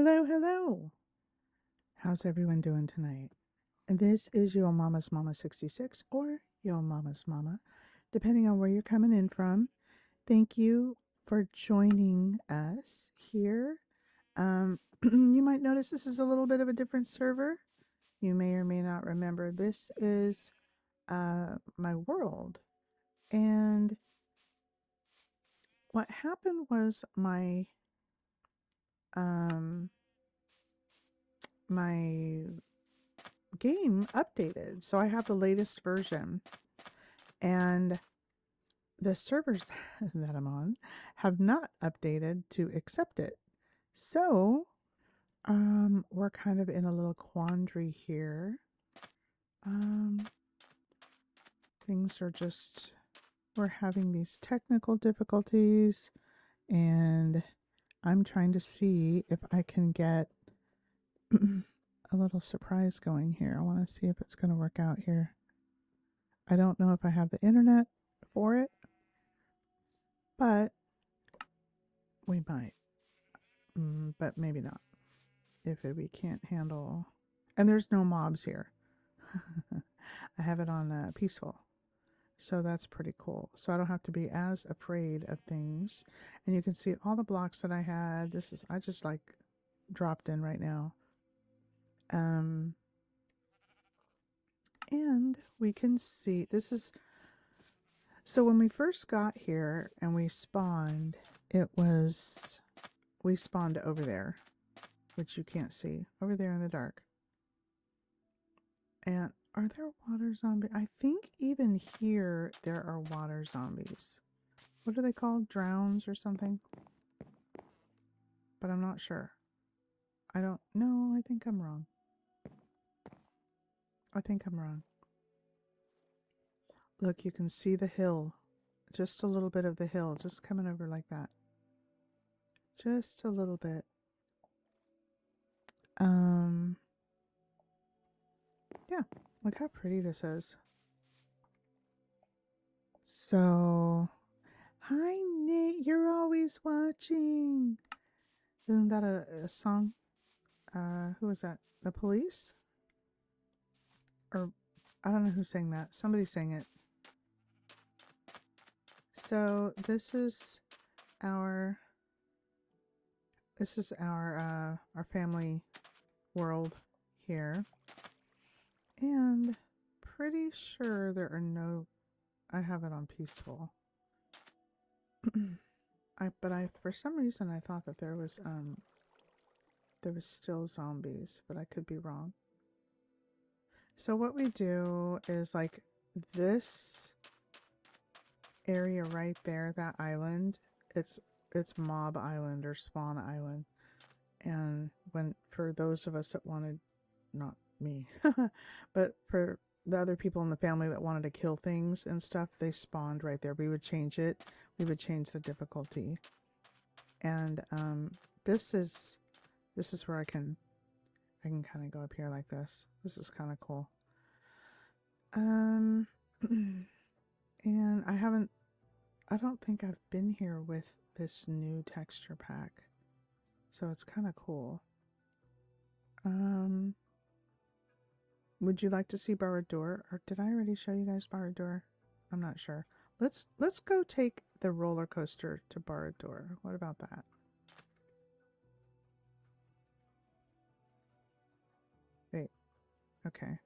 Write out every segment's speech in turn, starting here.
Hello, hello. How's everyone doing tonight? This is Yo Mama's Mama 66 or Yo Mama's Mama, depending on where you're coming in from. Thank you for joining us here. You might notice this is a little bit of a different server. You may or may not remember this is my world. And what happened was my game updated, so I have the latest version, and the servers that I'm on have not updated to accept it. So we're kind of in a little quandary here. Things are just, we're having these technical difficulties, and I'm trying to see if I can get a little surprise going here. I want to see if it's going to work out here. I don't know if I have the internet for it, but we might. But maybe not. If we can't handle... And there's no mobs here. I have it on peaceful. So that's pretty cool. So I don't have to be as afraid of things. And you can see all the blocks that I had. This is, I just like dropped in right now. And we can see, this is, so when we first got here and we spawned, we spawned over there, which you can't see, over there in the dark. And are there water zombies? I think even here there are water zombies. What are they called? Drowns or something? But I'm not sure. I don't know. I think I'm wrong. I think I'm wrong. Look, you can see the hill. Just a little bit of the hill. Just coming over like that. Just a little bit. Yeah. Look how pretty this is. So, hi Nate, you're always watching. Isn't that a song? Who was that? The Police? Or, I don't know who sang that. Somebody sang it. So, this is our family world here. And pretty sure there are no... I have it on peaceful. But for some reason I thought that there was still zombies, but I could be wrong. So what we do is like this area right there, that island, it's Mob Island or Spawn Island. And for those of us that wanted, not me, but for the other people in the family that wanted to kill things and stuff, they spawned right there. We would change it. We would change the difficulty. And this is where I can kind of go up here like this. This is kind of cool. And I don't think I've been here with this new texture pack. So it's kind of cool. Would you like to see Borrowed Door? Or did I already show you guys Borrowed Door? I'm not sure. Let's go take the roller coaster to Borrowed Door. What about that? Wait. Okay.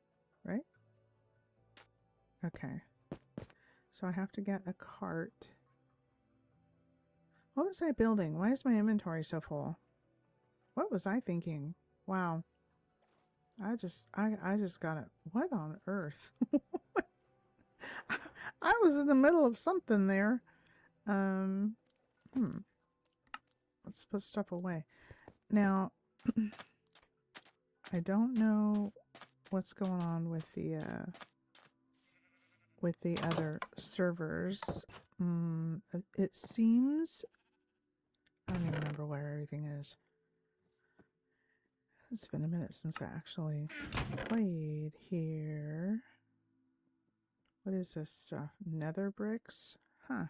Right? Okay. So I have to get a cart. What was I building? Why is my inventory so full? What was I thinking? Wow. I just got it. What on earth? I was in the middle of something there. Let's put stuff away. Now, I don't know what's going on with the other servers. It seems, I don't even remember where everything is. It's been a minute since I actually played here. What is this stuff? Nether bricks? Huh.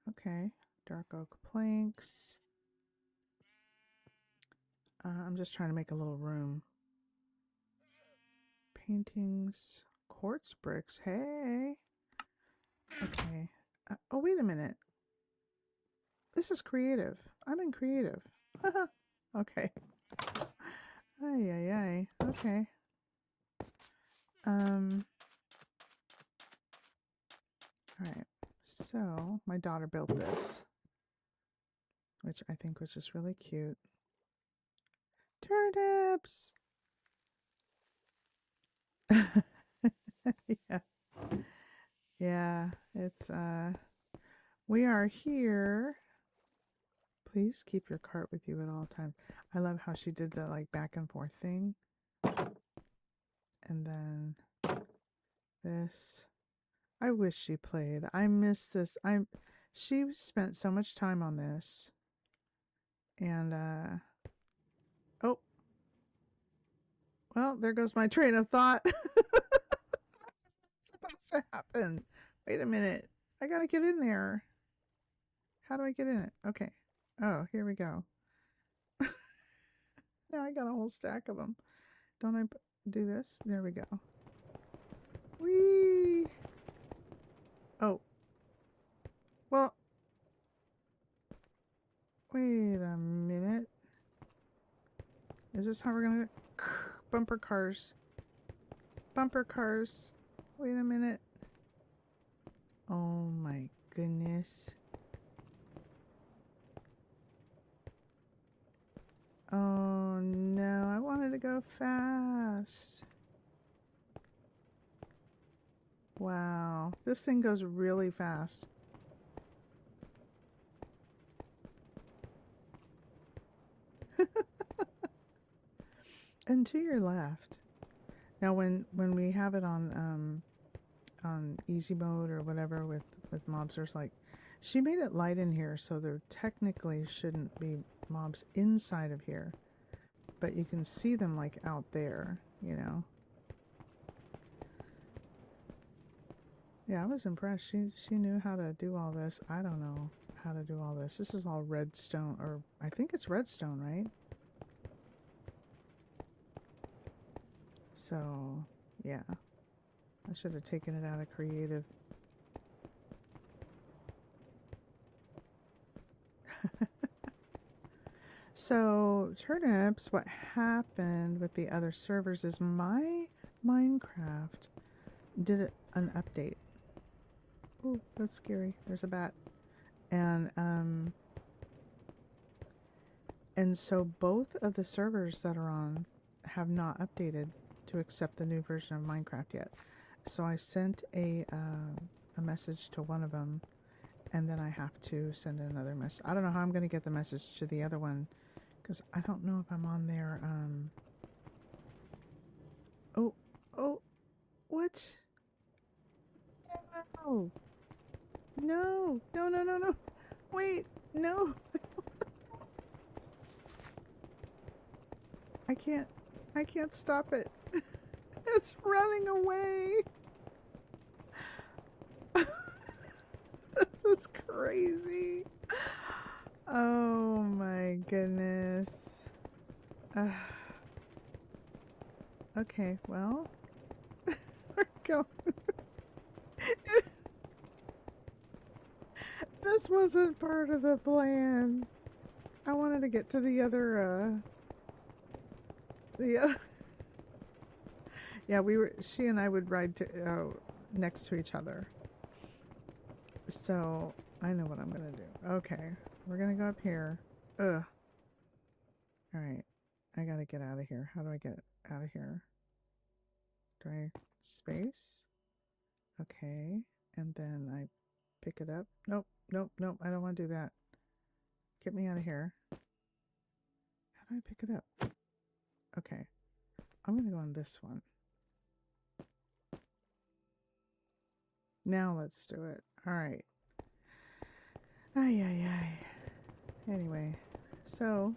Okay. Dark oak planks. I'm just trying to make a little room. Paintings, quartz bricks. Hey. Okay. Oh, wait a minute. This is creative. I'm in creative. Okay. Ay, ay, ay. Okay. Alright. So, my daughter built this, which I think was just really cute. Turnips! Yeah. Yeah, it's, we are here. Please keep your cart with you at all times. I love how she did the, like, back and forth thing. And then this. I wish she played. I miss this. She spent so much time on this. And, oh. Well, there goes my train of thought. What's supposed to happen? Wait a minute. I gotta get in there. How do I get in it? Okay. Oh, here we go. Now I got a whole stack of them. Don't I do this? There we go. Whee! Oh. Well. Wait a minute. Is this how we're gonna... Bumper cars. Bumper cars. Wait a minute. Oh my goodness. Oh no, I wanted to go fast. Wow, this thing goes really fast. And to your left. Now when we have it on easy mode or whatever with mobs, there's like, she made it light in here so there technically shouldn't be mobs inside of here, but you can see them like out there, you know. Yeah, I was impressed. She knew how to do all this. I don't know how to do all this. This is all redstone, or I think it's redstone, right? So, yeah. I should have taken it out of creative. So, turnips, what happened with the other servers is my Minecraft did an update. Oh, that's scary. There's a bat. And so both of the servers that are on have not updated to accept the new version of Minecraft yet. So I sent a message to one of them, and then I have to send another message. I don't know how I'm going to get the message to the other one, because I don't know if I'm on there. Oh, what? No. No, no, no, no, no. Wait, no. I can't stop it. It's running away. This is crazy. Oh my goodness. Okay, well, we're going. This wasn't part of the plan. I wanted to get to the other, yeah, she and I would ride next to each other. So, I know what I'm gonna do. Okay, we're gonna go up here. Ugh. Alright, I gotta get out of here. How do I get out of here? Do I space? Okay, and then I pick it up. Nope, nope, nope, I don't want to do that. Get me out of here. How do I pick it up? Okay, I'm gonna go on this one. Now let's do it. Alright. Ay, ay, ay. Anyway, so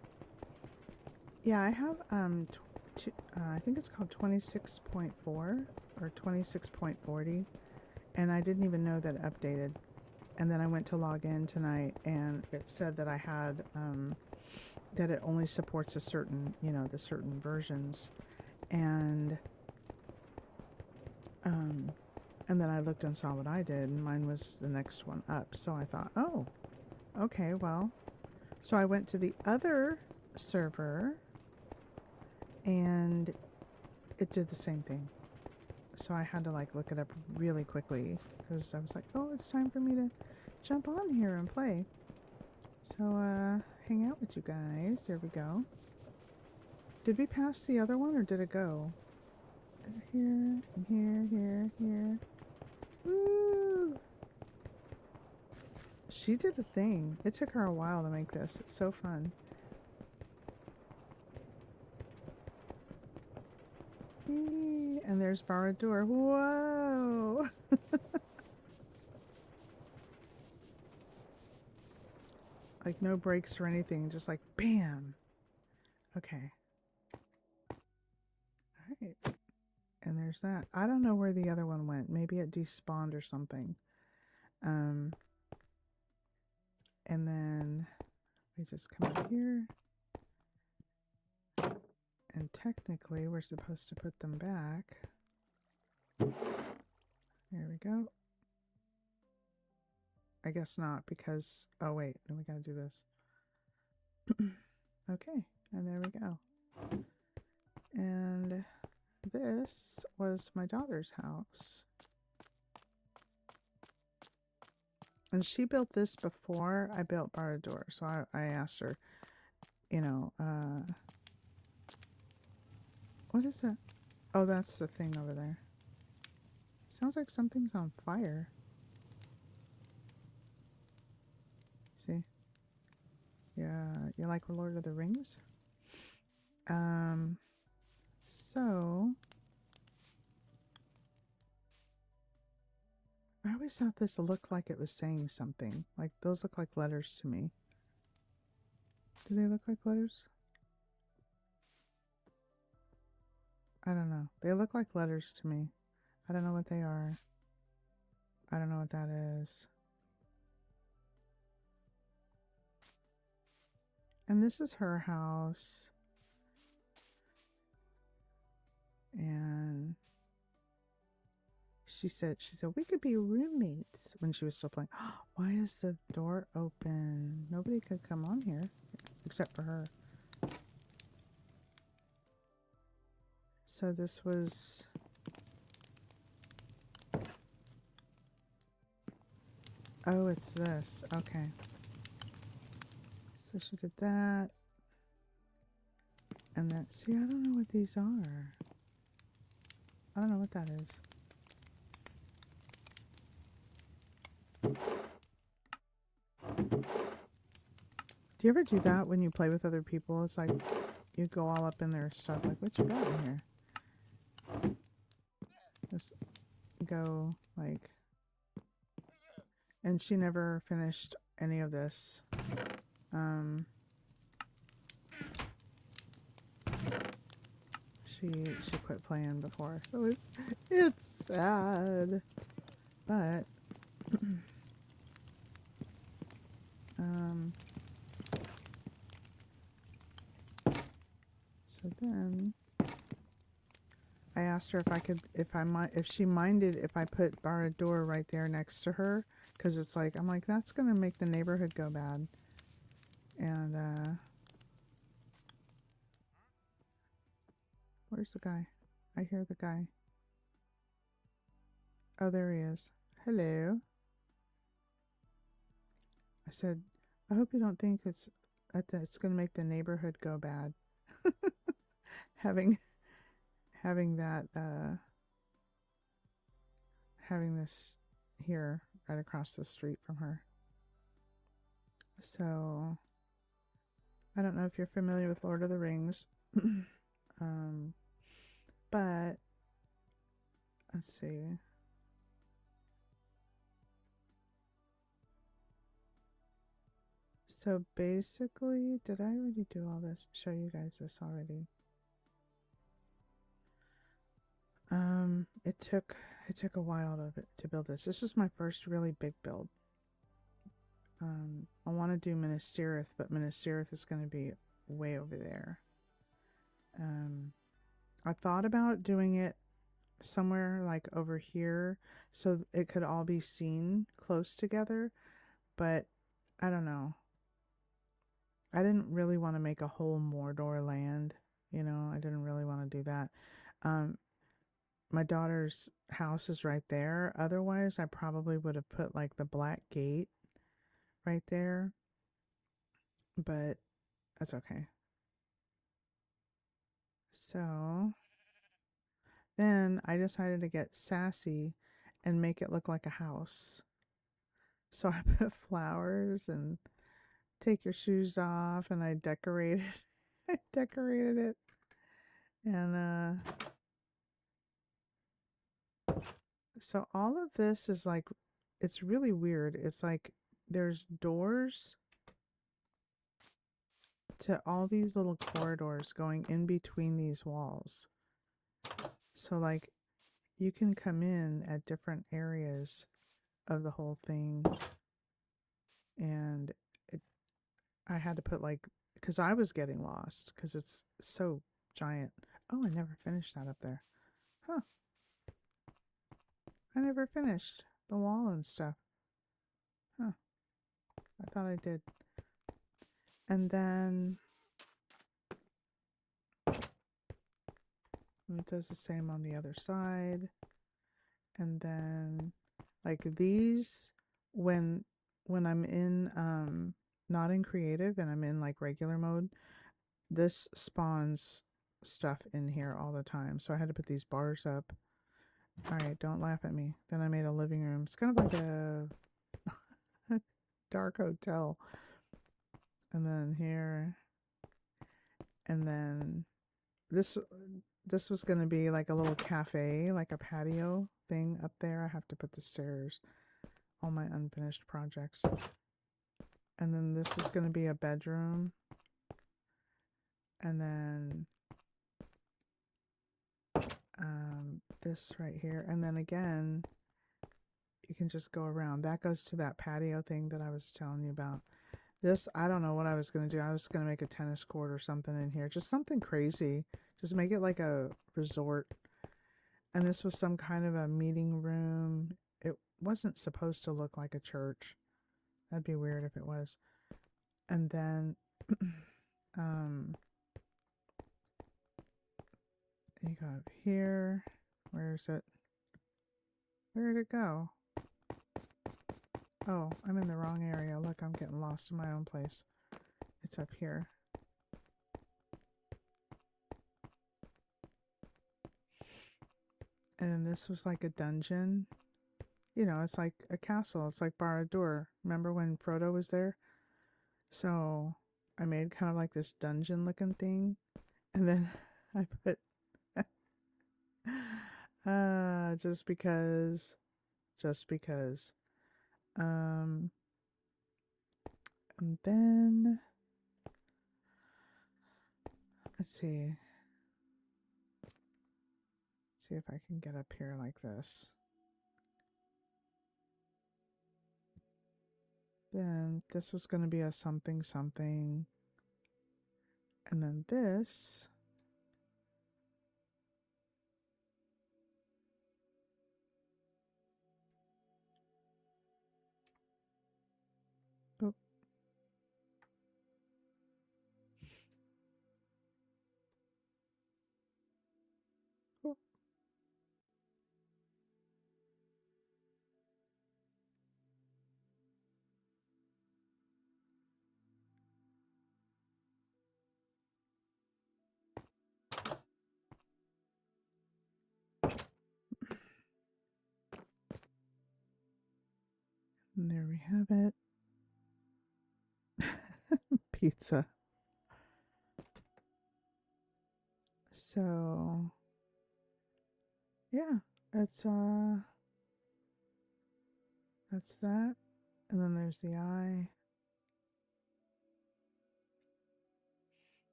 yeah, I have I think it's called 26.4 or 26.40, and I didn't even know that it updated. And then I went to log in tonight, and it said that I had that it only supports a certain, you know, the certain versions. And and then I looked and saw what I did, and mine was the next one up. So I thought, oh, okay, well. So I went to the other server, and it did the same thing. So I had to like look it up really quickly because I was like, oh, it's time for me to jump on here and play. So hang out with you guys. There we go. Did we pass the other one or did it go? Here, here. Woo! She did a thing. It took her a while to make this. It's so fun. Eee, and there's Barra Door. Whoa! Like no brakes or anything. Just like bam. Okay. Alright. And there's that. I don't know where the other one went. Maybe it despawned or something. And then we just come up here. And technically, we're supposed to put them back. There we go. I guess not because... Oh, wait. No, we gotta do this. Okay. And there we go. And this was my daughter's house. And she built this before I built Barra Door. So I asked her, you know, what is that? Oh, that's the thing over there. Sounds like something's on fire. See? Yeah, you like Lord of the Rings? So I always thought this looked like it was saying something. Like those look like letters to me. Do they look like letters? I don't know. They look like letters to me. I don't know what they are. I don't know what that is. And this is her house. And she said we could be roommates when she was still playing. Why is the door open? Nobody could come on here except for her. So this was... Oh, it's this. Okay. So she did that. And then, see, I don't know what these are. I don't know what that is. Do you ever do that when you play with other people? It's like you go all up in their stuff. Like, what you got in here? Just go like... And she never finished any of this. She quit playing before, so it's sad. But so then I asked her if she minded if I put Barra Door right there next to her, because it's like I'm like that's gonna make the neighborhood go bad. And where's the guy? I hear the guy. Oh, there he is. Hello. I said, I hope you don't think it's gonna make the neighborhood go bad. having that having this here right across the street from her. So I don't know if you're familiar with Lord of the Rings. But let's see. So basically, did I already do all this? Show you guys this already? It took a while to build this. This was my first really big build. I want to do Minas Tirith, but Minas Tirith is going to be way over there. I thought about doing it somewhere like over here so it could all be seen close together, but I don't know. I didn't really want to make a whole Mordor land, you know, I didn't really want to do that. My daughter's house is right there. Otherwise, I probably would have put like the black gate right there, but that's okay. So then I decided to get sassy and make it look like a house. So I put flowers and take your shoes off, and I decorated I decorated it. And so all of this is like, it's really weird. It's like there's doors to all these little corridors going in between these walls. So like you can come in at different areas of the whole thing. And I had to put like, because I was getting lost because it's so giant. Oh, I never finished that up there. Huh. I never finished the wall and stuff. Huh. I thought I did. And then it does the same on the other side. And then like these, when I'm in not in creative and I'm in like regular mode, this spawns stuff in here all the time. So I had to put these bars up. All right, don't laugh at me. Then I made a living room. It's kind of like a dark hotel. And then here, and then this was going to be like a little cafe, like a patio thing up there. I have to put the stairs, all my unfinished projects. And then this was going to be a bedroom. And then this right here. And then again, you can just go around. That goes to that patio thing that I was telling you about. This, I don't know what I was going to do. I was going to make a tennis court or something in here. Just something crazy. Just make it like a resort. And this was some kind of a meeting room. It wasn't supposed to look like a church. That'd be weird if it was. And then you go up here. Where is it? Where did it go? Oh, I'm in the wrong area. Look, I'm getting lost in my own place. It's up here. And this was like a dungeon. You know, it's like a castle. It's like Barad-dûr. Remember when Frodo was there? So I made kind of like this dungeon looking thing. And then I put just because. And then let's see if I can get up here like this. Then this was going to be a something something. And then this. Oh. Oh. And there we have it. Pizza. So yeah, that's that. And then there's the eye.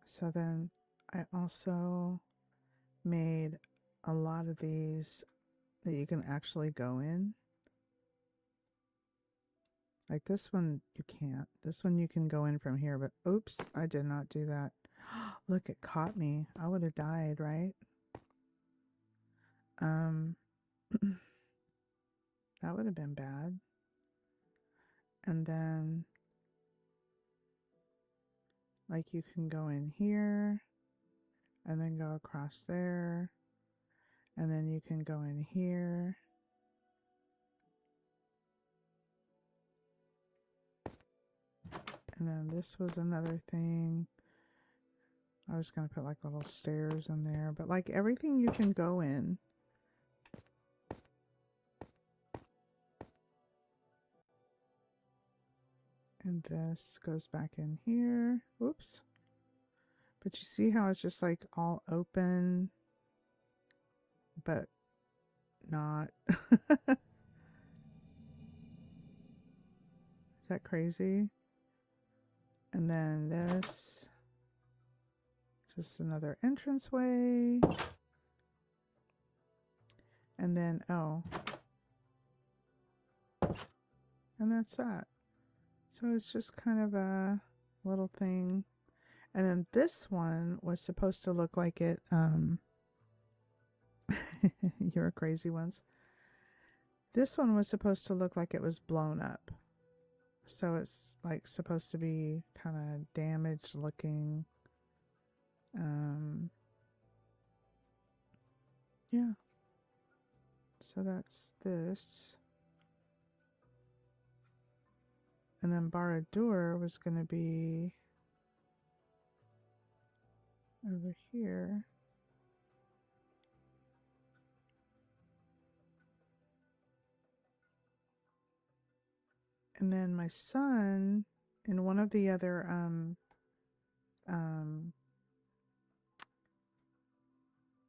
So then I also made a lot of these that you can actually go in. Like this one, you can't. This one you can go in from here, but oops, I did not do that. Look, it caught me. I would have died, right? That would have been bad. And then, like, you can go in here and then go across there. And then you can go in here. And then this was another thing. I was going to put like little stairs in there, but like everything you can go in. And this goes back in here. Oops. But you see how it's just like all open, but not. Is that crazy? And then this, just another entranceway. And then, oh. And that's that. So it's just kind of a little thing. And then this one was supposed to look like it, you're crazy ones. This one was supposed to look like it was blown up. So it's like supposed to be kind of damaged looking. Yeah. So that's this. And then Barad-dûr was going to be over here. And then my son, in one of the other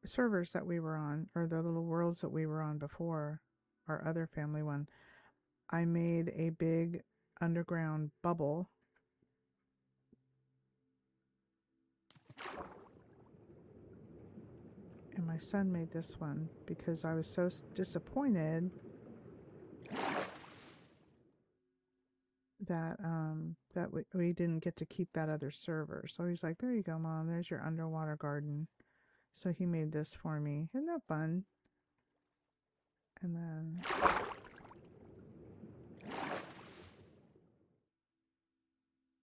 servers that we were on, or the little worlds that we were on before, our other family one, I made a big underground bubble. And my son made this one because I was so disappointed that we didn't get to keep that other server. So he's like, there you go, Mom, there's your underwater garden. So he made this for me. Isn't that fun? And then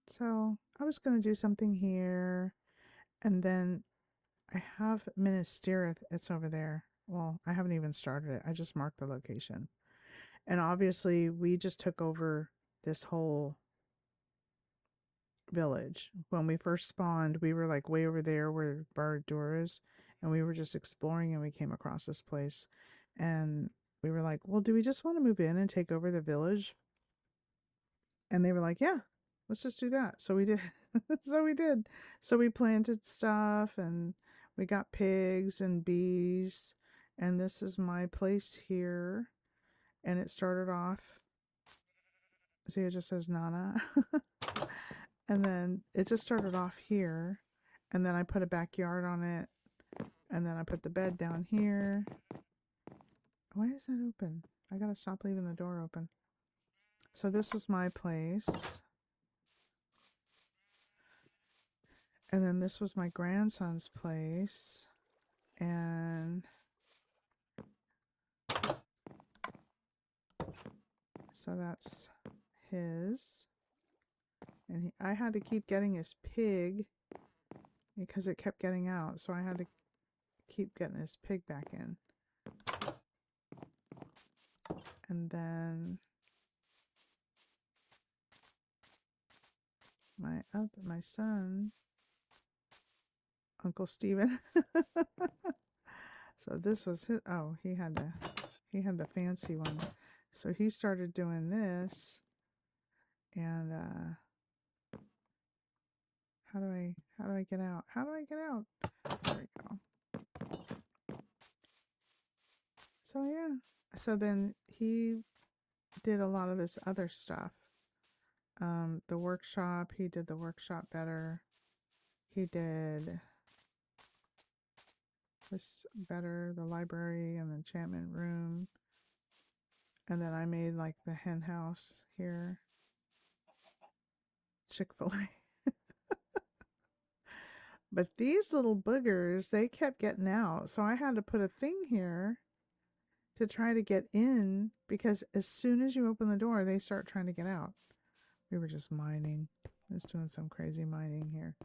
so I was going to do something here. And then I have Minas Tirith. It's over there. Well, I haven't even started it. I just marked the location. And obviously, we just took over this whole village. When we first spawned, we were like way over there where Barad-dûr is. And we were just exploring and we came across this place. And we were like, well, do we just want to move in and take over the village? And they were like, yeah, let's just do that. So we did. So we did. So we planted stuff and we got pigs and bees. And this is my place here. And it started off, see, it just says Nana. And then it just started off here. And then I put a backyard on it. And then I put the bed down here. Why is that open? I gotta stop leaving the door open. So this was my place. And then this was my grandson's place. And so that's his. And I had to keep getting his pig because it kept getting out. So I had to keep getting his pig back in. And then my son, Uncle Steven. So this was his, oh, he had the fancy one. So he started doing this. And how do I get out? How do I get out? There we go. So yeah. So then he did a lot of this other stuff. The workshop, he did the workshop better. He did this better, the library and the enchantment room. And then I made like the hen house here. Chick-fil-A. But these little boogers, they kept getting out. So I had to put a thing here to try to get in because as soon as you open the door, they start trying to get out. We were just mining. Just doing some crazy mining here.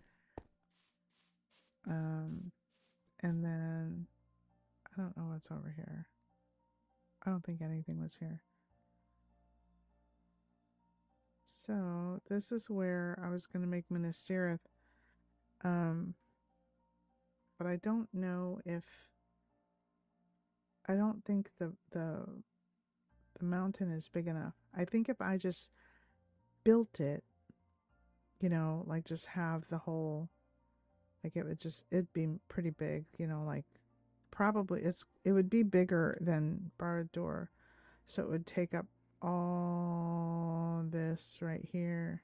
And then I don't know what's over here. I don't think anything was here. So this is where I was going to make Ministereth. But I don't know if I don't think the mountain is big enough. I think if I just built it, you know, like just have the whole, like it'd be pretty big, you know, like probably it would be bigger than Barad-dûr. So it would take up all this right here.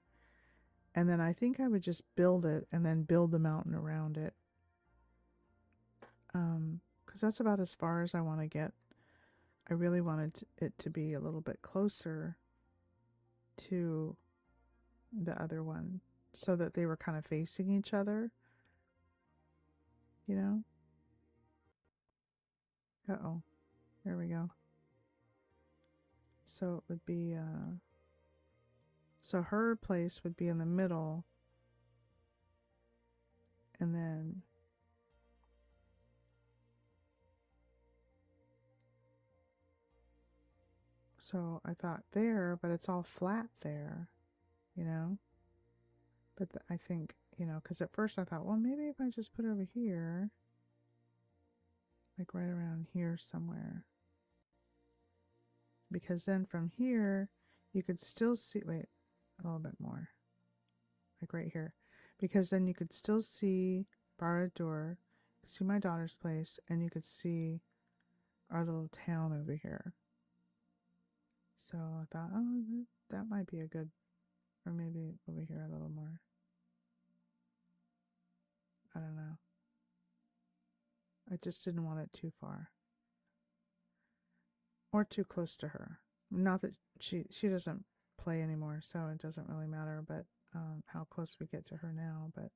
And then I think I would just build it and then build the mountain around it. Because that's about as far as I want to get. I really wanted it to be a little bit closer to the other one so that they were kind of facing each other, you know? Uh-oh. There we go. So it would be, so her place would be in the middle. And then so I thought there, but it's all flat there, you know? But I think, you know, because at first I thought, well, maybe if I just put it over here, like right around here somewhere. Because then from here, you could still see, wait, a little bit more. Like right here. Because then you could still see Barad-dûr, see my daughter's place, and you could see our little town over here. So I thought, oh, that might be a good, or maybe over here a little more. I don't know. I just didn't want it too far. Or too close to her. Not that she doesn't play anymore, so it doesn't really matter, but how close we get to her now. But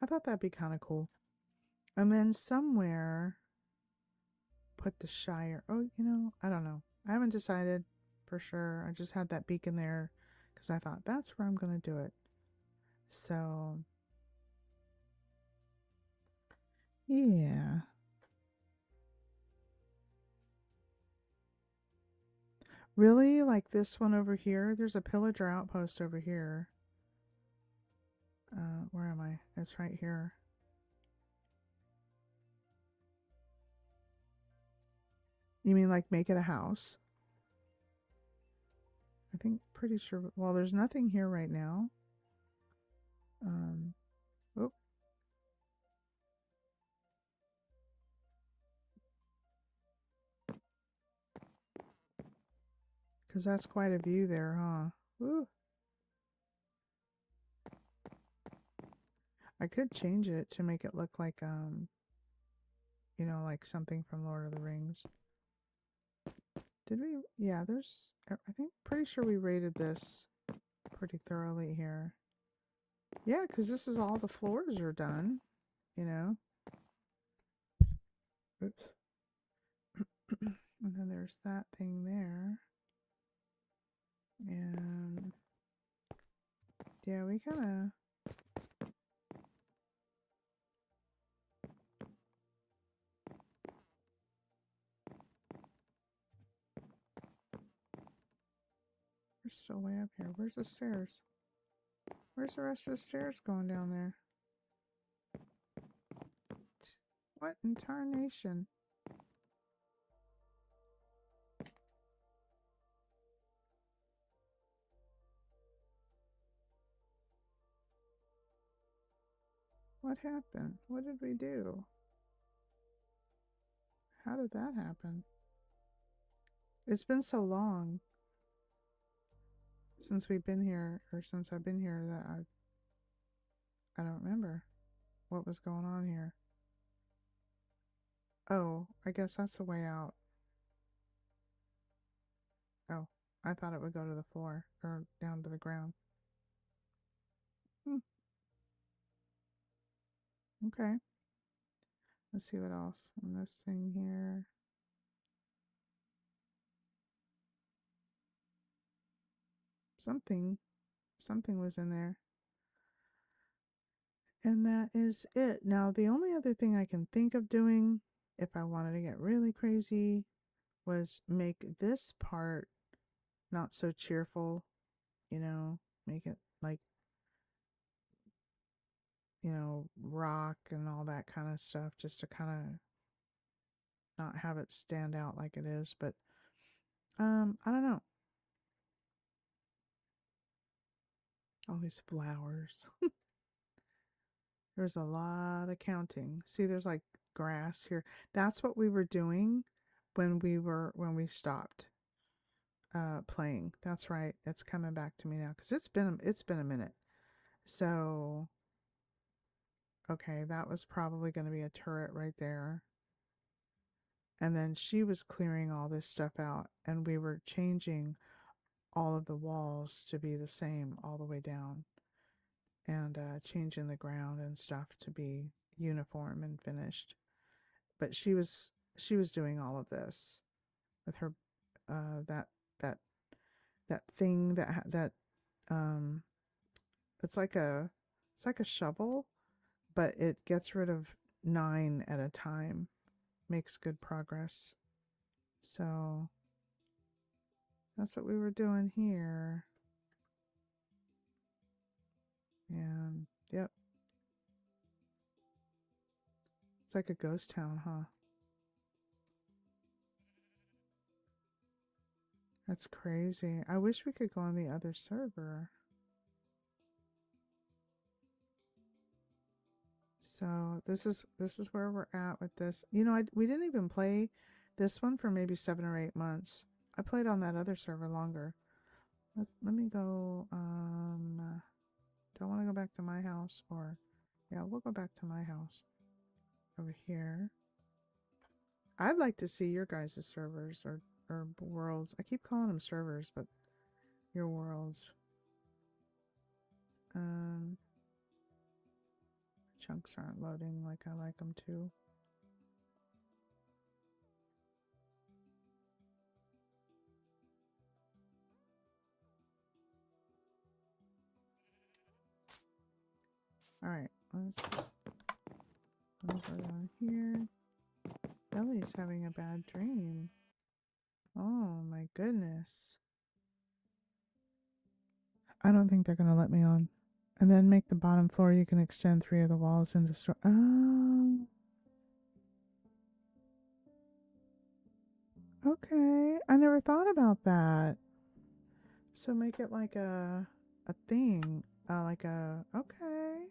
I thought that'd be kind of cool. And then somewhere put the Shire. Oh, you know, I don't know. I haven't decided for sure. I just had that beacon there because I thought that's where I'm going to do it. So, yeah. Really? Like this one over here? There's a pillager outpost over here. Where am I? It's right here. You mean like make it a house? I think pretty sure. Well, there's nothing here right now. Oh, because that's quite a view there, huh? Ooh. I could change it to make it look like you know, like something from Lord of the Rings. Did we? Yeah, there's. I think pretty sure we rated this pretty thoroughly here. Yeah, because this is all the floors are done. You know. Oops. And then there's that thing there. And yeah, we kind of. We're still way up here. Where's the stairs? Where's the rest of the stairs going down there? What in tarnation? What happened? What did we do? How did that happen? It's been so long since we've been here, or since I've been here, that I don't remember what was going on here. Oh, I guess that's the way out. Oh, I thought it would go to the floor, or down to the ground. Hmm. Okay. Let's see what else on this thing here. Something was in there. And that is it. Now, the only other thing I can think of doing, if I wanted to get really crazy, was make this part not so cheerful, you know, make it like, rock and all that kind of stuff, just to kind of not have it stand out like it is. But I don't know. All these flowers. There's a lot of counting. See, there's like grass here. That's what we were doing when we stopped playing. That's right. It's coming back to me now because it's been a minute. So okay, that was probably going to be a turret right there. And then she was clearing all this stuff out, and we were changing all of the walls to be the same all the way down, and changing the ground and stuff to be uniform and finished. But she was doing all of this with her that that that thing that um it's like a shovel, but it gets rid of 9 at a time. Makes good progress. So that's what we were doing here. And yep. It's like a ghost town, huh? That's crazy. I wish we could go on the other server. So this is where we're at with this. We didn't even play this one for maybe 7 or 8 months. I played on that other server longer. Let me go. Do I want to go back to my house, or yeah, we'll go back to my house over here. I'd like to see your guys' servers or worlds. I keep calling them servers, but your worlds. Chunks aren't loading like I like them to. All right, let's go down here. Ellie's having a bad dream. Oh my goodness. I don't think they're going to let me on. And then make the bottom floor, you can extend 3 of the walls into store. Oh. Okay. I never thought about that. So make it like a thing. Okay.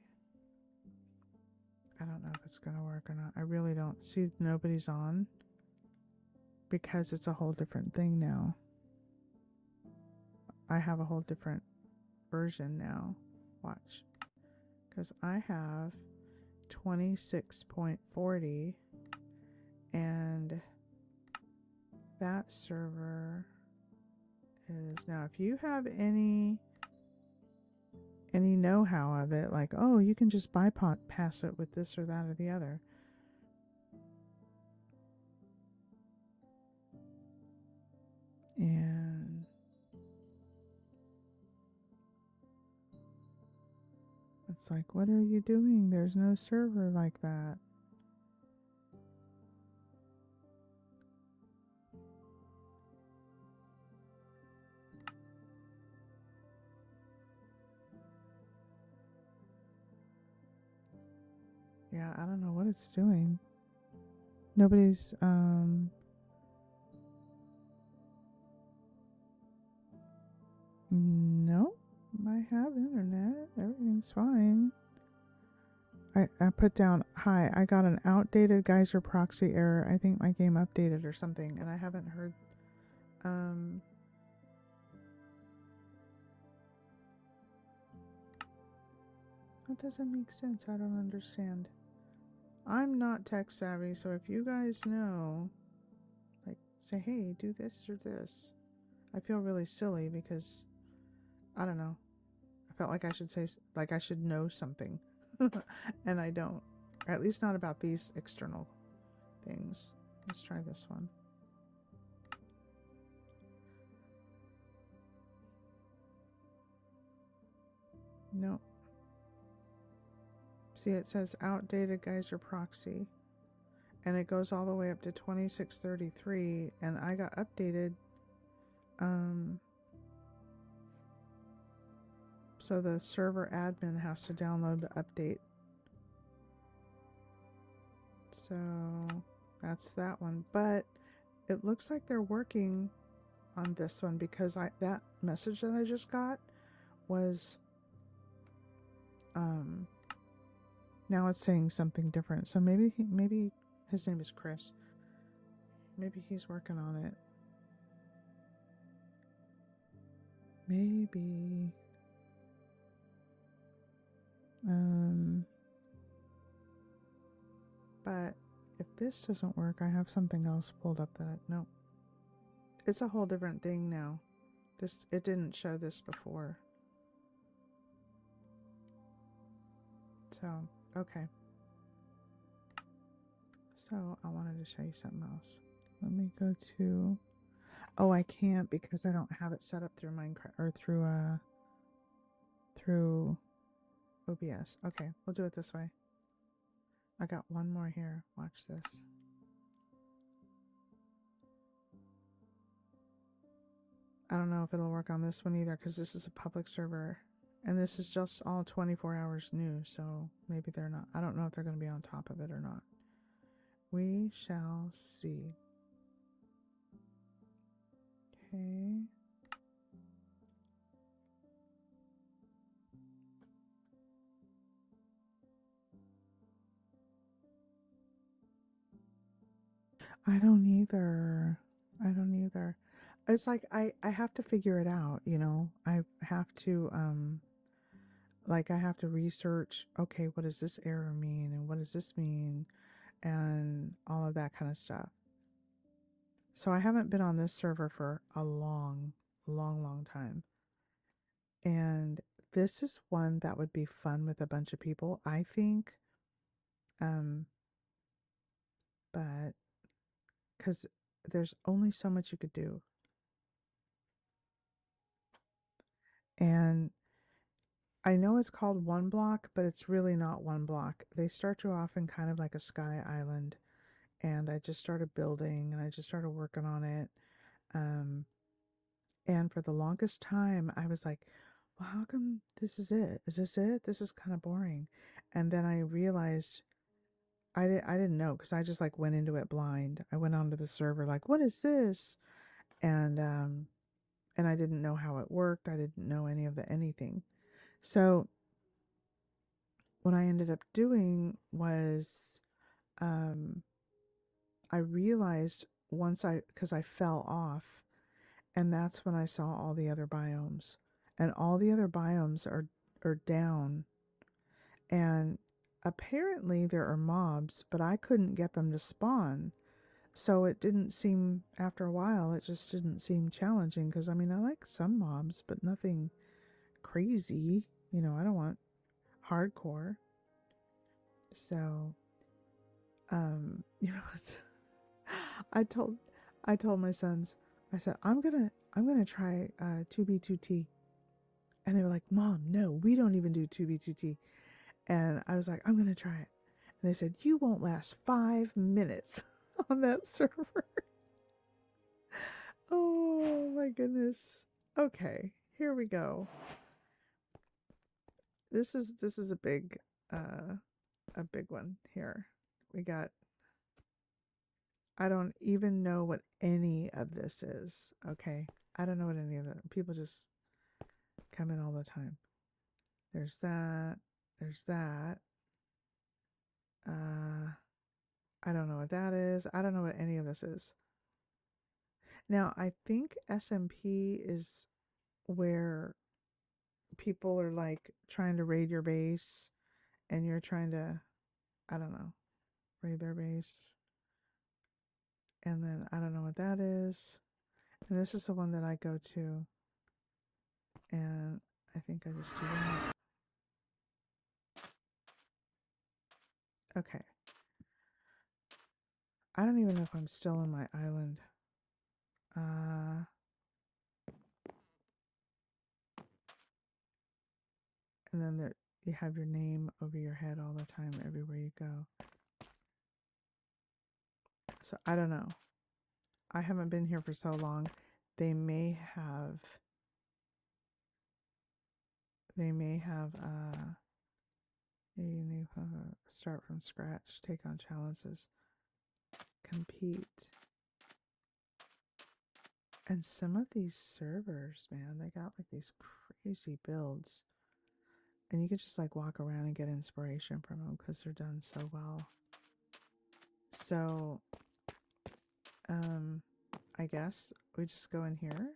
I don't know if it's going to work or not. I really don't. See, nobody's on. Because it's a whole different thing now. I have a whole different version now. Watch. Because I have 26.40 and that server is now, if you have any know-how of it, like, oh, you can just bypass it with this or that or the other. And it's like, what are you doing? There's no server like that. Yeah, I don't know what it's doing. Nobody's no, I have internet. Everything's fine. I put down, hi, I got an outdated geyser proxy error. I think my game updated or something, and I haven't heard. That doesn't make sense. I don't understand. I'm not tech savvy, so if you guys know, like, say, hey, do this or this. I feel really silly because, I don't know. I felt like I should say, like I should know something. And I don't. Or at least not about these external things. Let's try this one. Nope. See, it says outdated geyser proxy. And it goes all the way up to 2633. And I got updated. So the server admin has to download the update. So that's that one. But it looks like they're working on this one because that message that I just got was now it's saying something different. So maybe his name is Chris. Maybe he's working on it. Maybe. But if this doesn't work, I have something else pulled up that no. It's a whole different thing now. Just it didn't show this before. So, okay. So, I wanted to show you something else. Let me go to... Oh, I can't because I don't have it set up through Minecraft or through OBS. Okay, we'll do it this way. I got one more here. Watch this. I don't know if it'll work on this one either because this is a public server. And this is just all 24 hours new, so maybe they're not. I don't know if they're going to be on top of it or not. We shall see. Okay. I don't either. I don't either. It's like I have to figure it out, you know. I have to like I have to research, okay, what does this error mean and what does this mean and all of that kind of stuff. So I haven't been on this server for a long time. And this is one that would be fun with a bunch of people, I think. But because there's only so much you could do. And I know it's called one block, but it's really not one block. They start you off in kind of like a sky island. And I just started building and I just started working on it. And for the longest time, I was like, well, how come this is it? Is this it? This is kind of boring. And then I realized I didn't know because I just like went into it blind. I went onto the server like, what is this? And I didn't know how it worked. I didn't know any of the anything. So what I ended up doing was I realized because I fell off, and that's when I saw all the other biomes. And all the other biomes are down. And apparently there are mobs, but I couldn't get them to spawn. So it didn't seem, after a while, it just didn't seem challenging. Because, I mean, I like some mobs, but nothing crazy. You know, I don't want hardcore. So, you know, I told my sons, I said, I'm gonna try 2B2T. And they were like, Mom, no, we don't even do 2B2T. And I was like, I'm gonna try it. And they said, you won't last 5 minutes on that server. Oh my goodness. Okay, here we go. This is a big one here. We got, I don't even know what any of this is. Okay. I don't know what any of that. People just come in all the time. There's that. There's that. I don't know what that is. I don't know what any of this is. Now, I think SMP is where people are like trying to raid your base and you're trying to, I don't know, raid their base. And then I don't know what that is. And this is the one that I go to. And I think I just do that. Okay. I don't even know if I'm still on my island. And then there you have your name over your head all the time everywhere you go. So I don't know. I haven't been here for so long. They may have you start from scratch, take on challenges, compete. And some of these servers, man, they got like these crazy builds. And you could just like walk around and get inspiration from them because they're done so well. So, I guess we just go in here.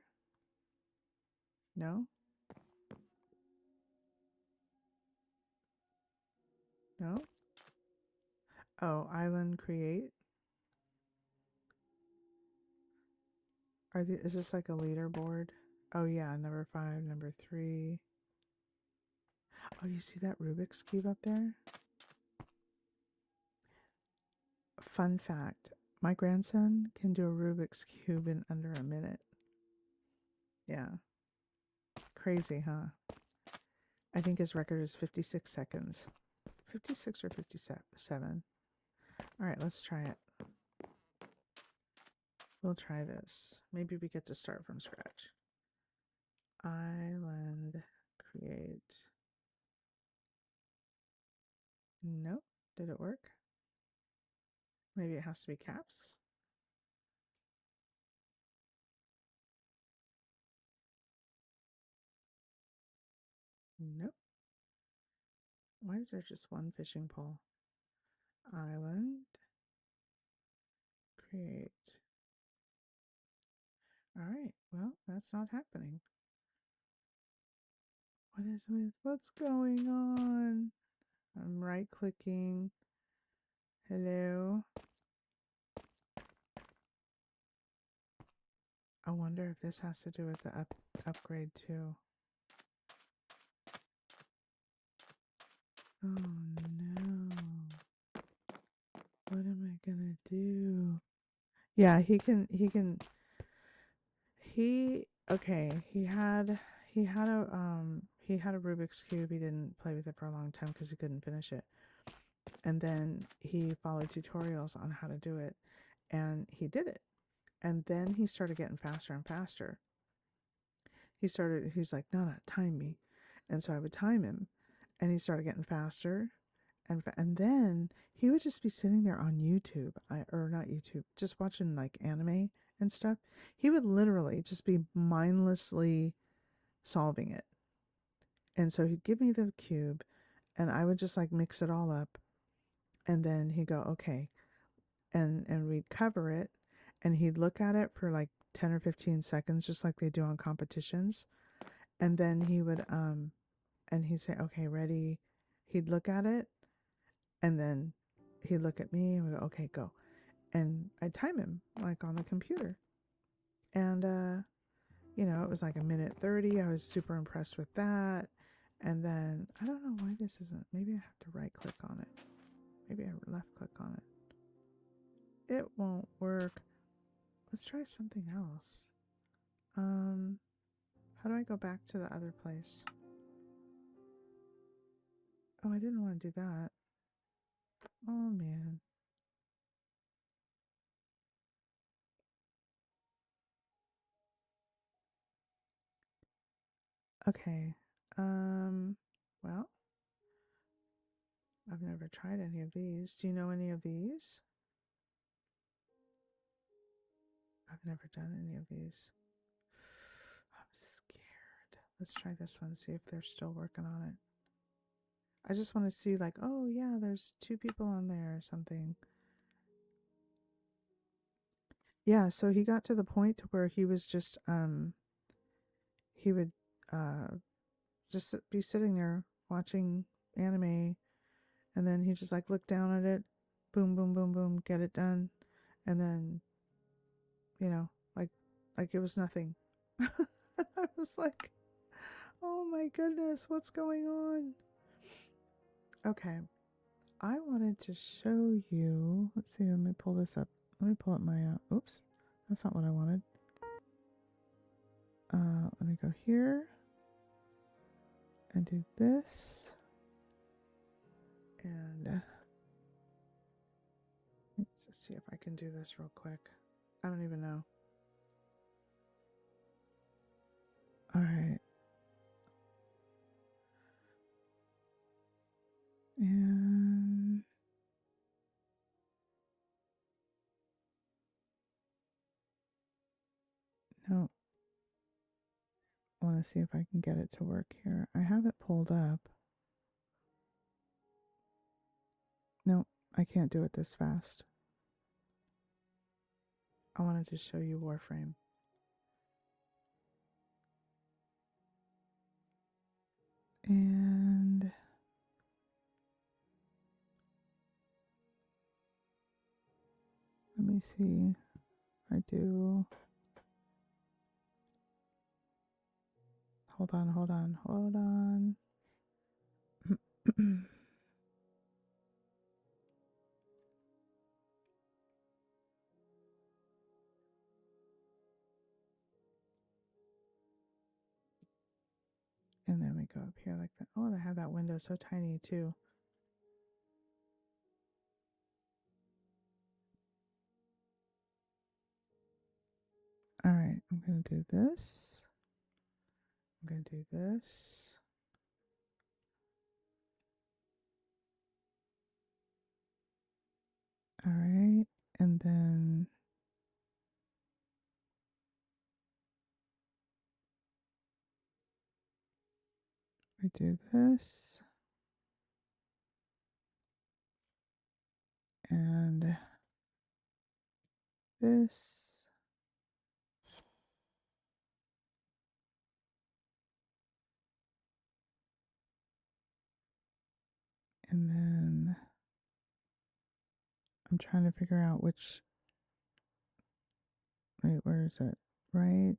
No? No? Oh, island create. Is this like a leaderboard? Oh yeah, number 5, number 3. Oh, you see that Rubik's Cube up there? Fun fact, my grandson can do a Rubik's Cube in under a minute. Yeah. Crazy, huh? I think his record is 56 seconds. 56 or 57. All right, let's try it. We'll try this. Maybe we get to start from scratch. Island create. Nope. Did it work? Maybe it has to be caps. Nope. Why is there just one fishing pole? Island create. All right. Well, that's not happening. What's going on? I'm right clicking. Hello. I wonder if this has to do with the upgrade too. Oh no. What am I gonna do? Yeah, okay, he had a Rubik's Cube. He didn't play with it for a long time because he couldn't finish it. And then he followed tutorials on how to do it, and he did it. And then he started getting faster and faster. He's like, no, time me. And so I would time him, and he started getting faster. And then he would just be sitting there on YouTube, or not YouTube, just watching like anime and stuff. He would literally just be mindlessly solving it. And so he'd give me the cube, and I would just like mix it all up. And then he'd go, okay. And we'd cover it, and he'd look at it for like 10 or 15 seconds, just like they do on competitions. And then he would, and he'd say, okay, ready. He'd look at it, and then he'd look at me and we go, okay, go. And I'd time him like on the computer. And, it was like 1:30. I was super impressed with that. And then I don't know why this isn't. Maybe I have to right click on it. Maybe I left click on it. It won't work. Let's try something else. How do I go back to the other place? Oh, I didn't want to do that. Oh, man. Okay. Well, I've never tried any of these. Do you know any of these? I've never done any of these. I'm scared. Let's try this one, see if they're still working on it. I just want to see like, oh yeah, there's 2 people on there or something. Yeah, so he got to the point to where he was just he would just be sitting there watching anime, and then he just like look down at it, boom boom boom boom, get it done, and then like it was nothing. I was like, Oh my goodness, what's going on? Okay, I wanted to show you. Let's see, let me pull this up. Let me pull up my, oops, that's not what I wanted. Let me go here and do this. And let's just see if I can do this real quick. I don't even know. All right. And no, I want to see if I can get it to work here. I have it pulled up. No, I can't do it this fast. I wanted to show you Warframe. And let me see. I do. Hold on, hold on, hold on. And then we go up here like that. Oh, they have that window so tiny too. All right, I'm going to do this. I'm going to do this. All right, and then we do this. And this. And then I'm trying to figure out which, wait, where is it? Right.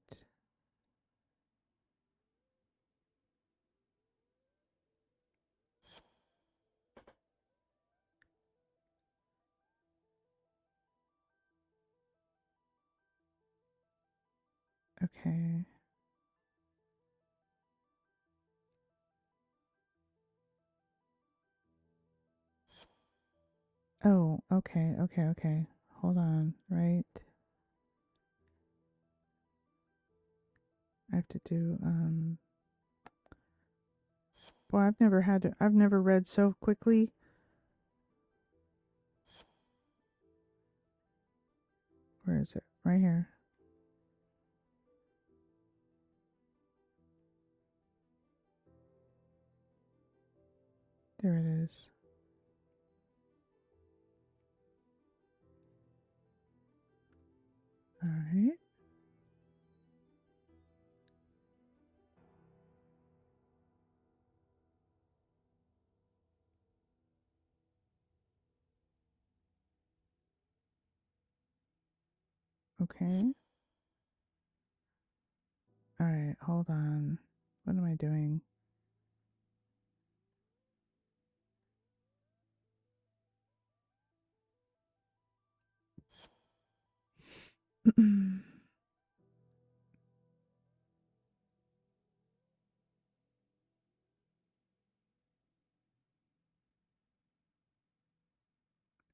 Okay. Oh, okay, okay, okay. Hold on, right? I have to do, boy, I've never read so quickly. Where is it? Right here. There it is. All right. Okay. All right, hold on. What am I doing?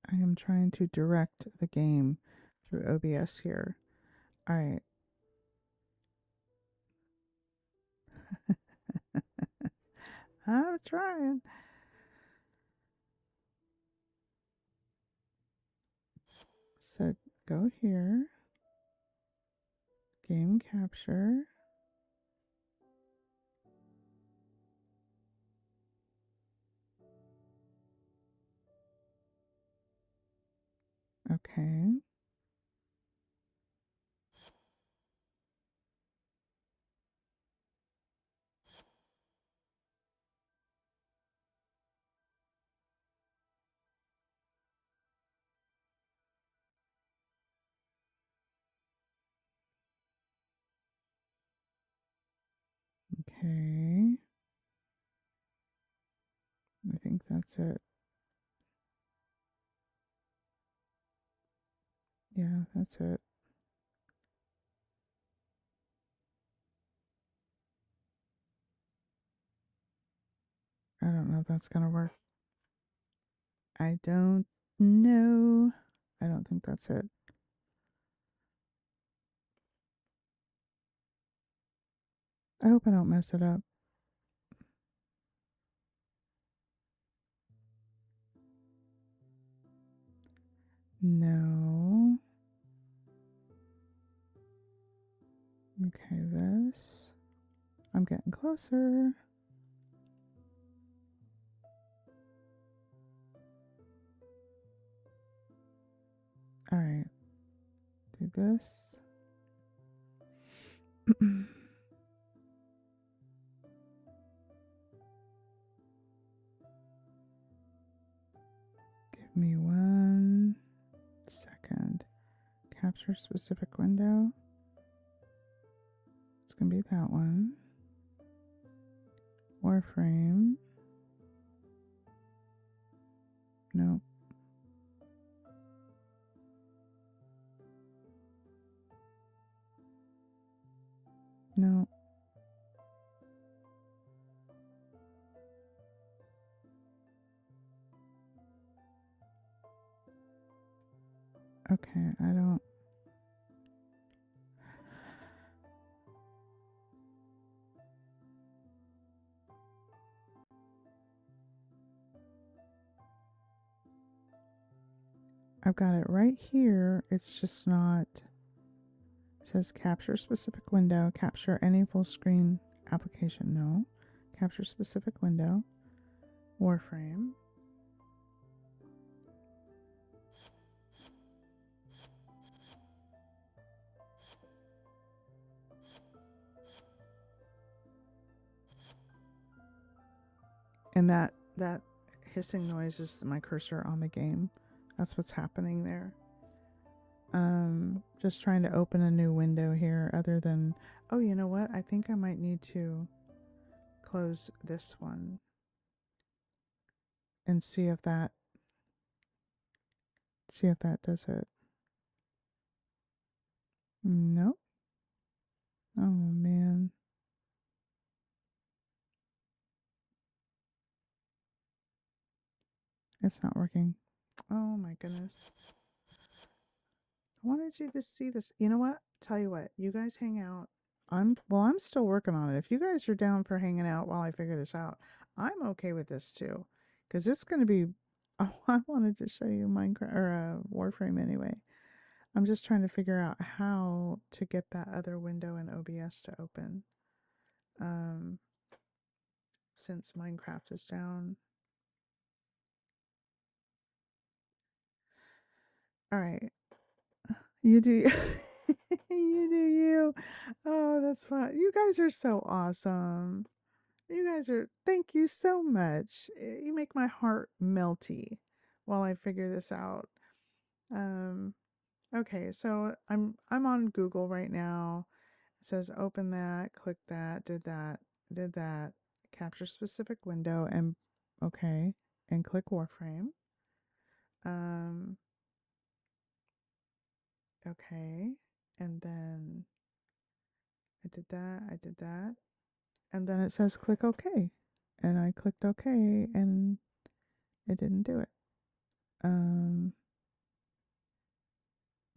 I am trying to direct the game through OBS here. All right. I'm trying. So go here. Game capture. Okay. Okay. That's it. Yeah, that's it. I don't know if that's gonna work. I don't know. I don't think that's it. I hope I don't mess it up. No. Okay, this. I'm getting closer. All right. Do this. Give me 1 second. Capture specific window. It's going to be that one. Warframe. Nope. No. Okay, I don't. I've got it right here. It's just not. It says capture specific window, capture any full screen application. No. Capture specific window. Warframe. And that hissing noise is my cursor on the game. That's what's happening there. Just trying to open a new window here other than, oh, you know what? I think I might need to close this one and see if that does it. Nope. Oh man. It's not working. Oh my goodness. I wanted you to see this. You know what? Tell you what, you guys hang out. I'm still working on it. If you guys are down for hanging out while I figure this out, I'm okay with this too. Because it's going to be, oh, I wanted to show you Minecraft or Warframe anyway. I'm just trying to figure out how to get that other window in OBS to open. Since Minecraft is down. All right. You do you do you. Oh, that's fun. You guys are so awesome. You guys are, thank you so much. You make my heart melty while I figure this out. Okay, so I'm on Google right now. It says open that, click that, did that, capture specific window, and okay, and click Warframe. Okay, and then I did that, and then it says click OK, and I clicked OK, and it didn't do it.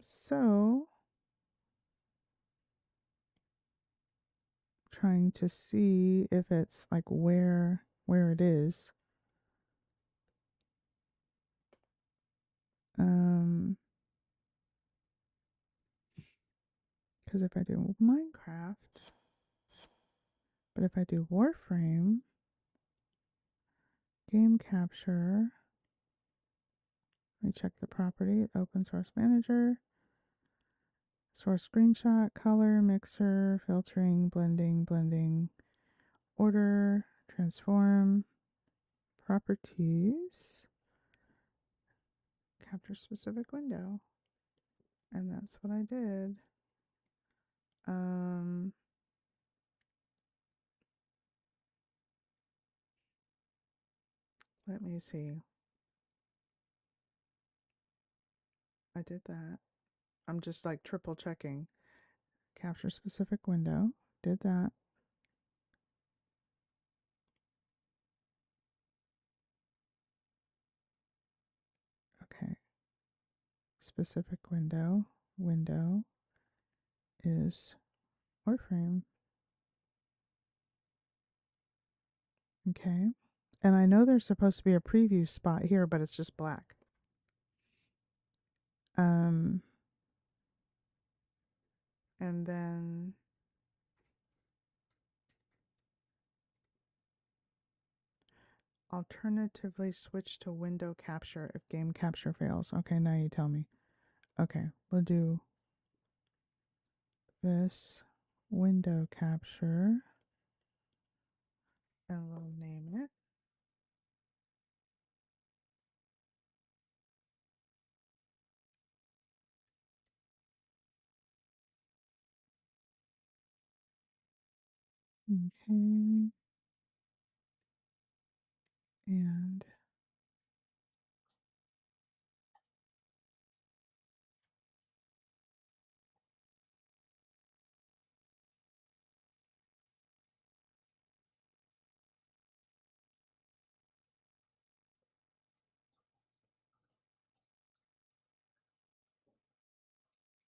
So trying to see if it's like where it is. Because if I do Minecraft, but if I do Warframe, game capture, let me check the property, open source manager, source screenshot, color, mixer, filtering, blending, order, transform, properties, capture specific window. And that's what I did. Let me see. I did that. I'm just like triple checking. Capture specific window. Did that. Okay. Specific window. Window is Warframe. Okay. And I know there's supposed to be a preview spot here, but it's just black. And then alternatively switch to window capture if game capture fails. Okay, now you tell me. Okay, we'll do this window capture and we'll name it. Okay. And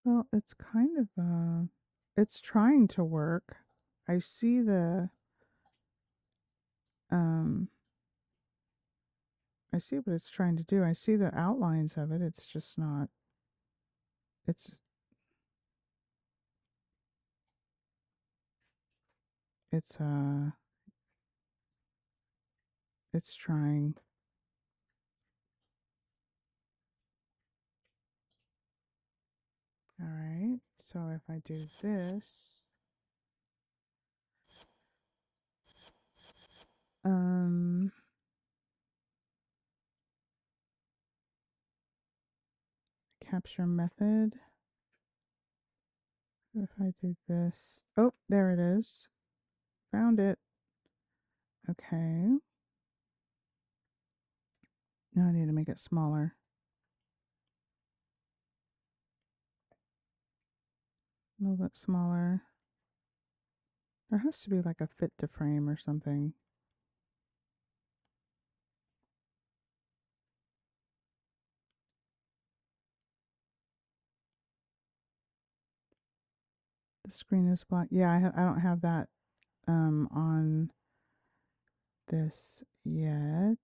well, it's kind of it's trying to work. I see the um I see what it's trying to do. I see the outlines of it. It's just not it's it's uh it's trying. All right. So if I do this, capture method. If I do this, oh, there it is. Found it. Okay. Now I need to make it smaller. A little bit smaller. There has to be like a fit to frame or something. The screen is black. Yeah, I don't have that on this yet.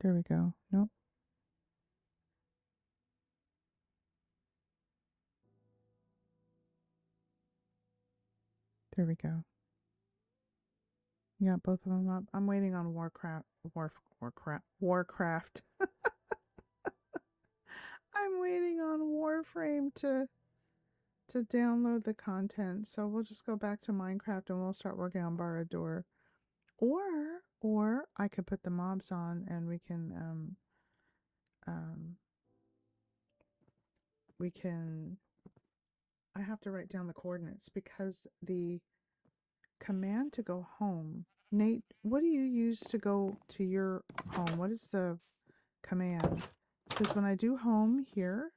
There we go. Nope. There we go. Yeah, both of them up. I'm waiting on Warcraft. I'm waiting on Warframe to download the content. So we'll just go back to Minecraft and we'll start working on Barad-dûr. Or I could put the mobs on and we can I have to write down the coordinates because the command to go home. Nate, what do you use to go to your home? What is the command? Because when I do home here,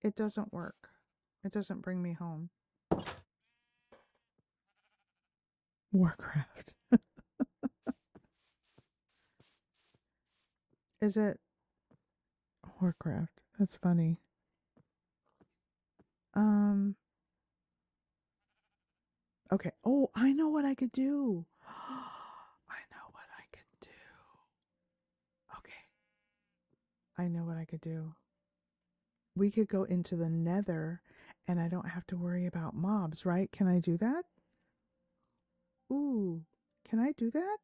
it doesn't work. It doesn't bring me home. Warcraft. Is it Warcraft? That's funny. Okay. Oh, I know what I could do. I know what I could do. Okay. I know what I could do. We could go into the Nether and I don't have to worry about mobs, right? Can I do that? Ooh, can I do that?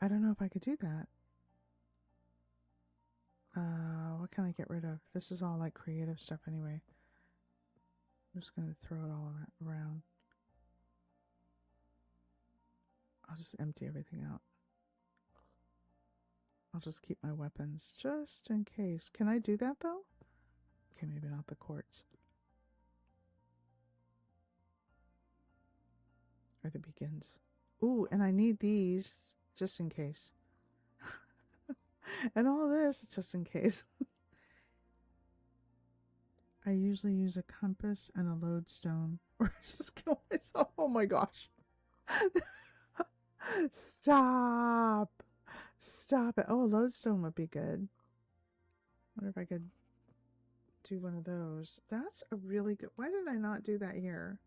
I don't know if I could do that. What can I get rid of? This is all like creative stuff anyway. I'm just going to throw it all around. I'll just empty everything out. I'll just keep my weapons just in case. Can I do that though? Okay, maybe not the quartz. Or the beacons. Ooh, and I need these just in case. And all this just in case. I usually use a compass and a lodestone. Or just kill myself. Oh my gosh. Stop. Stop it. Oh, a lodestone would be good. Wonder if I could do one of those. That's a really good... Why did I not do that here?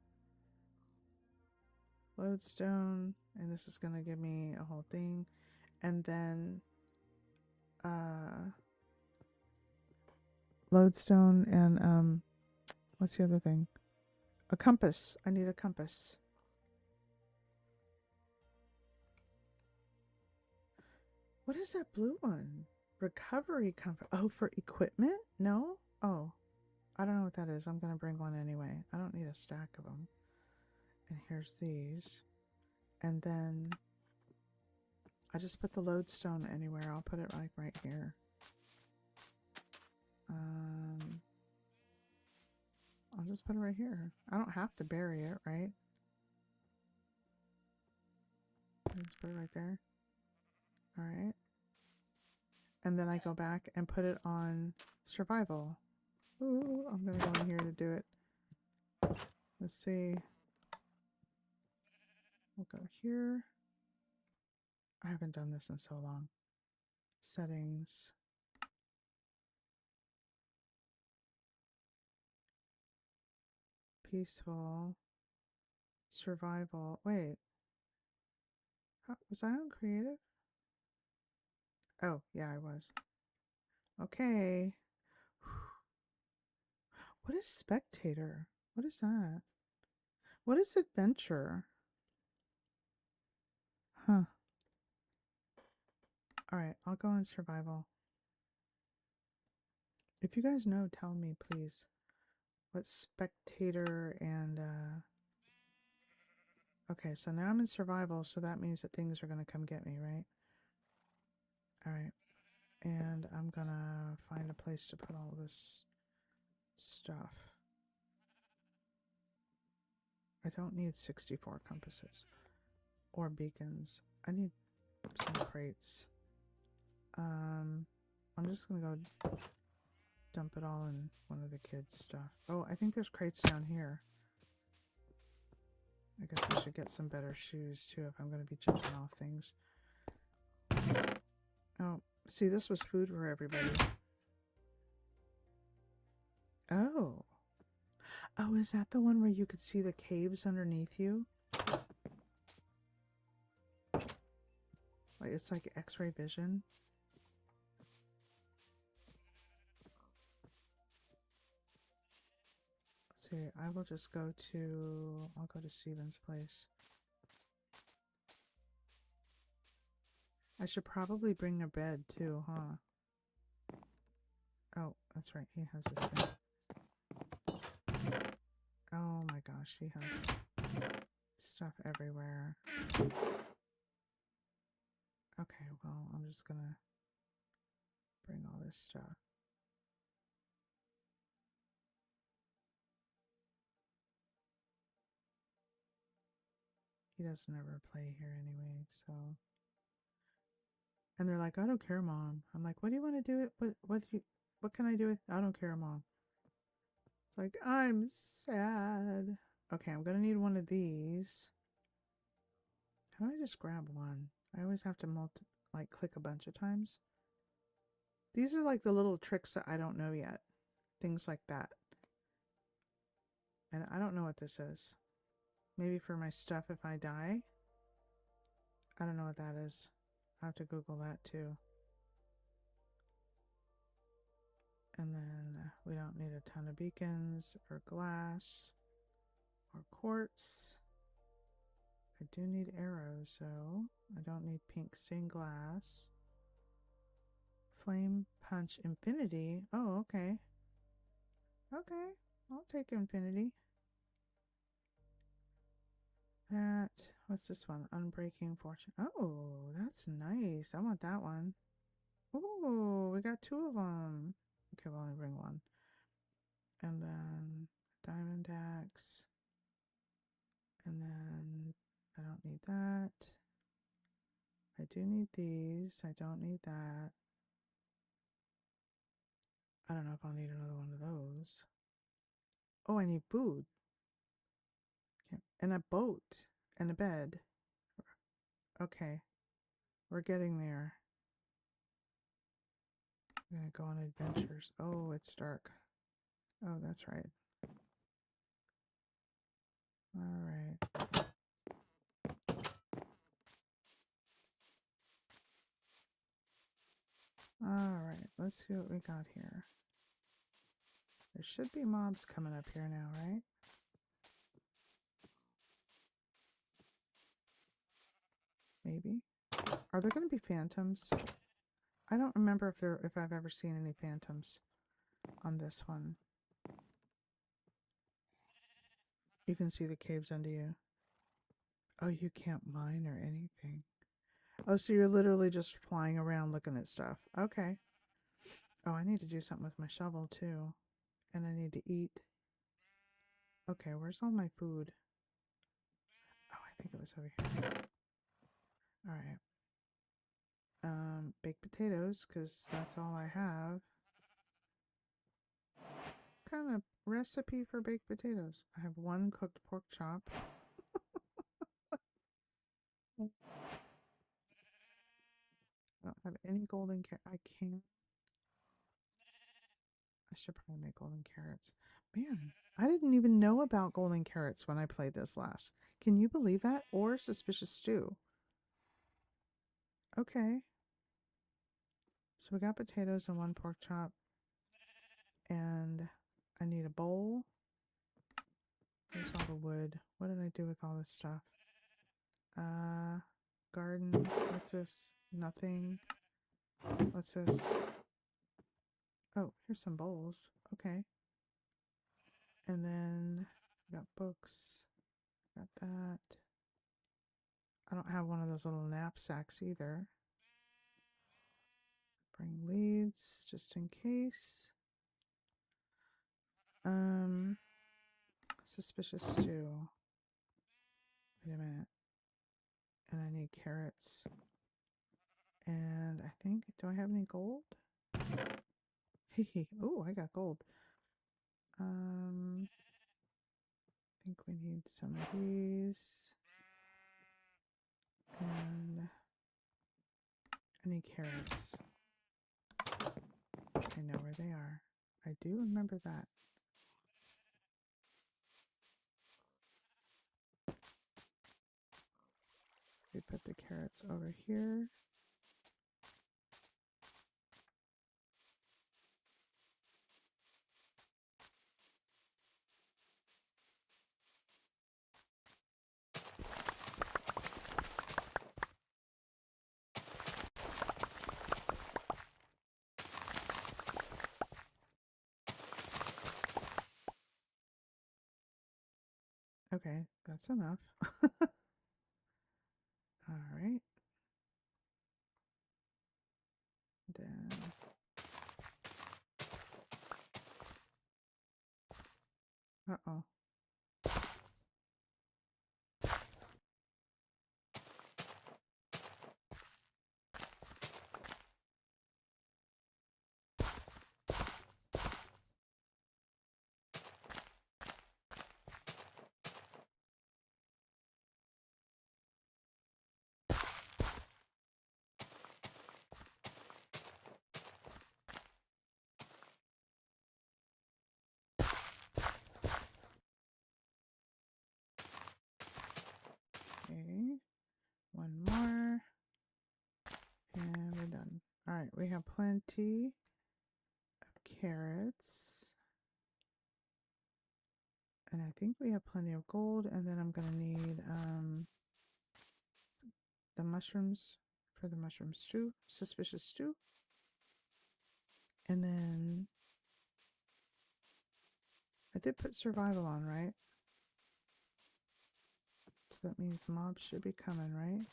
Lodestone. And this is going to give me a whole thing. And then... lodestone and... what's the other thing? A compass. I need a compass. What is that blue one? Recovery compass. Oh, for equipment? No? Oh. I don't know what that is. I'm going to bring one anyway. I don't need a stack of them. And here's these. And then I just put the lodestone anywhere. I'll put it like right here. I'll just put it right here. I don't have to bury it, right? Just put it right there. All right. And then I go back and put it on survival. Ooh, I'm going to go in here to do it. Let's see. We'll go here. I haven't done this in so long. Settings. Peaceful. Survival. Wait. Was I on creative? Oh, yeah, I was. Okay. What is spectator? What is that? What is adventure? Huh. Alright, I'll go in survival. If you guys know, tell me, please. What's spectator and, Okay, so now I'm in survival, so that means that things are going to come get me, right? Alright. And I'm gonna find a place to put all this stuff. I don't need 64 compasses. Or beacons. I need some crates. I'm just gonna go dump it all in one of the kids' stuff. Oh, I think there's crates down here. I guess I should get some better shoes too if I'm gonna be jumping off things. Oh, see, this was food for everybody. Oh. Oh, is that the one where you could see the caves underneath you? It's like X-ray vision. Let's see, I will just go to, I'll go to Steven's place. I should probably bring a bed too, huh? Oh, that's right, he has this thing. Oh my gosh, he has stuff everywhere. Okay, well, I'm just gonna bring all this stuff. He doesn't ever play here anyway, so. And they're like, I don't care, Mom. I'm like, what do you want to do it? What can I do it? I don't care, Mom. It's like, I'm sad. Okay, I'm gonna need one of these. How do I just grab one? I always have to click a bunch of times. These are like the little tricks that I don't know yet. Things like that. And I don't know what this is. Maybe for my stuff if I die. I don't know what that is. I have to Google that too. And then we don't need a ton of beacons or glass or quartz. I do need arrows, so I don't need pink stained glass. Flame punch infinity. Oh, okay. Okay, I'll take infinity. That, what's this one? Unbreaking fortune. Oh, that's nice. I want that one. Oh, we got 2 of them. Okay, we'll only bring one. And then diamond axe. And then I don't need that. I do need these. I don't need that. I don't know if I'll need another one of those. Oh, I need food. Okay. And a boat. And a bed. Okay. We're getting there. I'm gonna go on adventures. Oh, it's dark. Oh, that's right. All right. All right. Let's see what we got here. There should be mobs coming up here now, right? Maybe. Are there going to be phantoms? I don't remember if I've ever seen any phantoms on this one. You can see the caves under you. Oh, you can't mine or anything. Oh, so you're literally just flying around looking at stuff. Okay. Oh, I need to do something with my shovel too. And I need to eat. Okay, where's all my food? Oh, I think it was over here. All right. Baked potatoes, because that's all I have. What kind of recipe for baked potatoes? I have 1 cooked pork chop. I don't have any golden carrot. I can't. I should probably make golden carrots. Man, I didn't even know about golden carrots when I played this last. Can you believe that? Or suspicious stew. Okay. So we got potatoes and 1 pork chop. And I need a bowl. There's all the wood. What did I do with all this stuff? Garden. What's this? Nothing. What's this? Oh, here's some bowls. Okay. And then got books. Got that. I don't have one of those little knapsacks either. Bring leads just in case. Suspicious stew. Wait a minute. And I need carrots. And I think, do I have any gold? Hehe. Oh, I got gold. I think we need some of these. And I need carrots. I know where they are. I do remember that. We put the carrots over here. Okay, that's enough. All right. Then uh-oh. Okay. One more. And we're done. All right, we have plenty of carrots. And I think we have plenty of gold. And then I'm going to need the mushrooms for the mushroom stew, suspicious stew. And then I did put survival on, right? So that means mobs should be coming, right?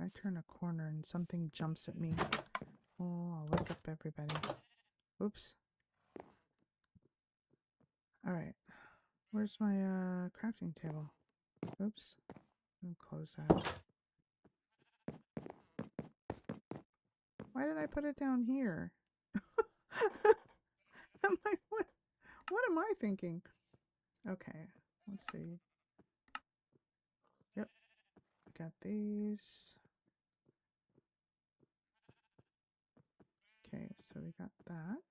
I turn a corner and something jumps at me. Oh, I'll wake up everybody. Oops. Alright. Where's my crafting table? Oops. I'll close that. Why did I put it down here? What am I thinking? Okay. Let's see. Yep. Got these. Okay, so we got that.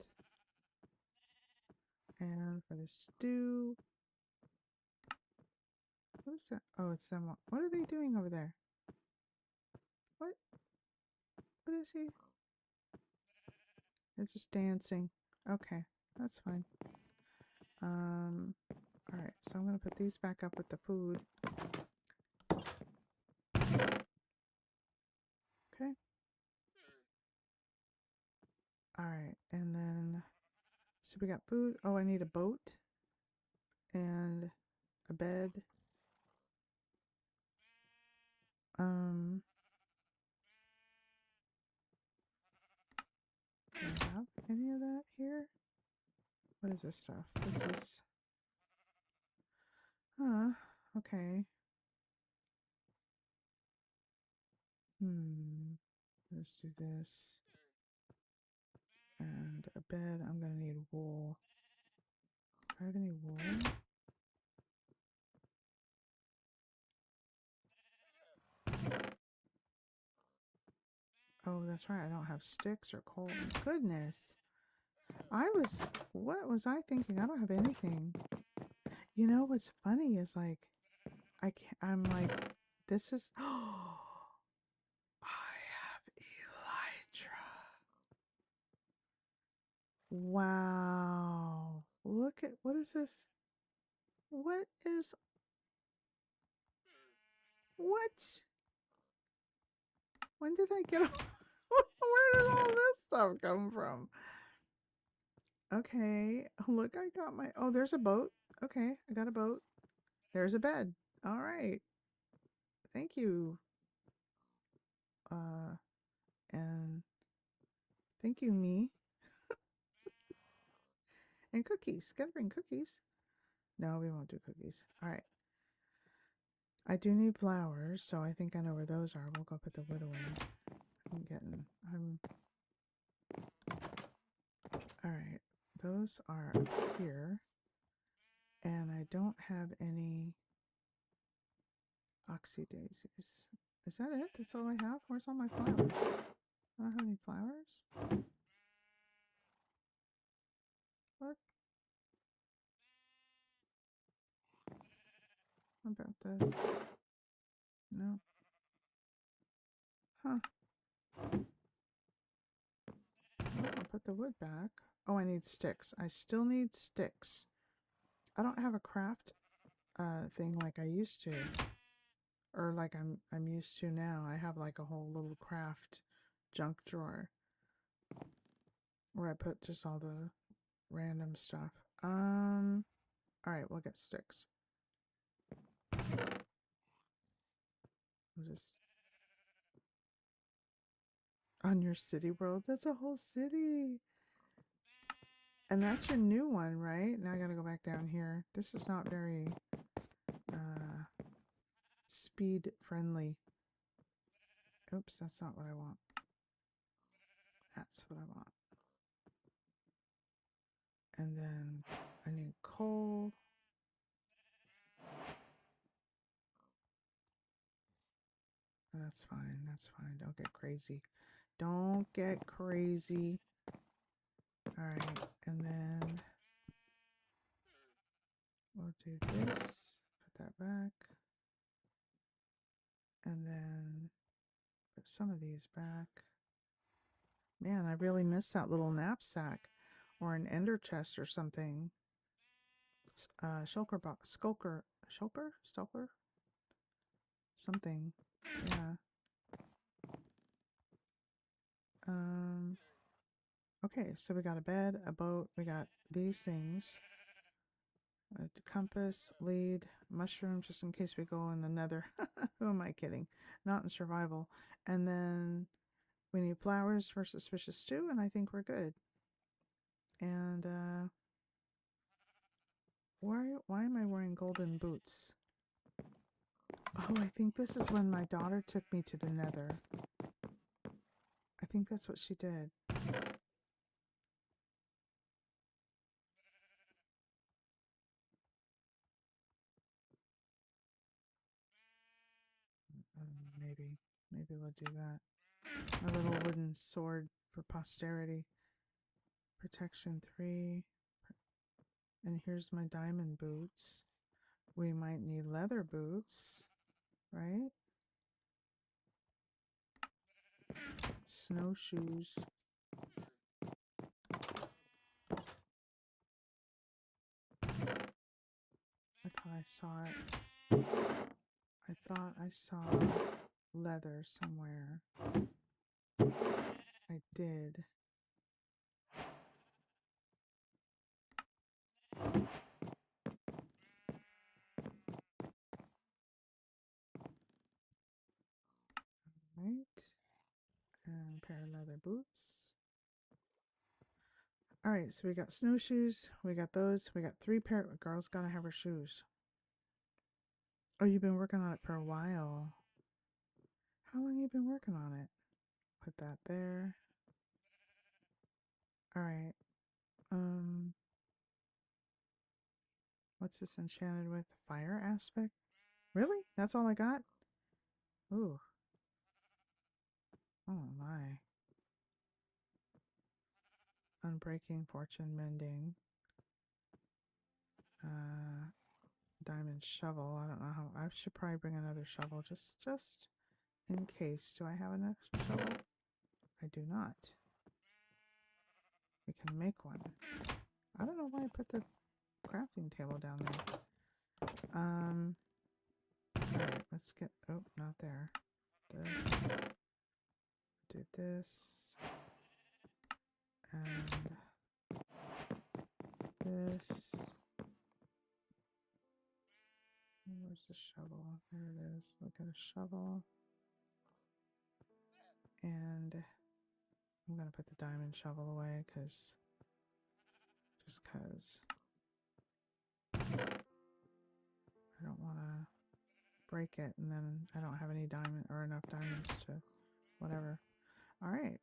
And for the stew. What is that? Oh, it's someone. What are they doing over there? What? What is he? They're just dancing. Okay, that's fine. Alright, so I'm gonna put these back up with the food. Okay. Alright, and then so we got food. Oh, I need a boat and a bed. Do I have any of that here? What is this stuff? This is okay. Let's do this. And a bed. I'm gonna need wool. Do I have any wool? Oh, that's right. I don't have sticks or coal. Goodness. What was I thinking? I don't have anything. You know what's funny is like, I'm like, this is, oh, I have elytra. Wow. Look at, what is this? What? When did I get, where did all this stuff come from? Okay, look, I got my, oh, there's a boat. Okay, I got a boat. There's a bed. All right. Thank you. And thank you, me. And cookies. Gotta bring cookies. No, we won't do cookies. All right. I do need flowers, so I think I know where those are. We'll go put the wood away. All right. Those are up here. And I don't have any oxy daisies. Is that it? That's all I have? Where's all my flowers? I don't have any flowers? What? What about this? No. Huh. I'll put the wood back. Oh, I need sticks. I still need sticks. I don't have a craft thing like I used to. Or like I'm used to now. I have like a whole little craft junk drawer where I put just all the random stuff. All right, we'll get sticks. We'll just on your city world. That's a whole city. And that's your new one, right? Now I gotta go back down here. This is not very speed friendly. Oops, that's not what I want. That's what I want. And then I need coal. That's fine. That's fine. Don't get crazy. Don't get crazy. All right. And then we'll do this. Put that back. And then put some of these back. Man, I really miss that little knapsack or an ender chest or something. Shulker box. Skulker. Shulker? Stalker? Something. Yeah. Okay, so we got a bed, a boat, we got these things. A compass, lead, mushroom, just in case we go in the nether. Who am I kidding? Not in survival. And then we need flowers for suspicious stew, and I think we're good. And why am I wearing golden boots? Oh, I think this is when my daughter took me to the nether. I think that's what she did. Maybe we'll do that. A little wooden sword for posterity. Protection 3. And here's my diamond boots. We might need leather boots, right? Snowshoes. I thought I saw it. I thought I saw leather somewhere. I did. Right. And a pair of leather boots. All right, so we got snowshoes. We got those. We got 3 pair. Girl's gotta have her shoes. Oh, you've been working on it for a while. How long have you been working on it? Put that there. All right. What's this enchanted with? Fire aspect? Really? That's all I got? Ooh. Oh my. Unbreaking, fortune mending. Diamond shovel. I don't know how. I should probably bring another shovel just in case. Do I have an extra shovel? I do not. We can make one. I don't know why I put the crafting table down there. Alright, let's get, oh, not there. This. Do this. And this. Where's the shovel? There it is. We'll get a shovel. And I'm going to put the diamond shovel away because I don't want to break it and then I don't have any diamond or enough diamonds to whatever. All right.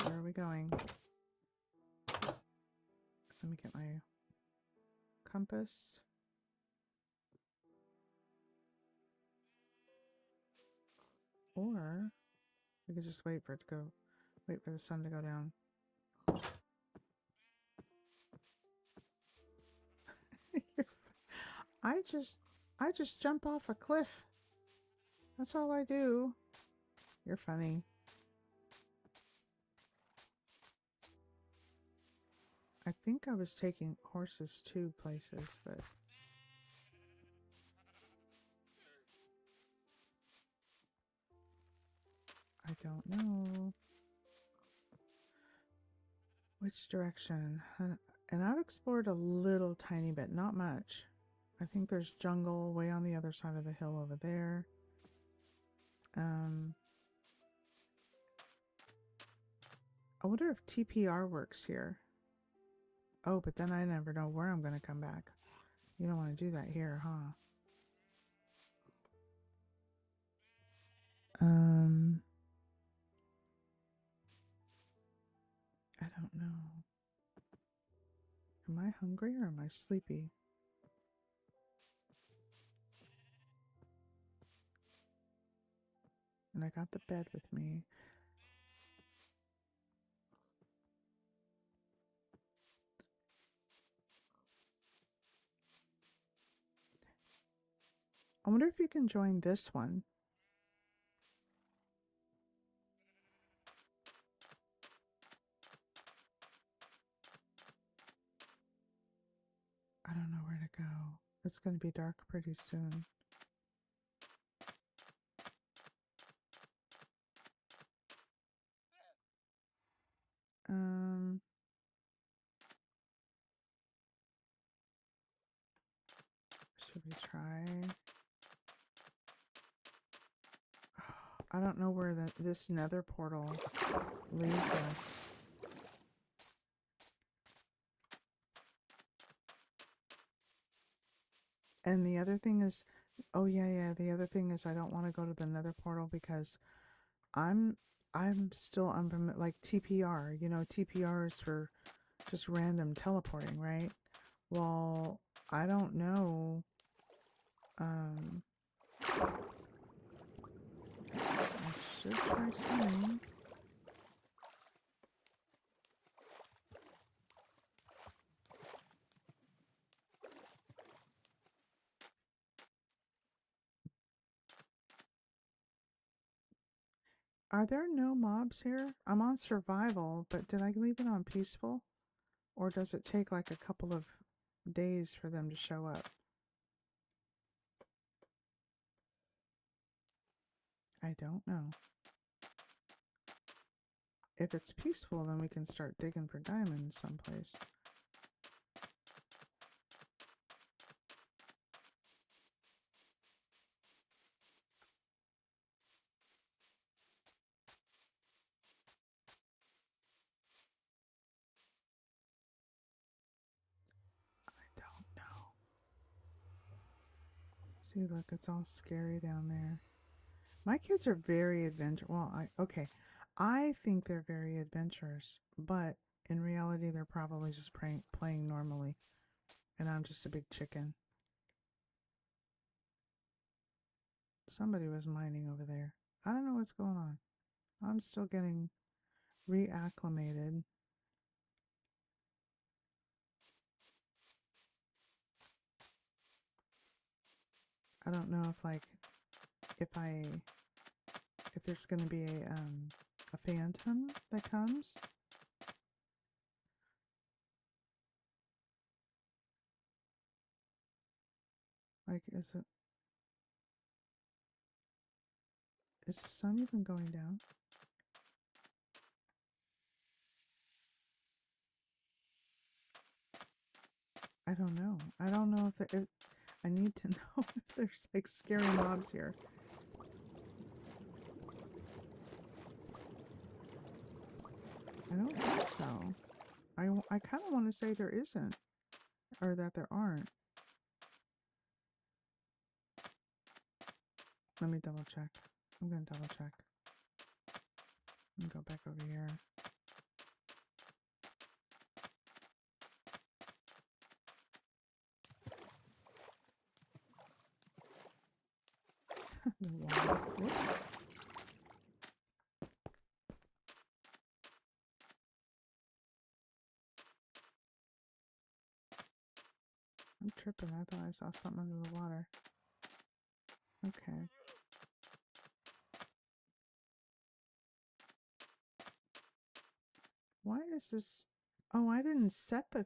Where are we going? Let me get my compass. Or we could just wait for it to go, wait for the sun to go down. I just jump off a cliff. That's all I do. You're funny. I think I was taking horses to places, but I don't know. Which direction? And I've explored a little tiny bit, not much. I think there's jungle way on the other side of the hill over there. I wonder if TPR works here. Oh, but then I never know where I'm going to come back. You don't want to do that here, huh? I don't know. Am I hungry or am I sleepy? And I got the bed with me. I wonder if you can join this one. I don't know where to go. It's going to be dark pretty soon. Should we try? I don't know where this nether portal leaves us. And the other thing is, oh yeah, the other thing is I don't want to go to the nether portal because I'm still like TPR, you know, TPR is for just random teleporting, right? Well, I don't know. I should try swimming. Are there no mobs here? I'm on survival, but did I leave it on peaceful? Or does it take like a couple of days for them to show up? I don't know. If it's peaceful, then we can start digging for diamonds someplace. I don't know. See, look, it's all scary down there. My kids are very adventurous. Well, I think they're very adventurous, but in reality, they're probably just playing normally. And I'm just a big chicken. Somebody was mining over there. I don't know what's going on. I'm still getting reacclimated. I don't know if there's going to be a phantom that comes. Like, is the sun even going down? I don't know. I don't know if I need to know if there's like scary mobs here. I don't think so. I kind of want to say there isn't, or that there aren't. Let me double check. I'm going to double check. Let me go back over here. The water. Whoops. I'm tripping. I thought I saw something under the water. Okay. Why is this? Oh, I didn't set the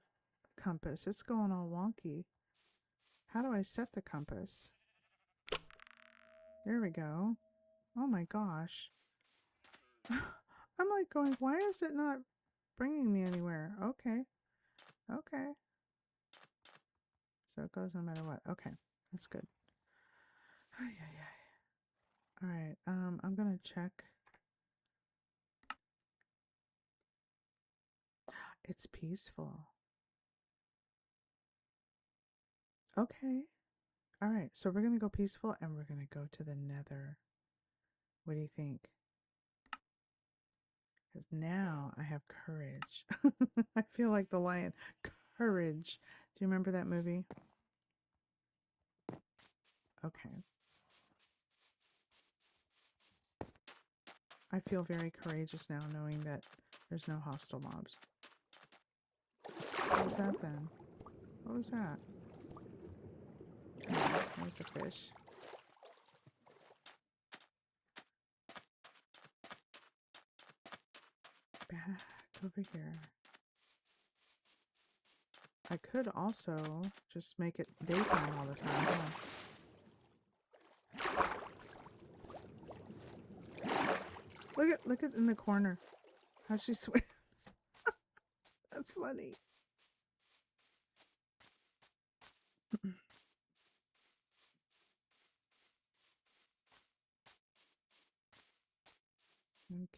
compass. It's going all wonky. How do I set the compass? There we go. Oh my gosh. I'm like going, why is it not bringing me anywhere? Okay. Okay. So it goes no matter what. Okay. That's good. Ay, ay, ay. All right. I'm gonna check. It's peaceful. Okay. All right. So we're gonna go peaceful and we're gonna go to the nether. What do you think? Because now I have courage. I feel like the lion. Courage. Do you remember that movie? Okay. I feel very courageous now knowing that there's no hostile mobs. What was that then? What was that? Oh, that was a fish. Back over here. I could also just make it daytime all the time. Huh? Look at in the corner. How she swims. That's funny.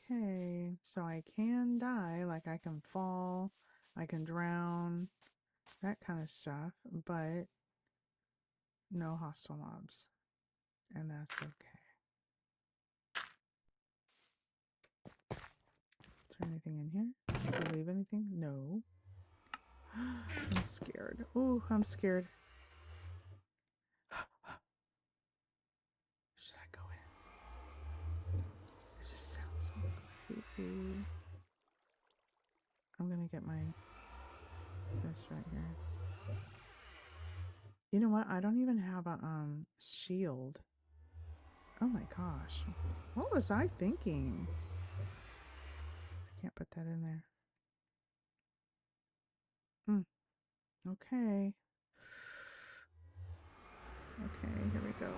Okay, so I can die, like I can fall, I can drown, that kind of stuff, but no hostile mobs, and that's okay. Is there anything in here? Did I leave anything? No. I'm scared. Ooh, I'm scared. Should I go in? It just sounds so creepy. I'm gonna get this right here. You know what? I don't even have a shield. Oh my gosh. What was I thinking? I can't put that in there. Okay. Okay, here we go.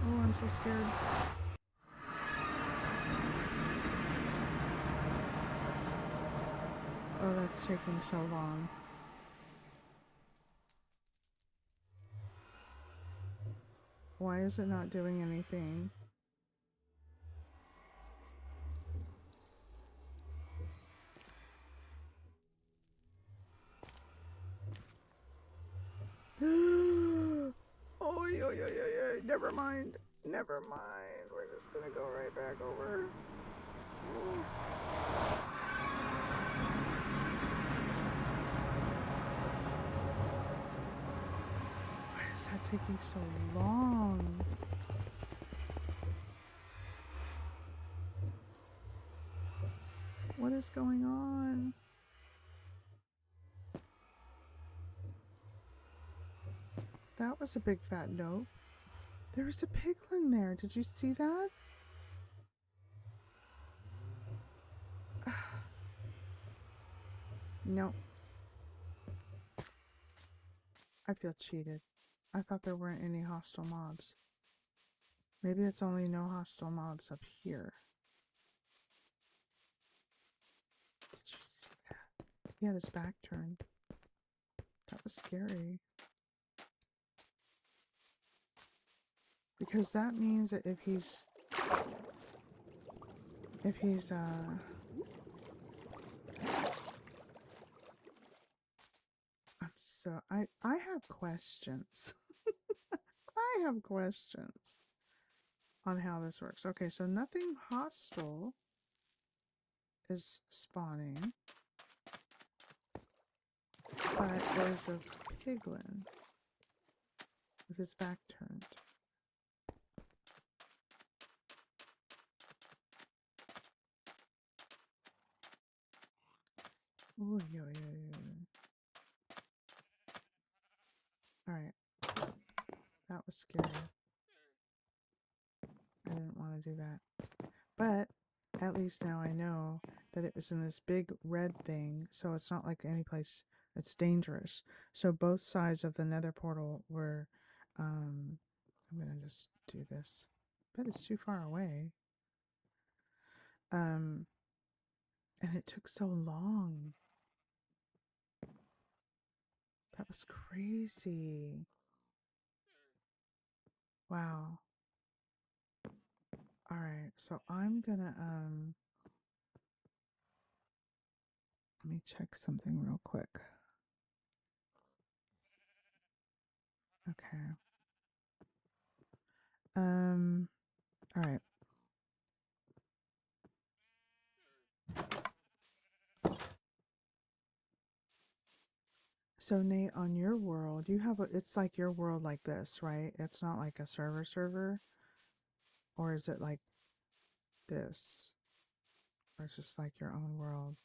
Oh, I'm so scared. Oh, that's taking so long. Why is it not doing anything? Oh, never mind. Never mind. We're just gonna go right back over. Why is that taking so long? What is going on? That was a big fat note. There was a piglin there. Did you see that? No. I feel cheated. I thought there weren't any hostile mobs. Maybe it's only no hostile mobs up here. Did you see that? Yeah, this back turned. That was scary. Because that means that if he's I have questions. I have questions on how this works. Okay, so nothing hostile is spawning, but there's a piglin with his back turned. Ooh, Alright. That was scary. I didn't want to do that. But at least now I know that it was in this big red thing, so it's not like any place that's dangerous. So both sides of the nether portal were, I'm gonna just do this. But it's too far away. And it took so long. That was crazy. Wow. All right, so I'm gonna let me check something real quick. Okay. All right. So Nate, on your world, you have it's like your world like this, right? It's not like a server, or is it like this? Or it's just like your own world?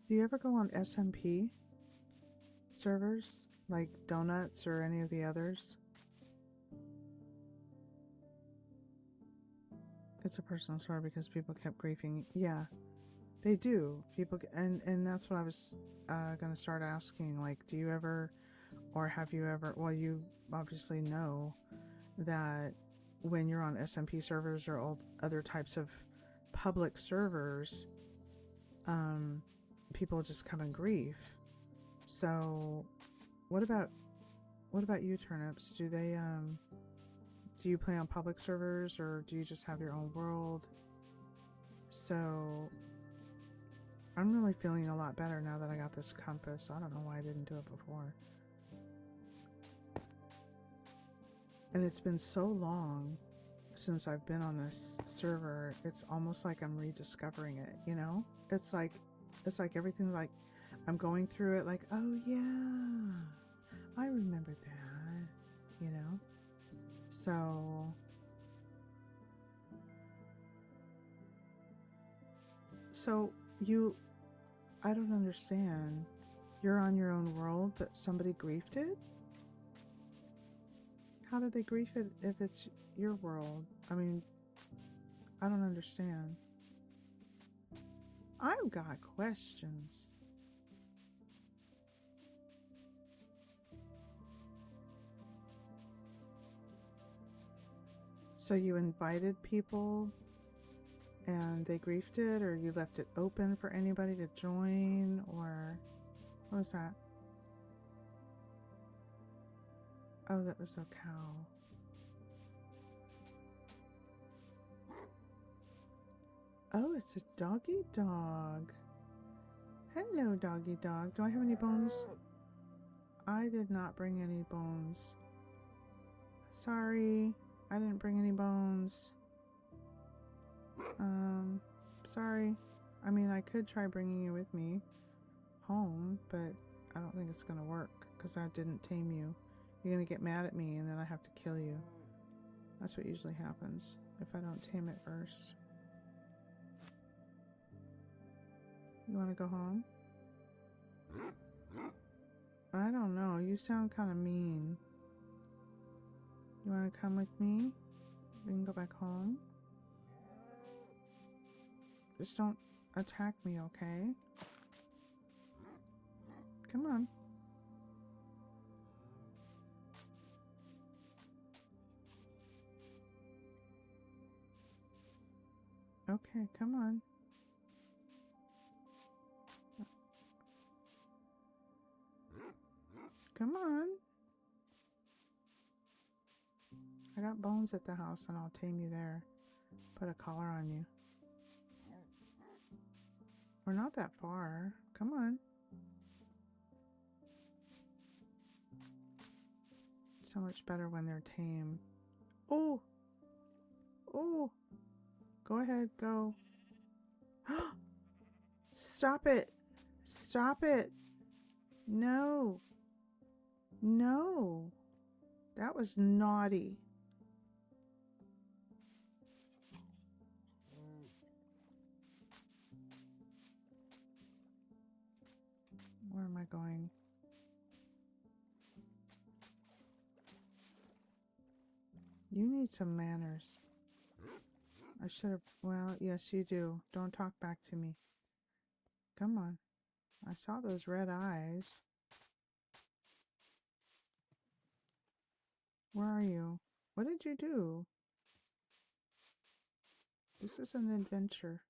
Do you ever go on SMP servers like Donuts or any of the others? It's a personal story because people kept griefing. Yeah, they do. People, and that's what I was going to start asking. Like, do you ever, or have you ever? Well, you obviously know that when you're on SMP servers or all other types of public servers, people just come and grief. So, what about you, Turnips? Do you play on public servers or do you just have your own world? So I'm really feeling a lot better now that I got this compass. I don't know why I didn't do it before. And it's been so long since I've been on this server. It's almost like I'm rediscovering it, you know? It's like everything, like I'm going through it like, oh yeah, I remember that, you know? So you, I don't understand. You're on your own world, but somebody griefed it? How did they grief it if it's your world? I mean, I don't understand. I've got questions. So you invited people and they griefed it, or you left it open for anybody to join, or what was that? Oh, that was a cow. Oh, it's a doggy dog. Hello, doggy dog. Do I have any bones? I did not bring any bones. Sorry, I didn't bring any bones. Sorry. I mean, I could try bringing you with me home, but I don't think it's gonna work because I didn't tame you. You're gonna get mad at me and then I have to kill you. That's what usually happens if I don't tame it first. You wanna go home? I don't know. You sound kind of mean. You wanna come with me? We can go back home. Just don't attack me, okay? Come on. Okay, come on. Come on. I got bones at the house and I'll tame you there. Put a collar on you. We're not that far. Come on. So much better when they're tame. Oh! Oh! Go ahead, go. Stop it! Stop it! No! No! That was naughty. Where am I going? You need some manners. I should have... Well, yes, you do. Don't talk back to me. Come on. I saw those red eyes. Where are you? What did you do? This is an adventure.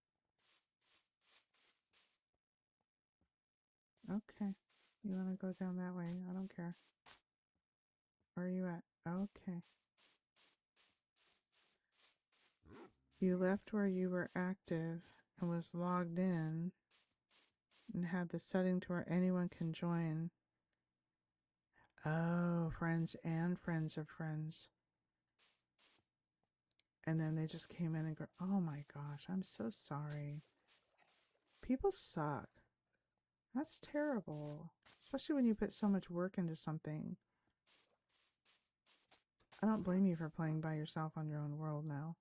Okay. You want to go down that way? I don't care. Where are you at? Okay. You left where you were active and was logged in and had the setting to where anyone can join. Oh, friends and friends of friends. And then they just came in and go, oh my gosh, I'm so sorry. People suck. That's terrible. Especially when you put so much work into something. I don't blame you for playing by yourself on your own world now.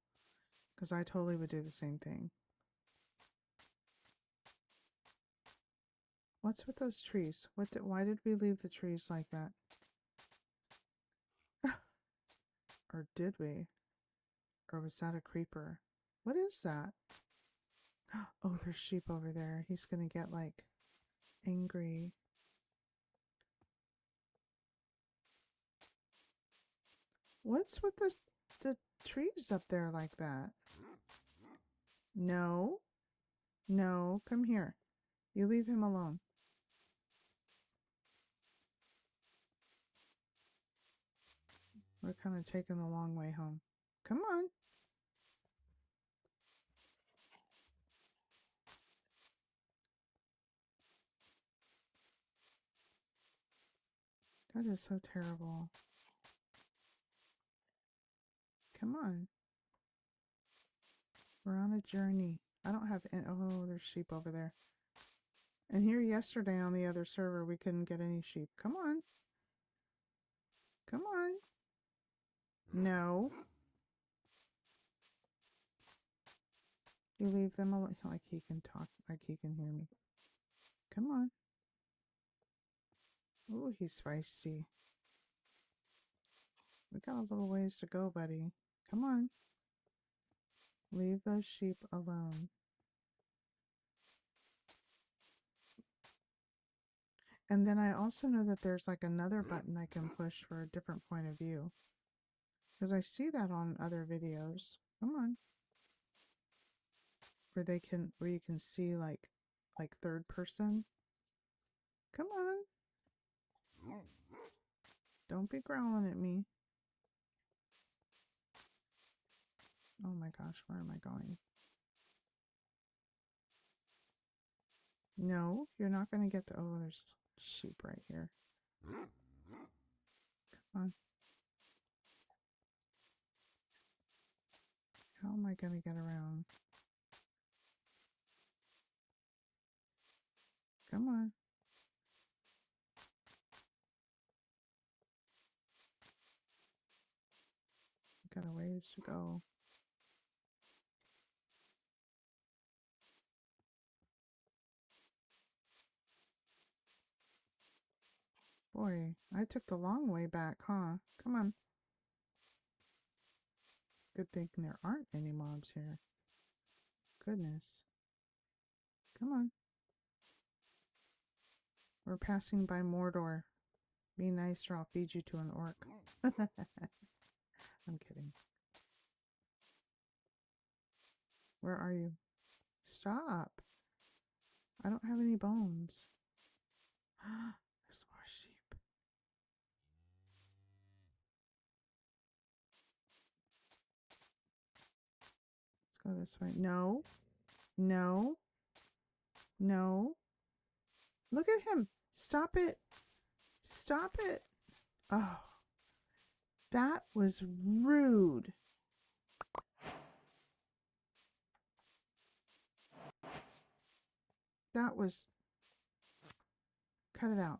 Because I totally would do the same thing. What's with those trees? Why did we leave the trees like that? Or did we? Or was that a creeper? What is that? Oh, there's sheep over there. He's gonna get like angry. What's with the trees up there like that? No. No, come here. You leave him alone. We're kind of taking the long way home. Come on. That is so terrible. Come on. We're on a journey. I don't have any... Oh, there's sheep over there. And here yesterday on the other server, we couldn't get any sheep. Come on. Come on. No. You leave them alone. Like he can talk. Like he can hear me. Come on. Ooh, he's feisty. We got a little ways to go, buddy. Come on. Leave those sheep alone. And then I also know that there's like another button I can push for a different point of view. Because I see that on other videos. Come on. Where you can see like third person. Come on. Don't be growling at me. Oh my gosh, where am I going? No, you're not going to get the... Oh, there's sheep right here. Come on. How am I going to get around? Come on. Got a ways to go. Boy, I took the long way back, huh? Come on. Good thing there aren't any mobs here. Goodness. Come on. We're passing by Mordor. Be nice or I'll feed you to an orc. I'm kidding. Where are you? Stop. I don't have any bones. There's more sheep. Let's go this way. No. No. No. Look at him. Stop it. Stop it. Oh. That was rude. That was... Cut it out.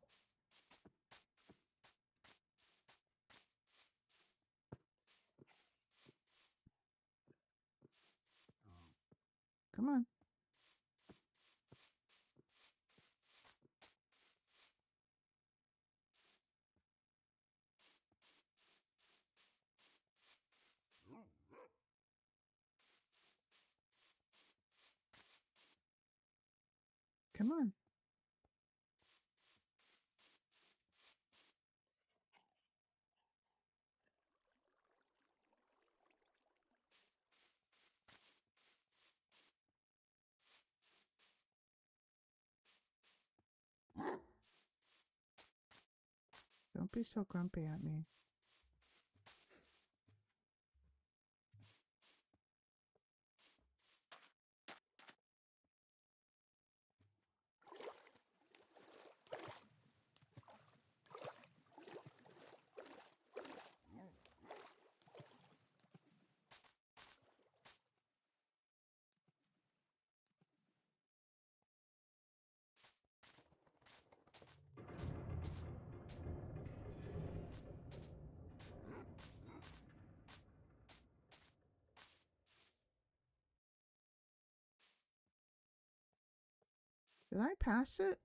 Come on. Come on. Don't be so grumpy at me. Did I pass it?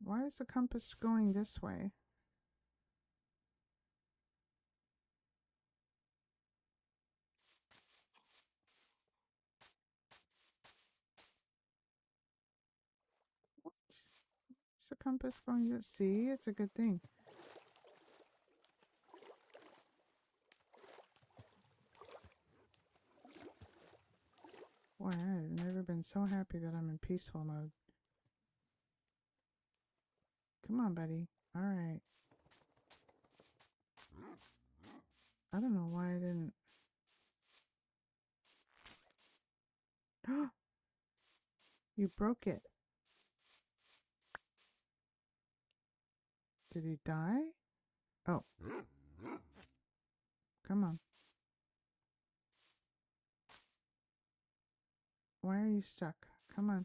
Why is the compass going this way? What? Is the compass going to see? It's a good thing. Boy, I've never been so happy that I'm in peaceful mode. Come on, buddy. All right. I don't know why I didn't. You broke it. Did he die? Oh. Come on. Why are you stuck? Come on.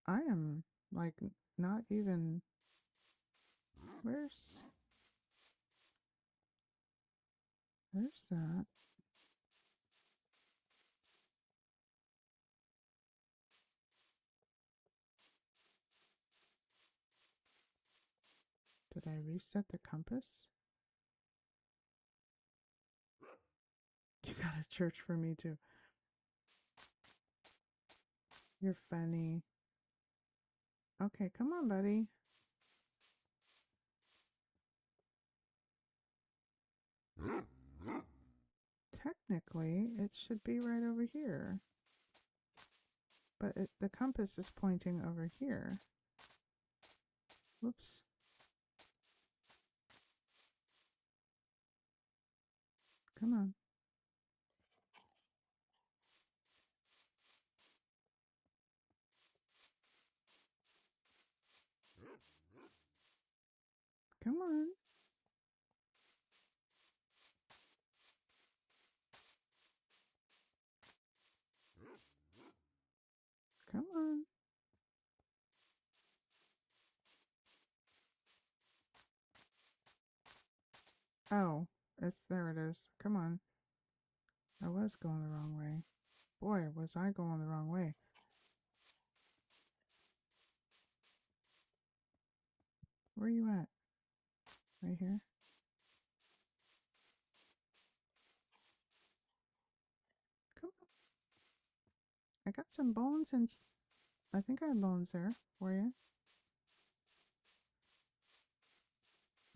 I am, like, not even... Where's... There's that. Did I reset the compass? You got a church for me too. You're funny. Okay, come on, buddy. Technically, it should be right over here. But the compass is pointing over here. Whoops. Come on. Come on. Come on. Oh, there it is. Come on. I was going the wrong way. Boy, was I going the wrong way. Where are you at? Right here? Come on. I got some bones and I think I have bones there for you.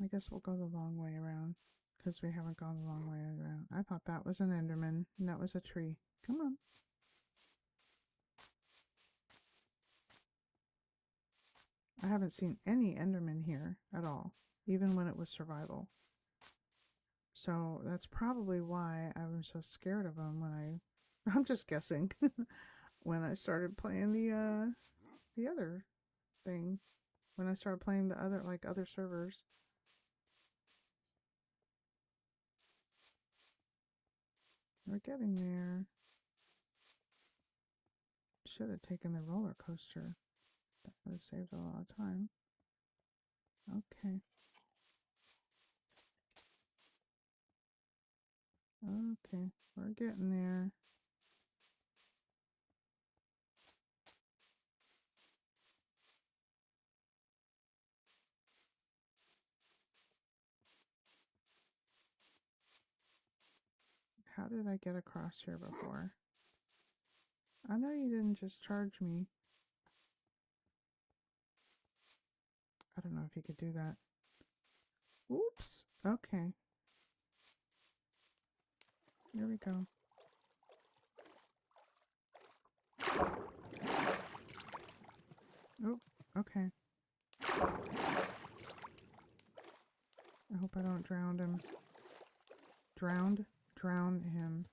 I guess we'll go the long way around because we haven't gone the long way around. I thought that was an Enderman and that was a tree. Come on. I haven't seen any Enderman here at all, even when it was survival. So that's probably why I was so scared of them when I'm just guessing, when I started playing the other thing. When I started playing the other servers. We're getting there. Should have taken the roller coaster. That would have saved a lot of time. Okay. Okay, we're getting there. How did I get across here before? I know you didn't just charge me. I don't know if you could do that. Oops. Okay. Here we go. Oh, okay. I hope I don't drown him. Drown him.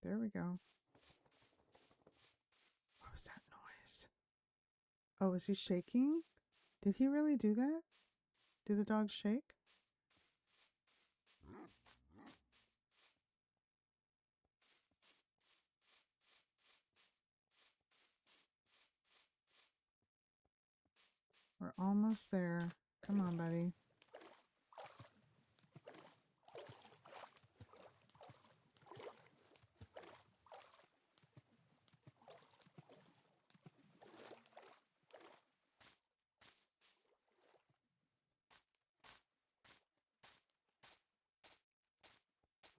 There we go. What was that noise? Oh, is he shaking? Did he really do that? Do the dogs shake? We're almost there. Come on, buddy.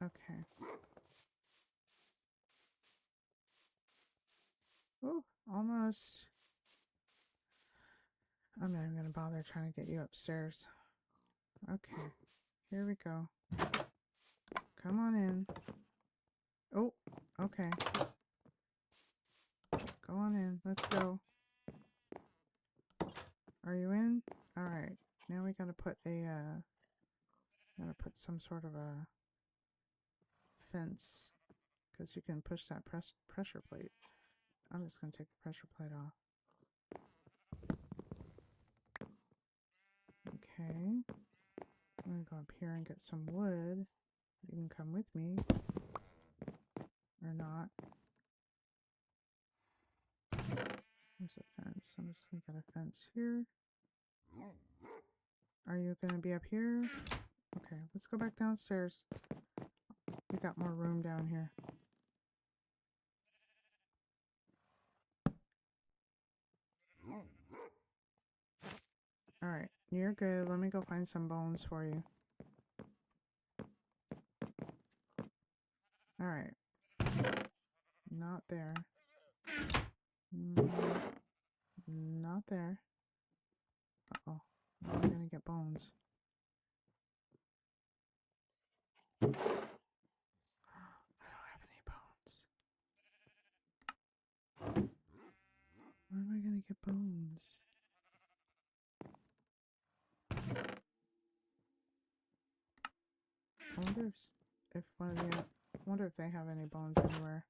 Okay. Oh, almost. I'm not even going to bother trying to get you upstairs. Okay. Here we go. Come on in. Oh, okay. Go on in. Let's go. Are you in? All right. Now we got to put some sort of a fence because you can push that pressure plate. I'm just going to take the pressure plate off. Okay. I'm going to go up here and get some wood. You can come with me. Or not. There's a fence. I'm just going to get a fence here. Are you going to be up here? Okay, let's go back downstairs. We got more room down here. Alright, you're good. Let me go find some bones for you. Alright. Not there. Not there. Uh-oh. Now we're gonna get bones. I don't have any bones. Where am I gonna get bones? I wonder if one of the... I wonder if they have any bones anywhere.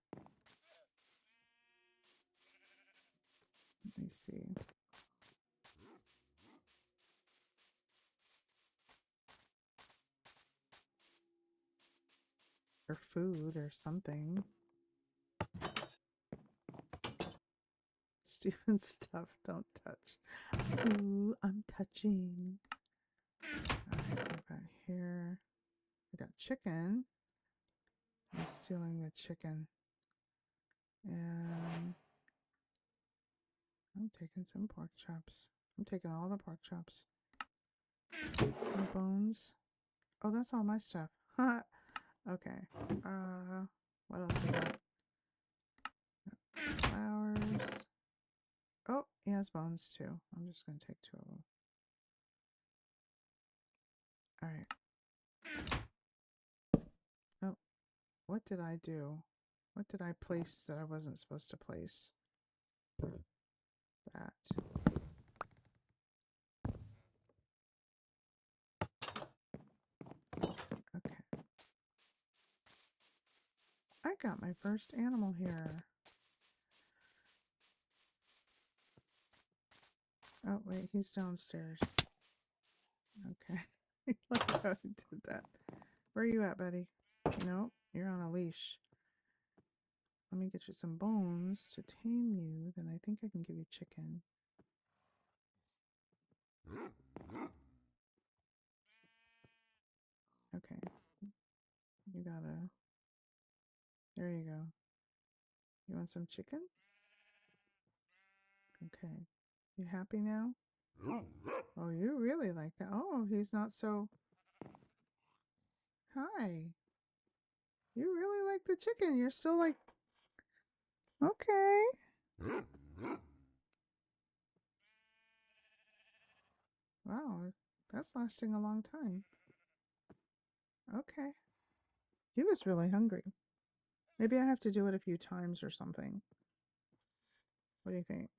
Let me see. Or food or something. Steven's stuff, don't touch. Ooh, I'm touching. Alright, what about here? I got chicken. I'm stealing the chicken. And I'm taking some pork chops. I'm taking all the pork chops. No bones. Oh, that's all my stuff. Okay. What else we got? Flowers. Oh, he has bones too. I'm just going to take 2 of them. Alright. Oh, what did I do? What did I place that I wasn't supposed to place? That. Okay. I got my first animal here. Oh, wait, he's downstairs. I like how he did that. Where are you at, buddy? No, you're on a leash. Let me get you some bones to tame you. Then I think I can give you chicken. Okay. You gotta. There you go. You want some chicken? Okay. You happy now? Oh, you really like that. Oh, he's not so. Hi. You really like the chicken. You're still like. Okay. Wow. That's lasting a long time. Okay. He was really hungry. Maybe I have to do it a few times or something. What do you think?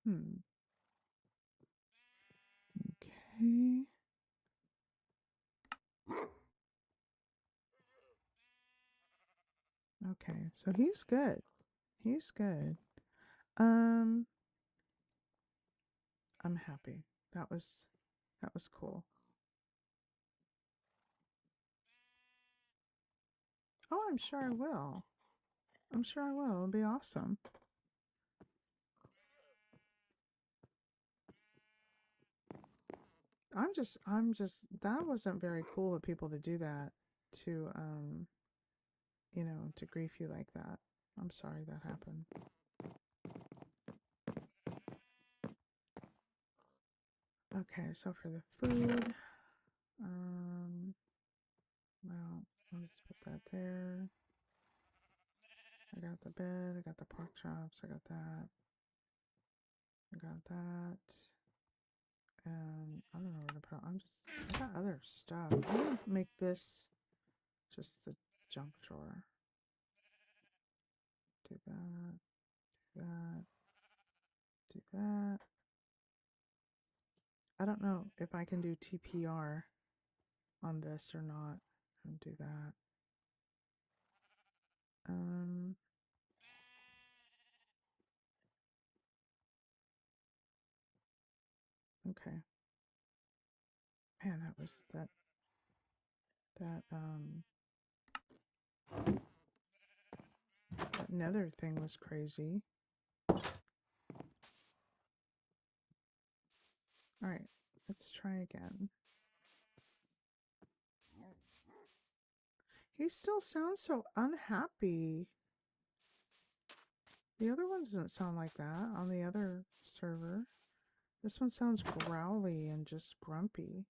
Hmm. Okay. Okay. So he's good. He's good. Um, I'm happy. That was cool. Oh, I'm sure I will. I'm sure I will. It'll be awesome. That wasn't very cool of people to do that to, to grief you like that. I'm sorry that happened. Okay, so for the food, well, I'll just put that there. I got the bed, I got the pork chops, I got that. I got that. And I don't know where to put it. I got other stuff. I'm gonna make this just the junk drawer. Do that, do that, do that. I don't know if I can do TPR on this or not. And do that. Um, okay. Man, that nether thing was crazy. Alright, let's try again. He still sounds so unhappy. The other one doesn't sound like that on the other server. This one sounds growly and just grumpy.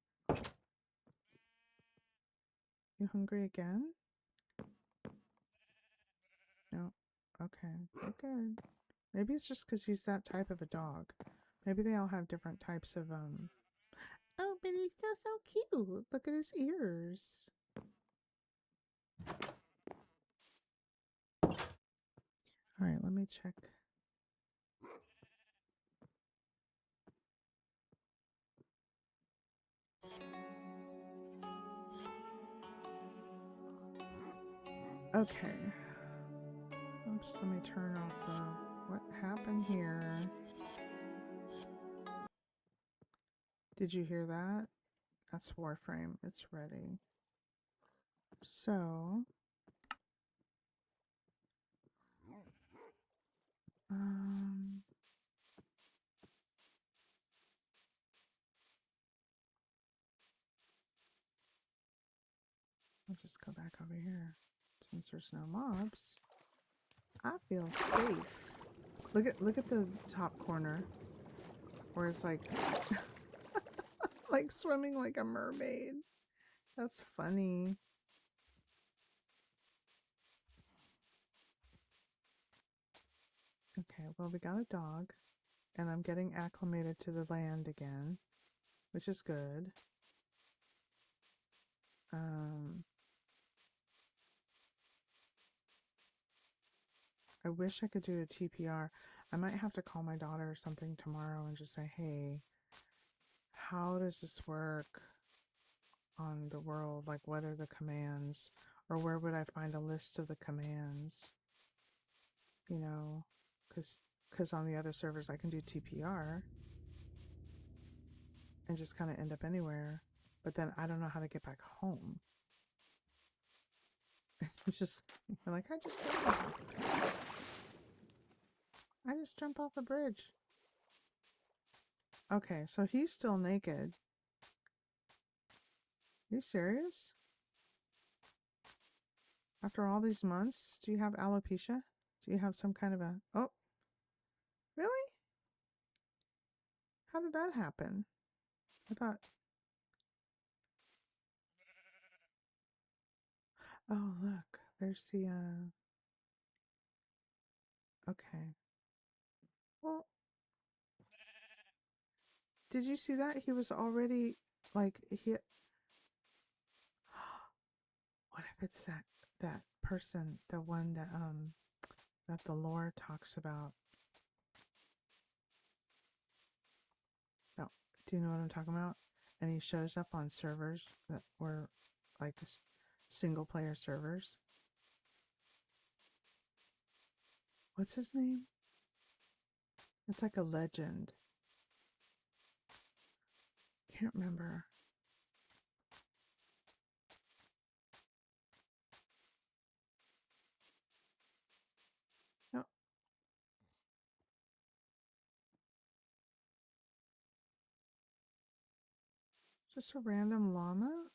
You hungry again? No. Okay. Okay. Maybe it's just because he's that type of a dog. Maybe they all have different types of, Oh, but he's still so cute. Look at his ears. Alright, let me check. Okay. Oops, let me turn off the... What happened here? Did you hear that? That's Warframe. It's ready. So... I'll just go back over here. Since there's no mobs, I feel safe. Look at the top corner where it's like like swimming like a mermaid. That's funny. Okay, well we got a dog and I'm getting acclimated to the land again, which is good. I wish I could do a TPR. I might have to call my daughter or something tomorrow and just say, hey, how does this work on the world? Like, what are the commands? Or where would I find a list of the commands? You know, because on the other servers I can do TPR and just kind of end up anywhere. But then I don't know how to get back home. It's just, you're like, I just jump off the bridge. Okay, so he's still naked. Are you serious? After all these months, do you have alopecia? Do you have some kind of a... Oh, really? How did that happen? I thought... Oh, look. There's the, Okay. Well, did you see that? He was already, like, he... What if it's that person, the one that the lore talks about? No, do you know what I'm talking about? And he shows up on servers that were like single player servers. What's his name? It's like a legend. Can't remember. No, just a random llama.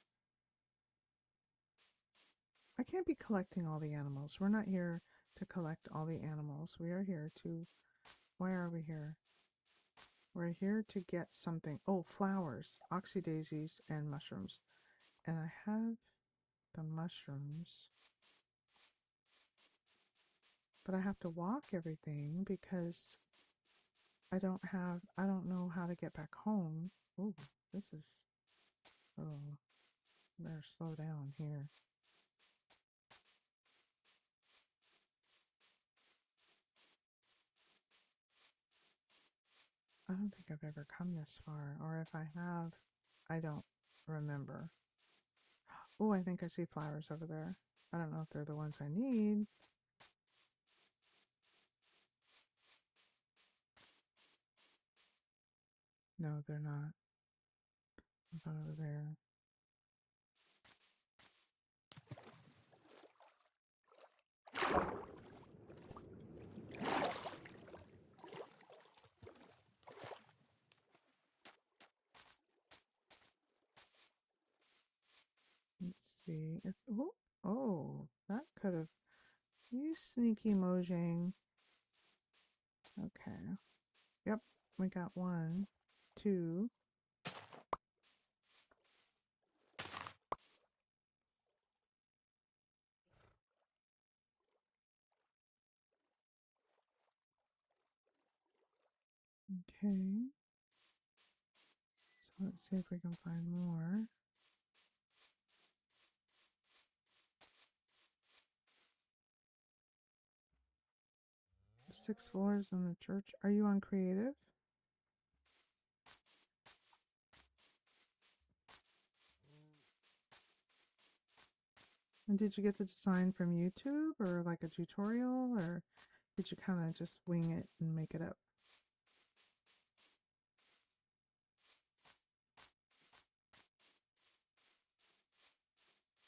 I can't be collecting all the animals. We're not here to collect all the animals. We are here to... Why are we here? We're here to get something. Oh, flowers, oxydaisies, and mushrooms. And I have the mushrooms. But I have to walk everything because I don't know how to get back home. Oh, this is... Oh, better slow down here. I don't think I've ever come this far, or if I have, I don't remember. Oh, I think I see flowers over there. I don't know if they're the ones I need. No, they're not. About over there. Let's see if... Oh, that could have... You sneaky Mojang. Okay. Yep, we got 1, 2. Okay. So let's see if we can find more. 6 floors in the church. Are you on creative? And did you get the design from YouTube or like a tutorial, or did you kind of just wing it and make it up?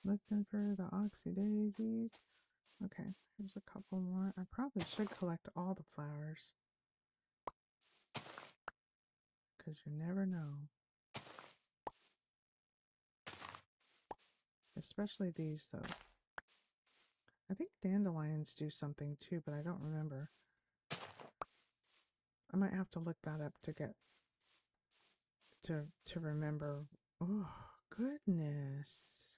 Looking for the oxydaisies. Okay, here's a couple more. I probably should collect all the flowers, because you never know. Especially these, though. I think dandelions do something too, but I don't remember. I might have to look that up to get to remember. Oh, goodness.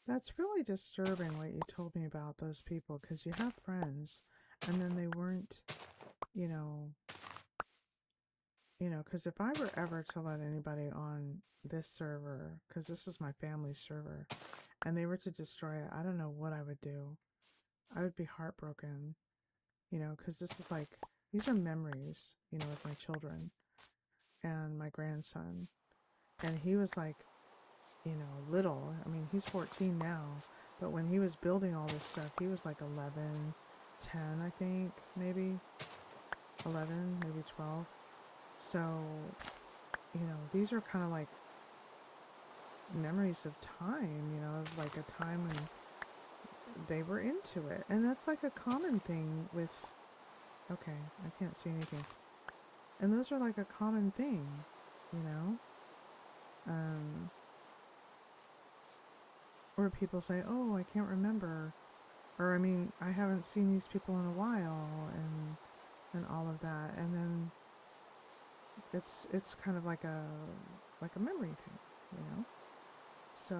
That's really disturbing what you told me about those people, because you have friends and then they weren't, you know, because if I were ever to let anybody on this server, because this is my family server, and they were to destroy it, I don't know what I would do. I would be heartbroken, you know, because this is like, these are memories, you know, with my children and my grandson. And he was like, you know, little. I mean, he's 14 now, but when he was building all this stuff, he was like 11, 10, I think, maybe 11, maybe 12. So, you know, these are kind of like memories of time, you know, of like a time when they were into it. And that's like a common thing with, okay, I can't see anything. And those are like a common thing, you know? Where people say, oh, I can't remember. Or, I mean, I haven't seen these people in a while, and all of that. And then it's kind of like a memory thing, you know? So,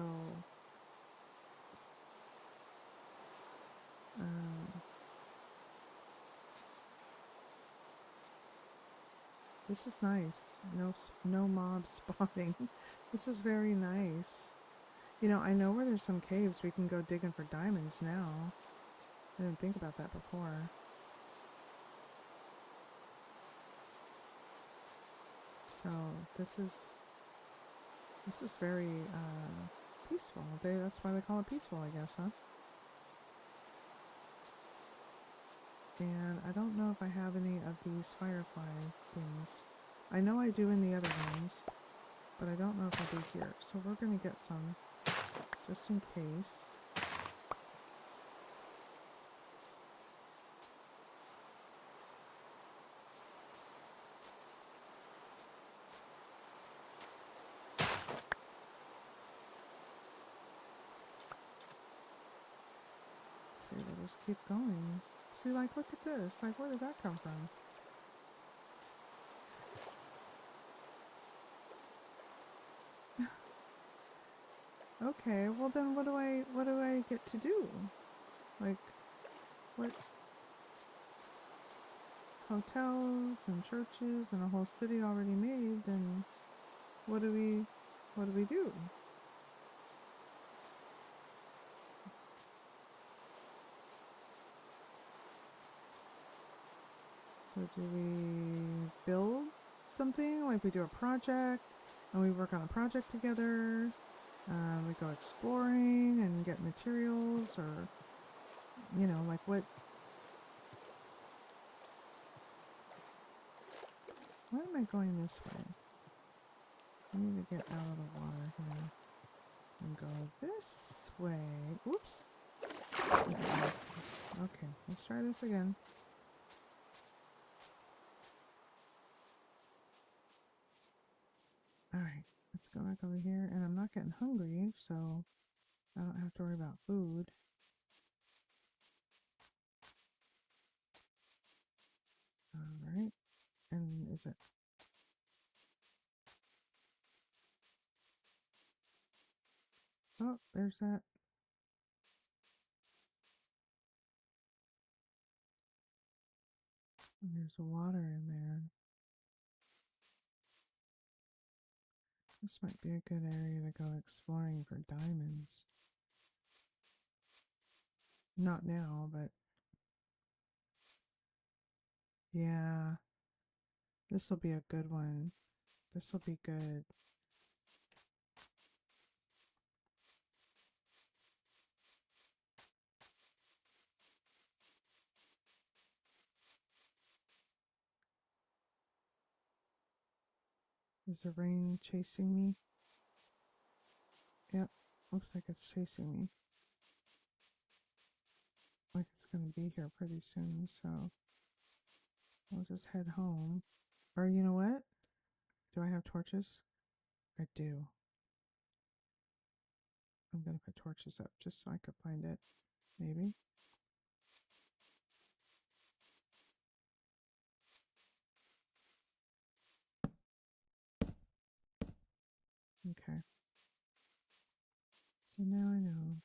um, this is nice. No mob spawning. This is very nice. You know, I know where there's some caves we can go digging for diamonds now. I didn't think about that before. So this is very peaceful. That's why they call it peaceful, I guess, huh? And I don't know if I have any of these firefly things. I know I do in the other ones, but I don't know if I do here. So we're gonna get some, just in case. See, we'll just keep going. See, like, look at this. Like, where did that come from? Okay, well then what do I get to do? Like, what? Hotels and churches and a whole city already made, then what do we do? So do we build something? Like we do a project and we work on a project together? We go exploring and get materials, or, you know, like what? Why am I going this way? I need to get out of the water here and go this way. Oops. Okay, let's try this again. Alright, let's go back over here. And I'm not getting hungry, so I don't have to worry about food. Alright, and is it? Oh, there's that. There's water in there. This might be a good area to go exploring for diamonds. Not now, but yeah, this will be a good one. This will be good. Is the rain chasing me? Yep, looks like it's chasing me. Like it's gonna be here pretty soon, so I'll just head home. Or you know what? Do I have torches? I do. I'm gonna put torches up just so I could find it. Maybe. Okay. So now I know.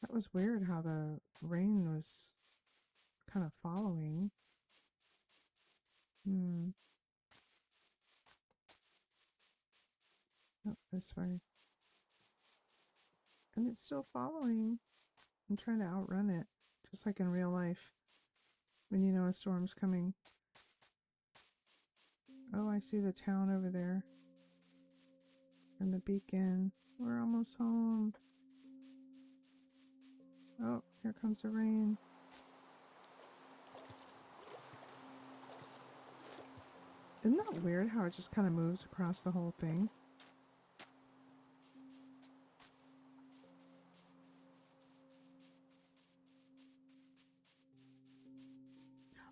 That was weird how the rain was kind of following. Oh, this way. And it's still following. I'm trying to outrun it, just like in real life. When you know a storm's coming. Oh, I see the town over there. And the beacon. We're almost home. Oh, here comes the rain. Isn't that weird how it just kind of moves across the whole thing?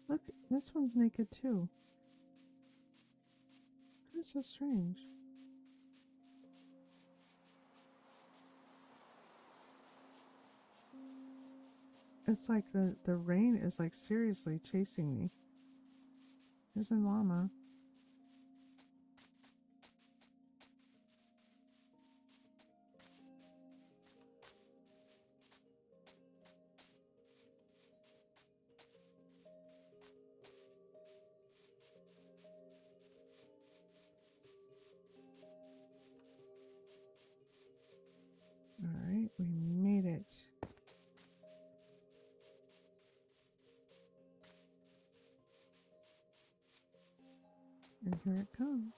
Look, this one's naked too. That's so strange. It's like the rain is like seriously chasing me. There's a llama. Alright, we made it. And here it comes.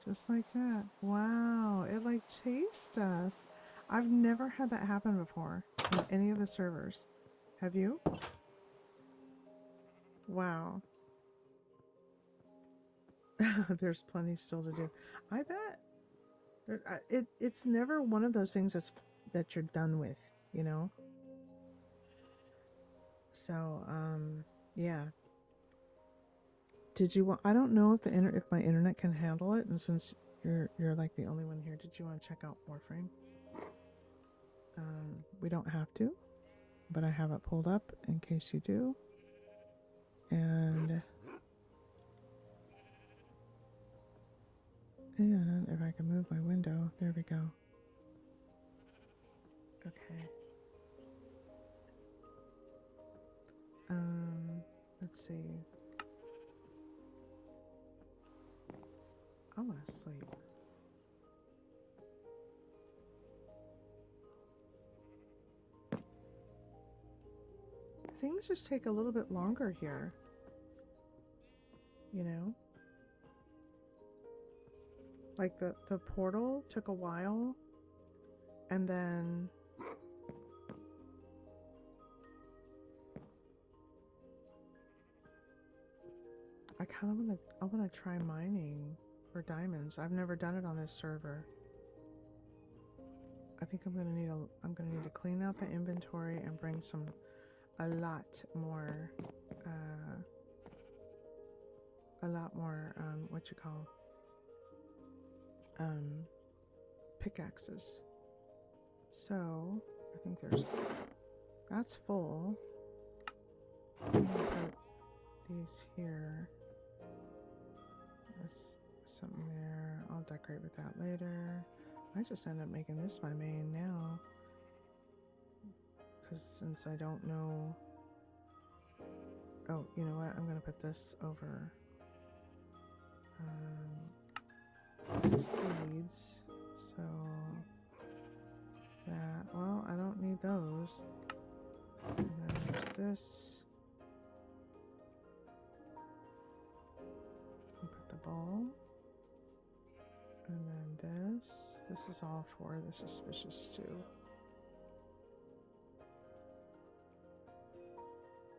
Just like that. Wow, it like chased us. I've never had that happen before in any of the servers. Have you? Wow. There's plenty still to do. I bet. It's never one of those things that you're done with, you know? So, yeah. Did you want, I don't know if if my internet can handle it, and since you're like the only one here, did you want to check out Warframe? We don't have to, but I have it pulled up in case you do. And if I can move my window, there we go. Okay. Let's see. I want to sleep. Things just take a little bit longer here. You know? Like the portal took a while, and then I wanna try mining for diamonds. I've never done it on this server. I think I'm gonna need to clean out the inventory and bring a lot more what you call pickaxes. So I think that's full. I'm gonna put these here. This something there. I'll decorate with that later. I just end up making this my main now, because since I don't know. Oh, you know what? I'm gonna put this over. This is seeds, so that, well, I don't need those. And then there's this. Put the ball. And then this. This is all for the suspicious stew.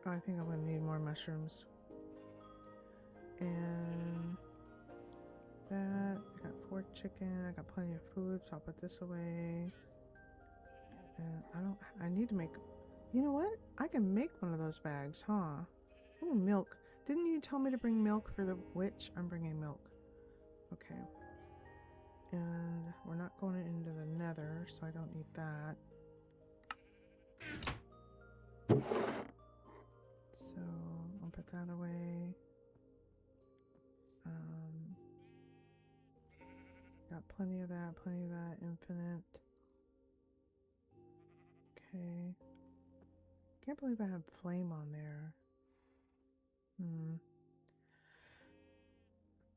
Oh, I think I'm gonna need more mushrooms. And that. I got 4 chicken. I got plenty of food, so I'll put this away. And I need to make, you know what? I can make one of those bags, huh? Ooh, milk. Didn't you tell me to bring milk for the witch? I'm bringing milk. Okay. And we're not going into the nether, so I don't need that. So I'll put that away. Got plenty of that, infinite. Okay. Can't believe I have flame on there.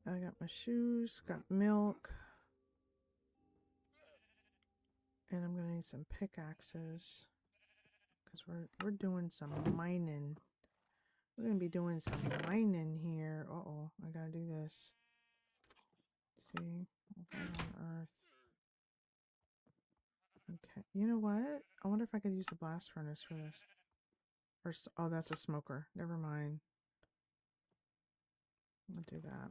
I got my shoes, got milk. And I'm gonna need some pickaxes because we're doing some mining. We're gonna be doing some mining here. Uh-oh, I gotta do this. See? What on earth? Okay, you know what? I wonder if I could use the blast furnace for this. Or, oh, that's a smoker. Never mind. I'll do that.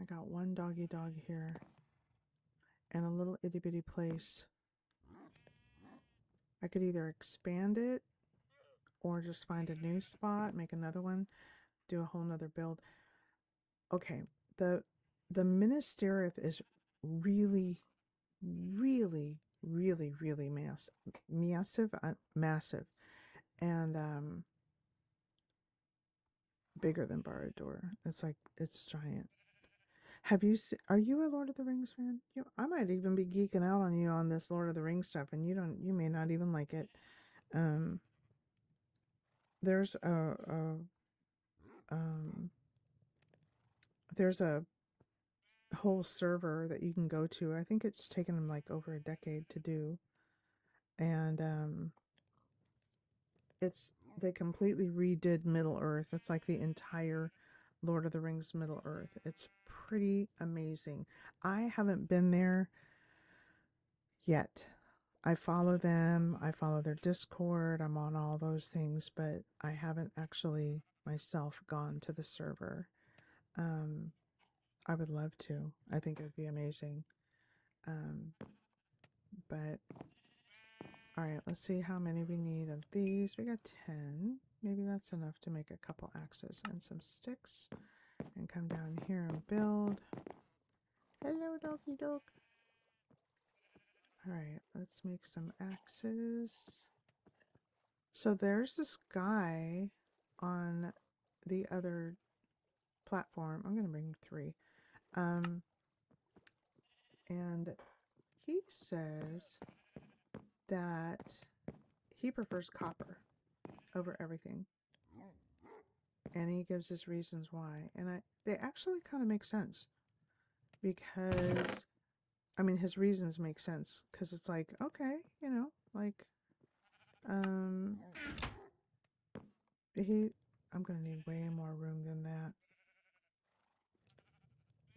I got one doggy dog here. And a little itty bitty place. I could either expand it or just find a new spot, make another one, do a whole nother build. Okay, the Ministerith is really, really, really, really massive, massive, and bigger than Barad-dûr. It's like, it's giant. Have you are you a Lord of the Rings fan? I might even be geeking out on you on this Lord of the Rings stuff, and you may not even like it. There's there's a whole server that you can go to. I think it's taken them like over a decade to do, and they completely redid Middle Earth. It's like the entire Lord of the Rings Middle Earth. It's pretty amazing. I haven't been there yet. I follow them. I follow their Discord. I'm on all those things, but I haven't actually myself gone to the server. I would love to. I think it would be amazing. But all right, let's see how many we need of these. We got 10. Maybe that's enough to make a couple axes and some sticks. And come down here and build. Hello, doggy dog. All right, let's make some axes. So there's this guy on the other platform. I'm going to bring 3. And he says that he prefers copper over everything. And he gives his reasons why. And they actually kind of make sense. Because, I mean, his reasons make sense. Because it's like, okay, you know, like, I'm going to need way more room than that.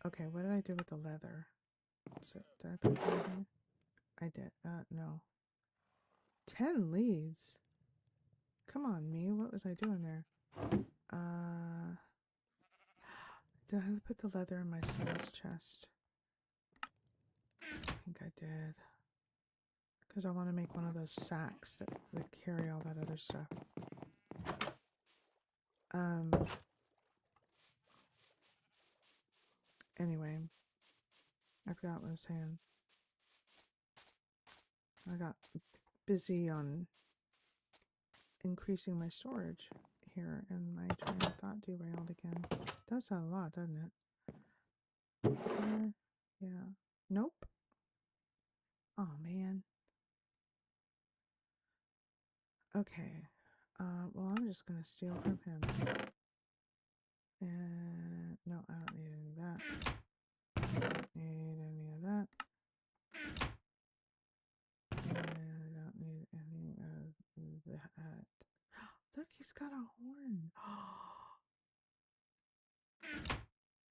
Okay, what did I do with the leather? So, did I put that in? I did. No. 10 leads? Come on, me. What was I doing there? Did I put the leather in my son's chest? I think I did. Because I want to make one of those sacks that carry all that other stuff. Anyway, I forgot what I was saying. I got busy on increasing my storage here, and my train of thought derailed again. Does that a lot, doesn't it? Yeah. Nope. Oh, man. Okay. Well, I'm just going to steal from him. And no, I don't need any of that. I don't need any of that. And I don't need any of that. Look, he's got a horn.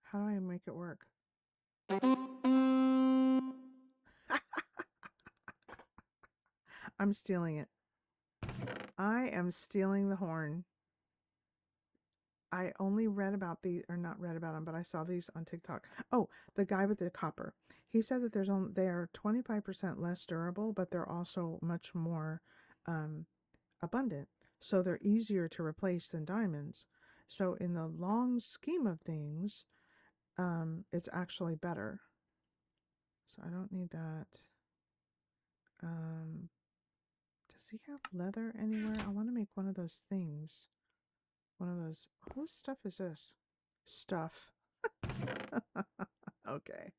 How do I make it work? I'm stealing it. I am stealing the horn. I only read about these, or not read about them, but I saw these on TikTok. Oh, the guy with the copper. He said that they are 25% less durable, but they're also much more abundant. So they're easier to replace than diamonds. So in the long scheme of things, it's actually better. So I don't need that. Does he have leather anywhere? I want to make one of those things. One of those. Whose stuff is this? stuff. Okay.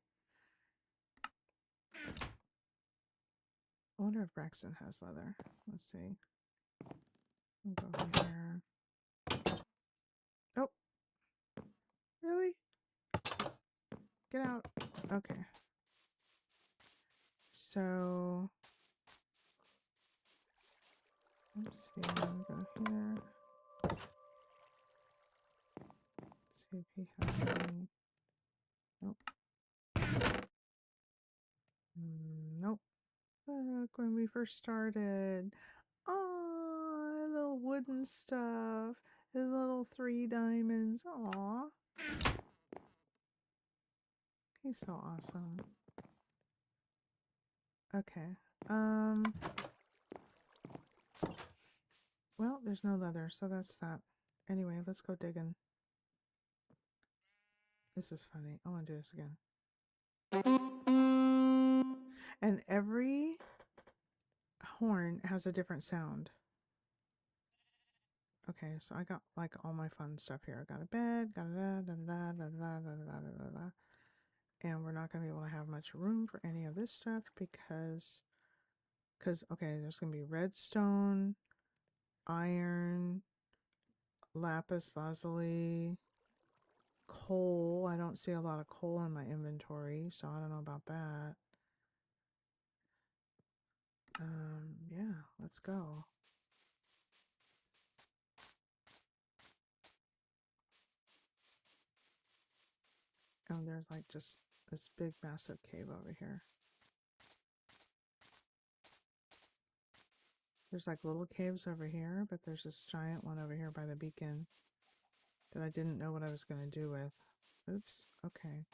I wonder if Braxton has leather. Let's see. We'll go here. Oh, really? Get out. Okay. So, let's see. We'll go here. See if he has any. Nope. Nope. Look, when we first started. Oh, little wooden stuff. His little 3 diamonds. Aw. He's so awesome. Okay. Well, there's no leather, so that's that. Anyway, let's go digging. This is funny. I want to do this again. And every horn has a different sound. Okay, so I got like all my fun stuff here. I got a bed, got a da da da da da da da da da. And we're not going to be able to have much room for any of this stuff because okay, there's going to be redstone, iron, lapis lazuli, coal. I don't see a lot of coal in my inventory, so I don't know about that. Yeah, let's go. And there's like just this big massive cave over here. There's like little caves over here, but there's this giant one over here by the beacon that I didn't know what I was going to do with. Oops, okay.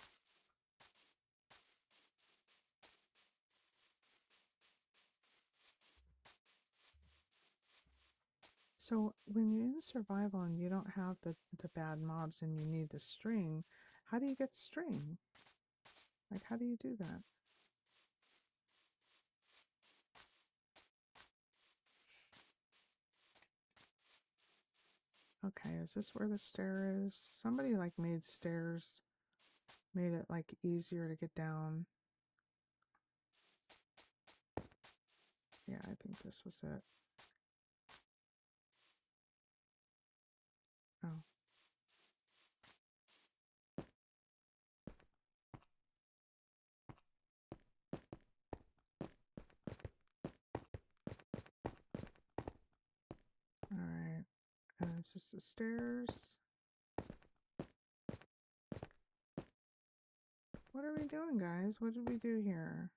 So when you're in survival and you don't have the bad mobs and you need the string, how do you get string? Like, how do you do that? Okay, is this where the stair is? Somebody like made stairs, made it like easier to get down. Yeah, I think this was it. Oh. Alright. And it's just the stairs. What are we doing, guys? What did we do here?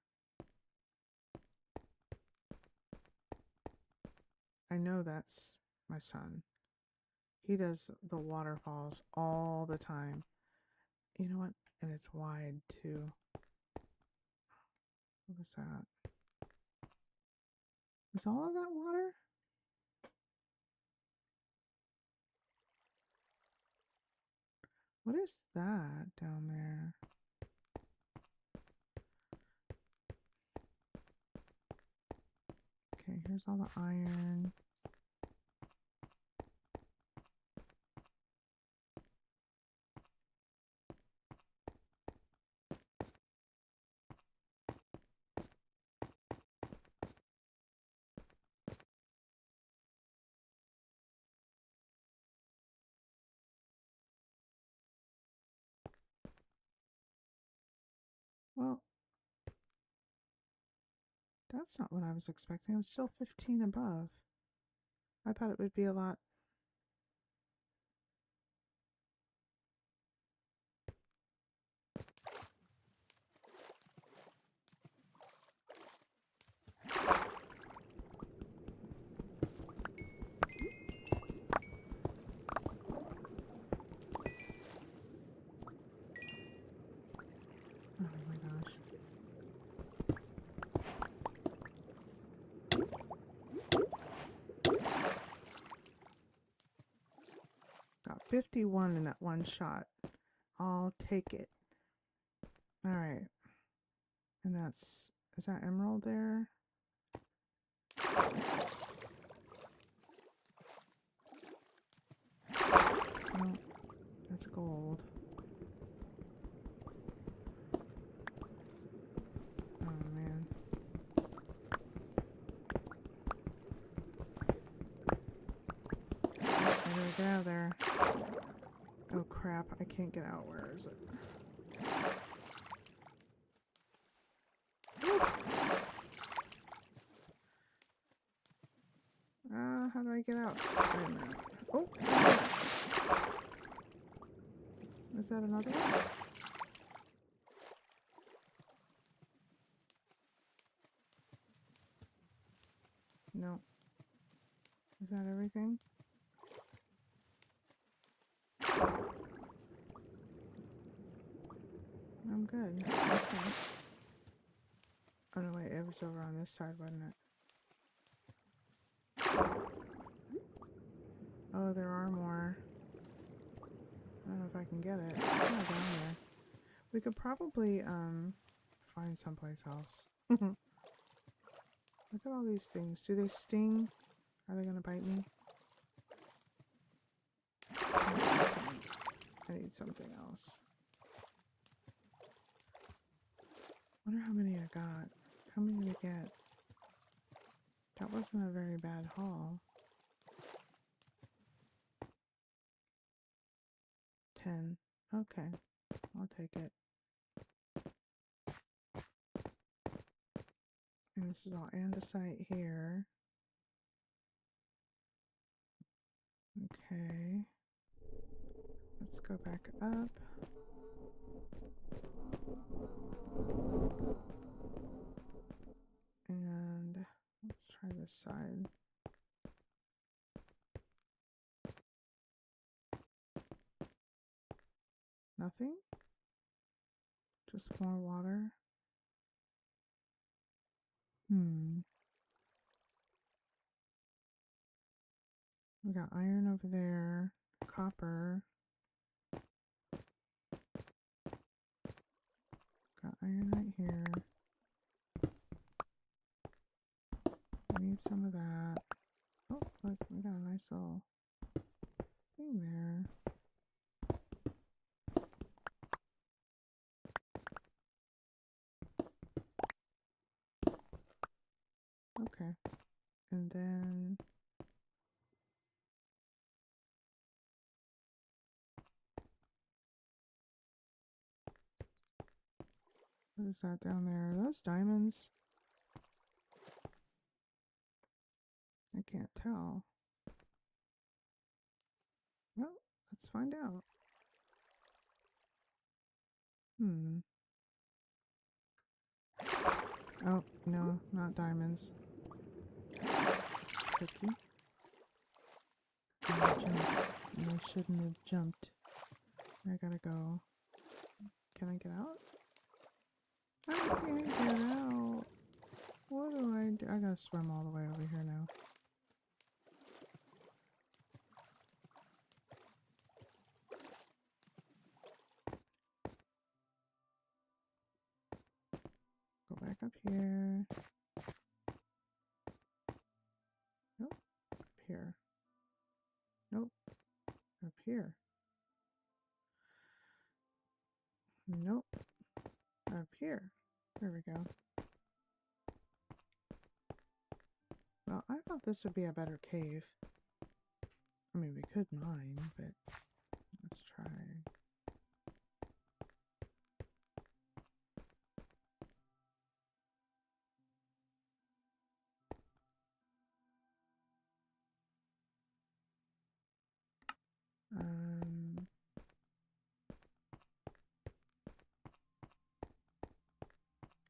I know that's my son. He does the waterfalls all the time. You know what? And it's wide too. What was that? Is all of that water? What is that down there? Okay, here's all the iron. Well, that's not what I was expecting. I'm still 15 above. I thought it would be a lot. Oh my gosh. Got 51 in that one shot. I'll take it. All right. And is that emerald there? No, That's gold. Oh man. I gotta get out of there. Oh crap, I can't get out. Where is it? How do I get out? Wait a minute. Oh! Is that another one? No. Is that everything? I'm good. Okay. Oh no, wait, it was over on this side, wasn't it? Oh, there are more. I don't know if I can get it. It's all down there. We could probably, find someplace else. Look at all these things. Do they sting? Are they gonna bite me? I need something else. Wonder how many I got. How many did I get? That wasn't a very bad haul. 10. Okay. I'll take it. And this is all andesite here. Okay. Let's go back up. And let's try this side. Nothing? Just more water? We got iron over there. Copper. Got iron right here. I need some of that. Oh, look, we got a nice little thing there. Okay. And then what is that down there? Are those diamonds? I can't tell. Well, let's find out. Oh, no, not diamonds. Tricky. I shouldn't have jumped. I gotta go. Can I get out? I can't get out. What do I do? I gotta swim all the way over here now. Go back up here. Nope. Up here. Nope. Up here. Nope. Up here. There we go. Well, I thought this would be a better cave. I mean, we could mine, but let's try.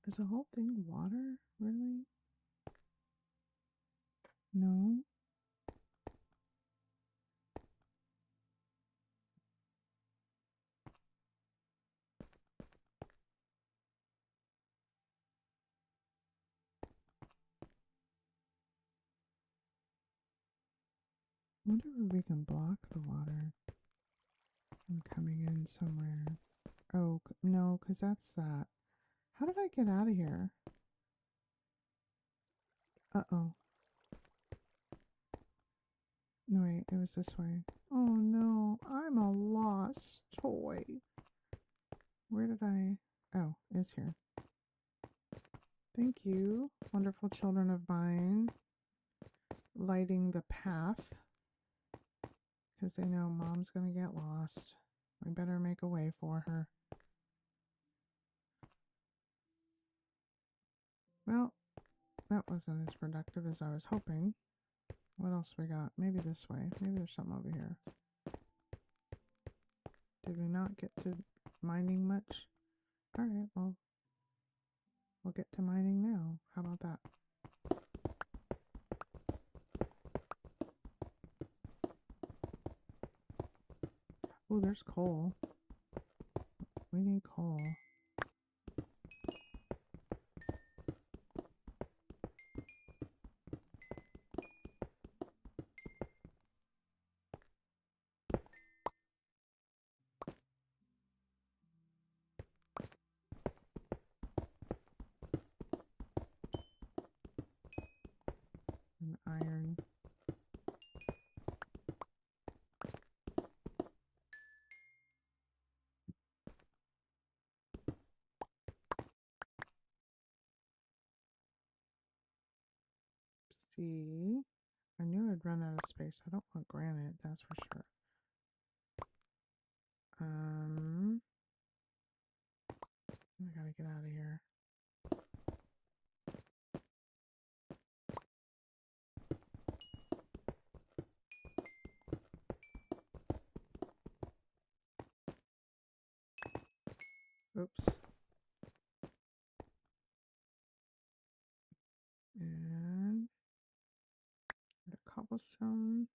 Is the whole thing water? Really? No? I wonder if we can block the water from coming in somewhere. Oh, no, because that's that. How did I get out of here? Uh-oh. No, wait, it was this way. Oh no, I'm a lost toy. Where did I... Oh, it's here. Thank you, wonderful children of mine, lighting the path. Because they know Mom's going to get lost. We better make a way for her. Well, that wasn't as productive as I was hoping. What else we got? Maybe this way. Maybe there's something over here. Did we not get to mining much? Alright, well, we'll get to mining now. How about that? Oh, there's coal. We need coal. And iron. See? I knew I'd run out of space. I don't want granite, that's for sure. I gotta get out of here. Oops. And the cobblestone.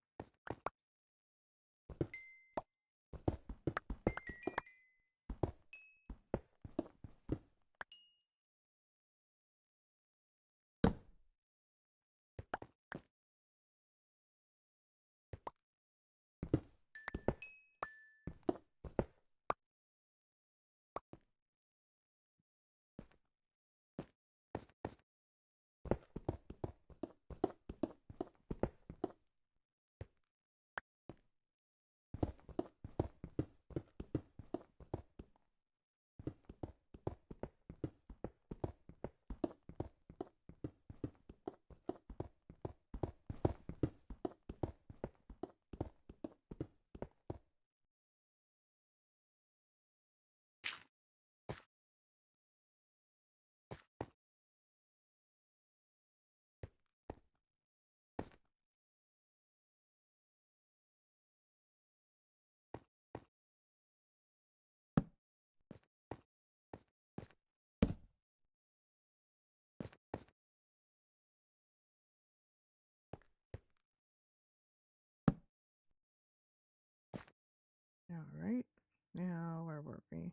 Alright. Now, where were we?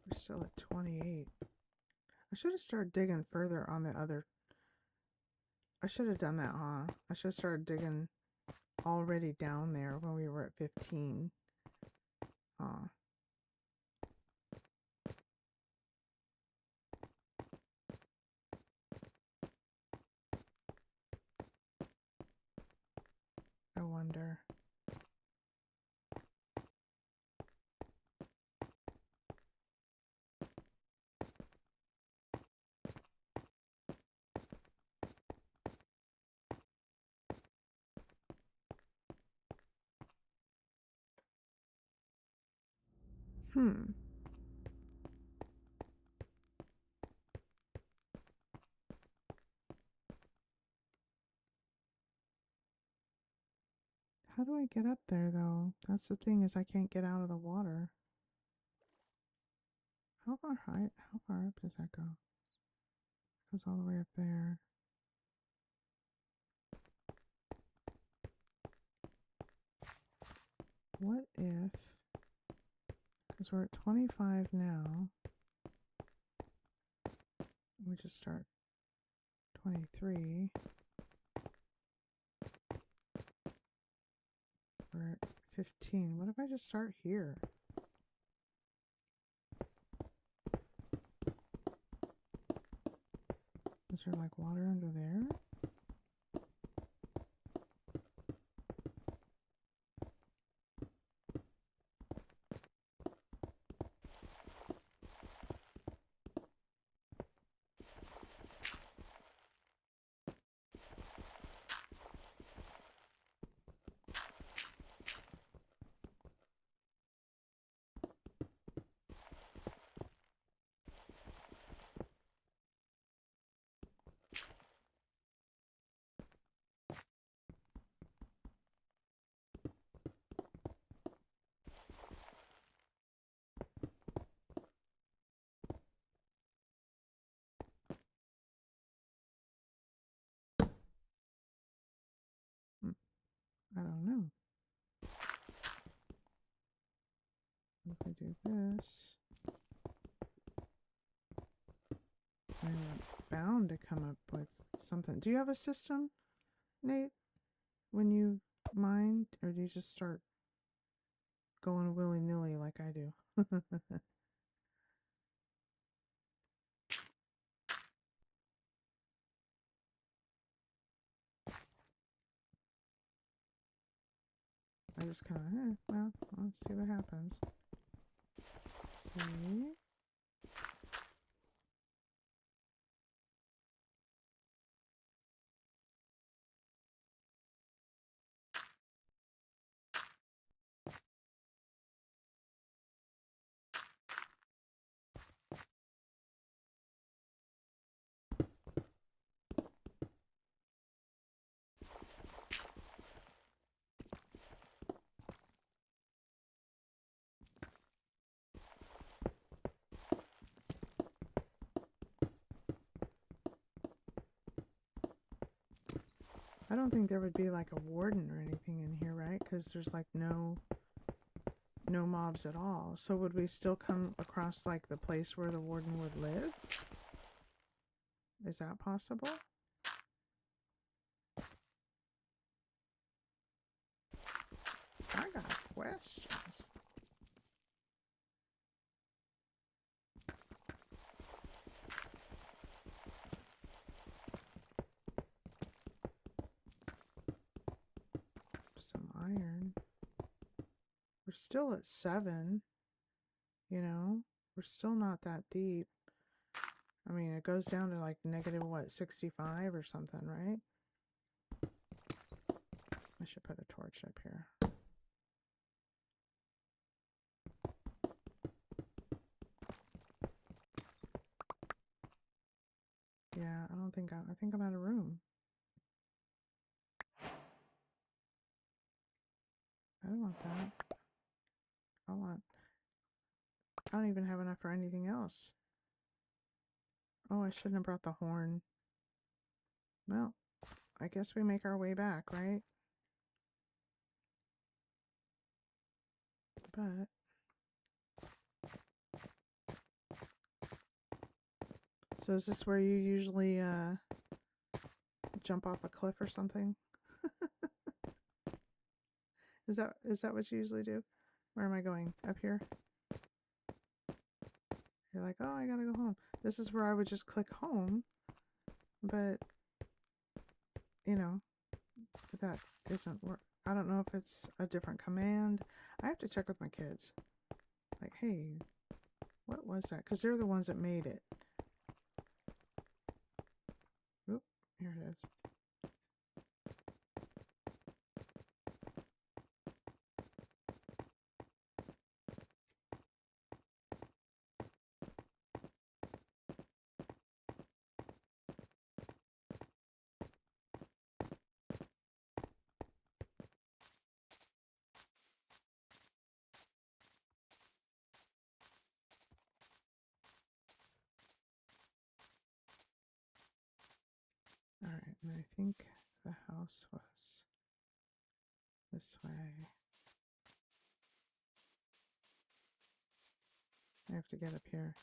We're still at 28. I should have started digging further on the other. I should have done that, huh? I should have started digging already down there when we were at 15. Huh. I wonder. Hmm. How do I get up there, though? That's the thing, is I can't get out of the water. How far up does that go? It goes all the way up there. What if, because we're at 25 now, we just start 23. We're at 15. What if I just start here? Is there like water under there? I don't know. If I do this, I'm bound to come up with something. Do you have a system, Nate, when you mine, or do you just start going willy-nilly like I do? I just kind of, well, let's see what happens. See? I don't think there would be like a warden or anything in here, right? Because there's like no mobs at all. So would we still come across like the place where the warden would live? Is that possible? I got questions. Some iron. We're still at 7, you know? We're still not that deep. I mean, it goes down to like negative, what, 65 or something, right? I should put a torch up here. Yeah, I don't think I think I'm out of room. I don't want that. I don't even have enough for anything else. Oh, I shouldn't have brought the horn. Well, I guess we make our way back, right? But so is this where you usually jump off a cliff or something? Is that what you usually do? Where am I going? Up here? You're like, oh, I gotta go home. This is where I would just click home, but you know, that isn't work. I don't know if it's a different command. I have to check with my kids. Like, hey, what was that? Because they're the ones that made it. Oop, here it is. All right, and I think the house was this way. I have to get up here.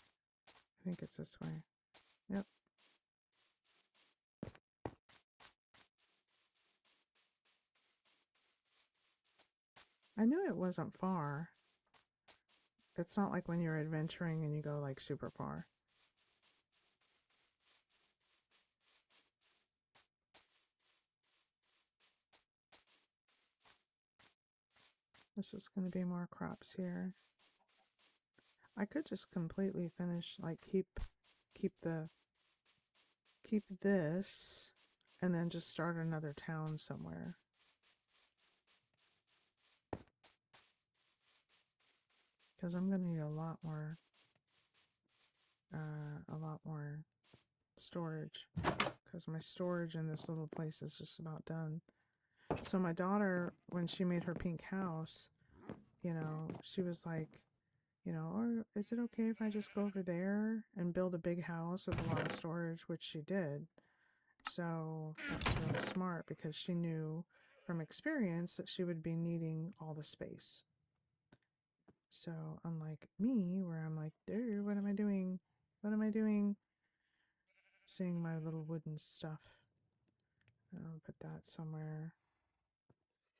I think it's this way. Yep. I knew it wasn't far. It's not like when you're adventuring and you go like super far. This is going to be more crops here. I could just completely finish, like keep this and then just start another town somewhere. Because I'm going to need a lot more storage. Because my storage in this little place is just about done. So my daughter, when she made her pink house, you know, she was like, you know, or is it okay if I just go over there and build a big house with a lot of storage, which she did. So that was really smart because she knew from experience that she would be needing all the space. So unlike me, where I'm like, dude, what am I doing? What am I doing? Seeing my little wooden stuff. I'll put that somewhere.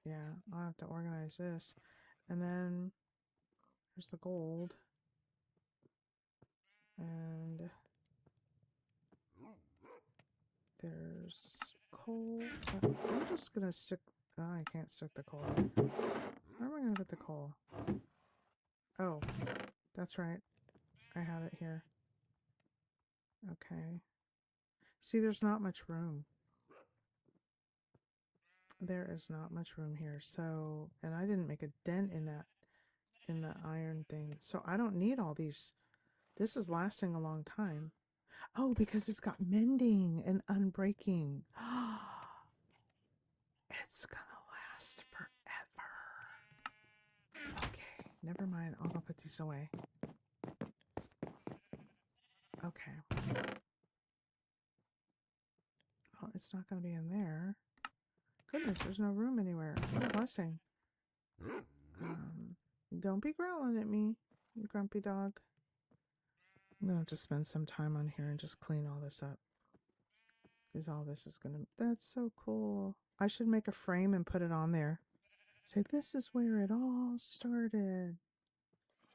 Yeah, I'll have to organize this. And then there's the gold. And there's coal. I'm just gonna stick. Oh, I can't stick the coal. Where am I gonna put the coal? Oh, that's right. I had it here. Okay. See, there's not much room. There is not much room here. So, and I didn't make a dent in that, in the iron thing. So I don't need all these. This is lasting a long time. Oh, because it's got mending and unbreaking. It's gonna last forever. Okay, never mind. I'll go put these away. Okay. Well, it's not gonna be in there. Goodness, there's no room anywhere. What a blessing. Don't be growling at me, you grumpy dog. I'm gonna have to spend some time on here and just clean all this up. Because all this is gonna... That's so cool. I should make a frame and put it on there. Say, this is where it all started.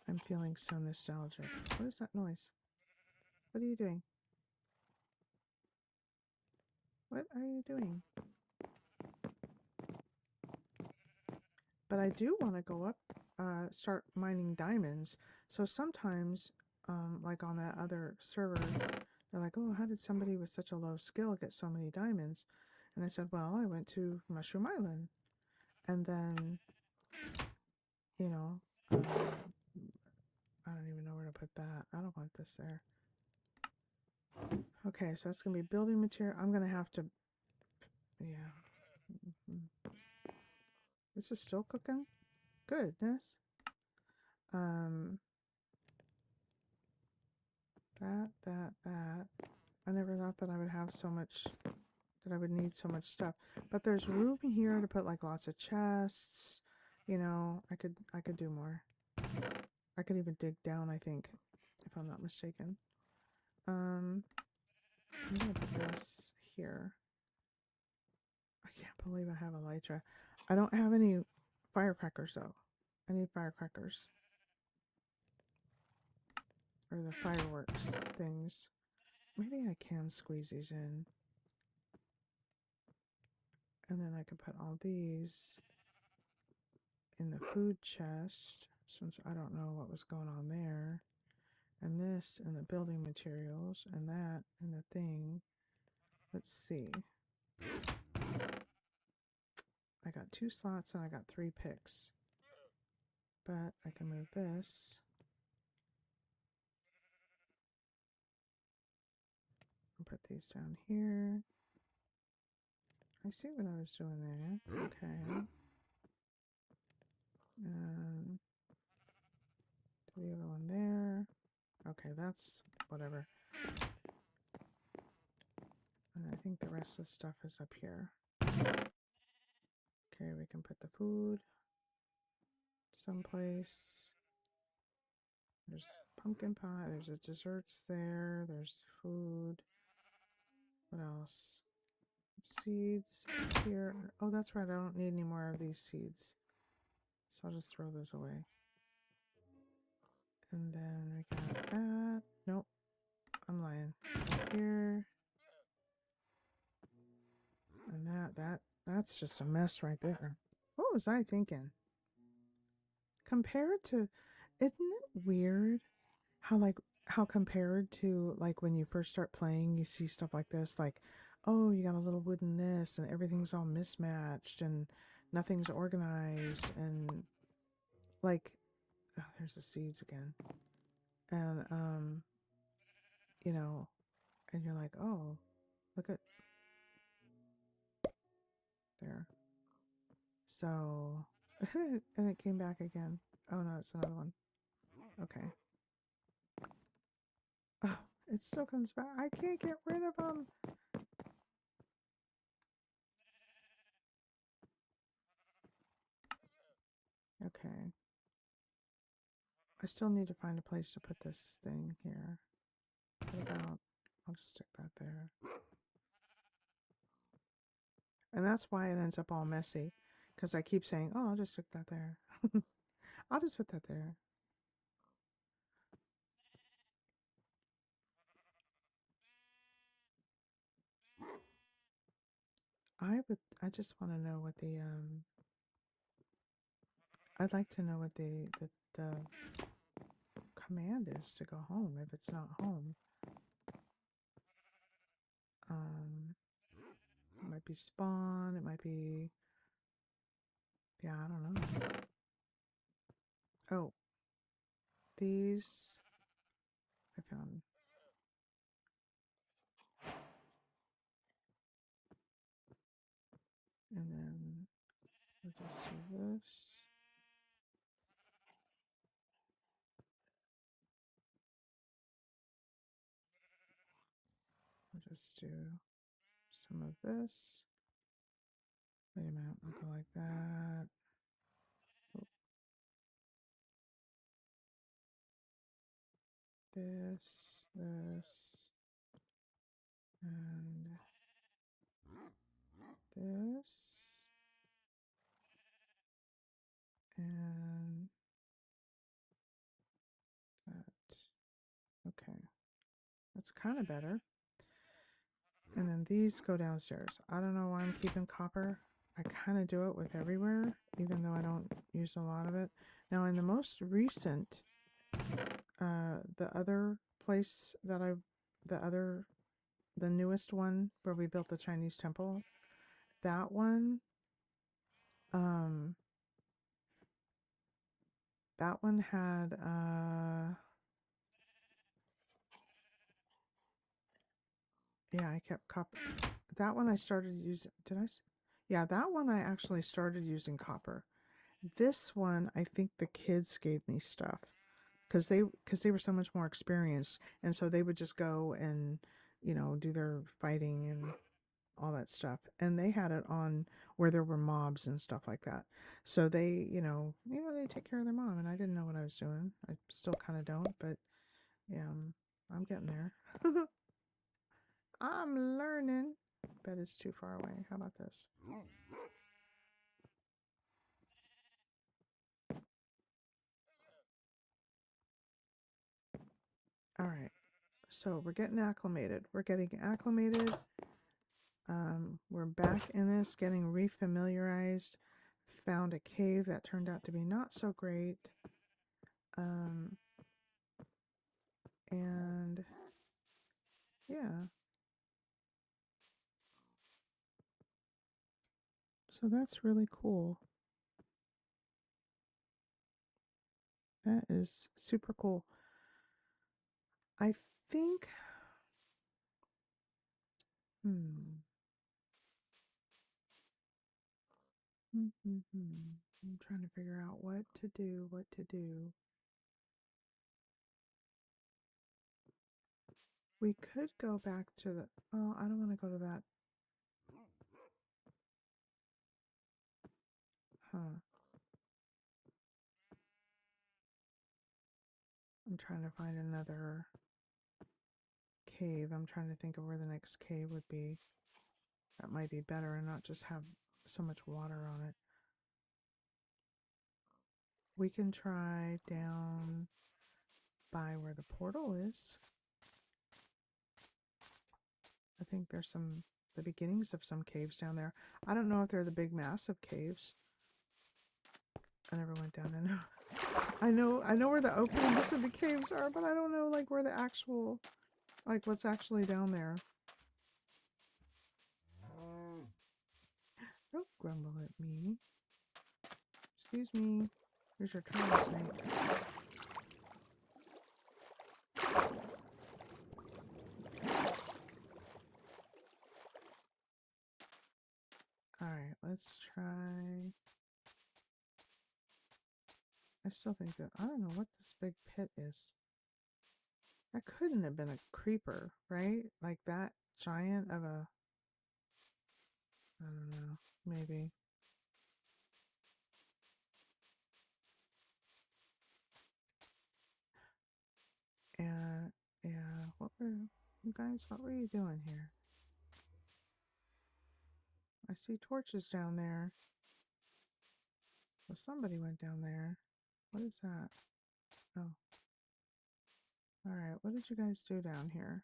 I'm feeling so nostalgic. What is that noise? What are you doing? What are you doing? But I do want to go up, start mining diamonds. So sometimes, like on that other server, they're like, oh, how did somebody with such a low skill get so many diamonds? And I said, well, I went to Mushroom Island. And then, you know, I don't even know where to put that. I don't want this there. Okay, so that's going to be building material. I'm going to have to, yeah. This is still cooking? Goodness. That. I never thought that I would have so much, that I would need so much stuff. But there's room here to put like lots of chests. You know, I could do more. I could even dig down, I think, if I'm not mistaken. I'm gonna put this here. I can't believe I have elytra. I don't have any firecrackers though. I need firecrackers. Or the fireworks things. Maybe I can squeeze these in. And then I could put all these in the food chest, since I don't know what was going on there. And this in the building materials, and that in the thing. Let's see. I got 2 slots and I got 3 picks. But I can move this. And put these down here. I see what I was doing there. Okay. And do the other one there. Okay, that's whatever. And I think the rest of the stuff is up here. Okay, we can put the food someplace. There's pumpkin pie. There's a desserts there. There's food. What else? Seeds here. Oh, that's right. I don't need any more of these seeds. So I'll just throw those away. And then we got that. Nope, I'm lying. Right here. And that's just a mess right there. What was I thinking? Compared to, isn't it weird how compared to like when you first start playing, you see stuff like this, like, oh, you got a little wooden this and everything's all mismatched and nothing's organized and like, oh, there's the seeds again. And you know, and you're like, oh, look at there. So and it came back again. Oh no, it's another one. Okay. Oh, it still comes back. I can't get rid of them. Okay. I still need to find a place to put this thing here. What about, I'll just stick that there. And that's why it ends up all messy. Because I keep saying, oh, I'll just stick that there. I'll just put that there. I just want to know what the, I'd like to know what the command is to go home if it's not home. It might be spawn, it might be, yeah, I don't know. Oh, these I found. And then we'll just do this. We'll just do some of this. Wait a minute, we'll go like that. Oh, this, and this, and that. Okay, that's kind of better. And then these go downstairs. I don't know why I'm keeping copper. I kind of do it with everywhere, even though I don't use a lot of it. Now, in the most recent, the other place that the newest one where we built the Chinese temple, that one, um, that one had, yeah, I kept copper. That one I started using, yeah, that one I actually started using copper. This one, I think the kids gave me stuff because they were so much more experienced, and so they would just go and, do their fighting and all that stuff, and they had it on where there were mobs and stuff like that. So they, they take care of their mom, and I didn't know what I was doing. I still kind of don't, but yeah, I'm getting there. I'm learning. Bet it's too far away. How about this? All right. So we're getting acclimated. We're getting acclimated. We're back in this, getting refamiliarized. Found a cave that turned out to be not so great. And yeah. So that's really cool. That is super cool. I think, I'm trying to figure out what to do. We could go back to the, I don't want to go to that. Huh. I'm trying to find another cave. I'm trying to think of where the next cave would be. That might be better and not just have so much water on it. We can try down by where the portal is. I think there's the beginnings of some caves down there. I don't know if they're the big massive caves. I never went down. I know where the openings of the caves are, but I don't know like where the actual, like what's actually down there. Don't grumble at me. Excuse me. Here's your turtle snake. Alright, let's try. I still think that, I don't know what this big pit is. That couldn't have been a creeper, right? Like that giant of a, I don't know, maybe. And yeah, you guys, what were you doing here? I see torches down there. Well, somebody went down there. What is that? Oh. Alright, what did you guys do down here?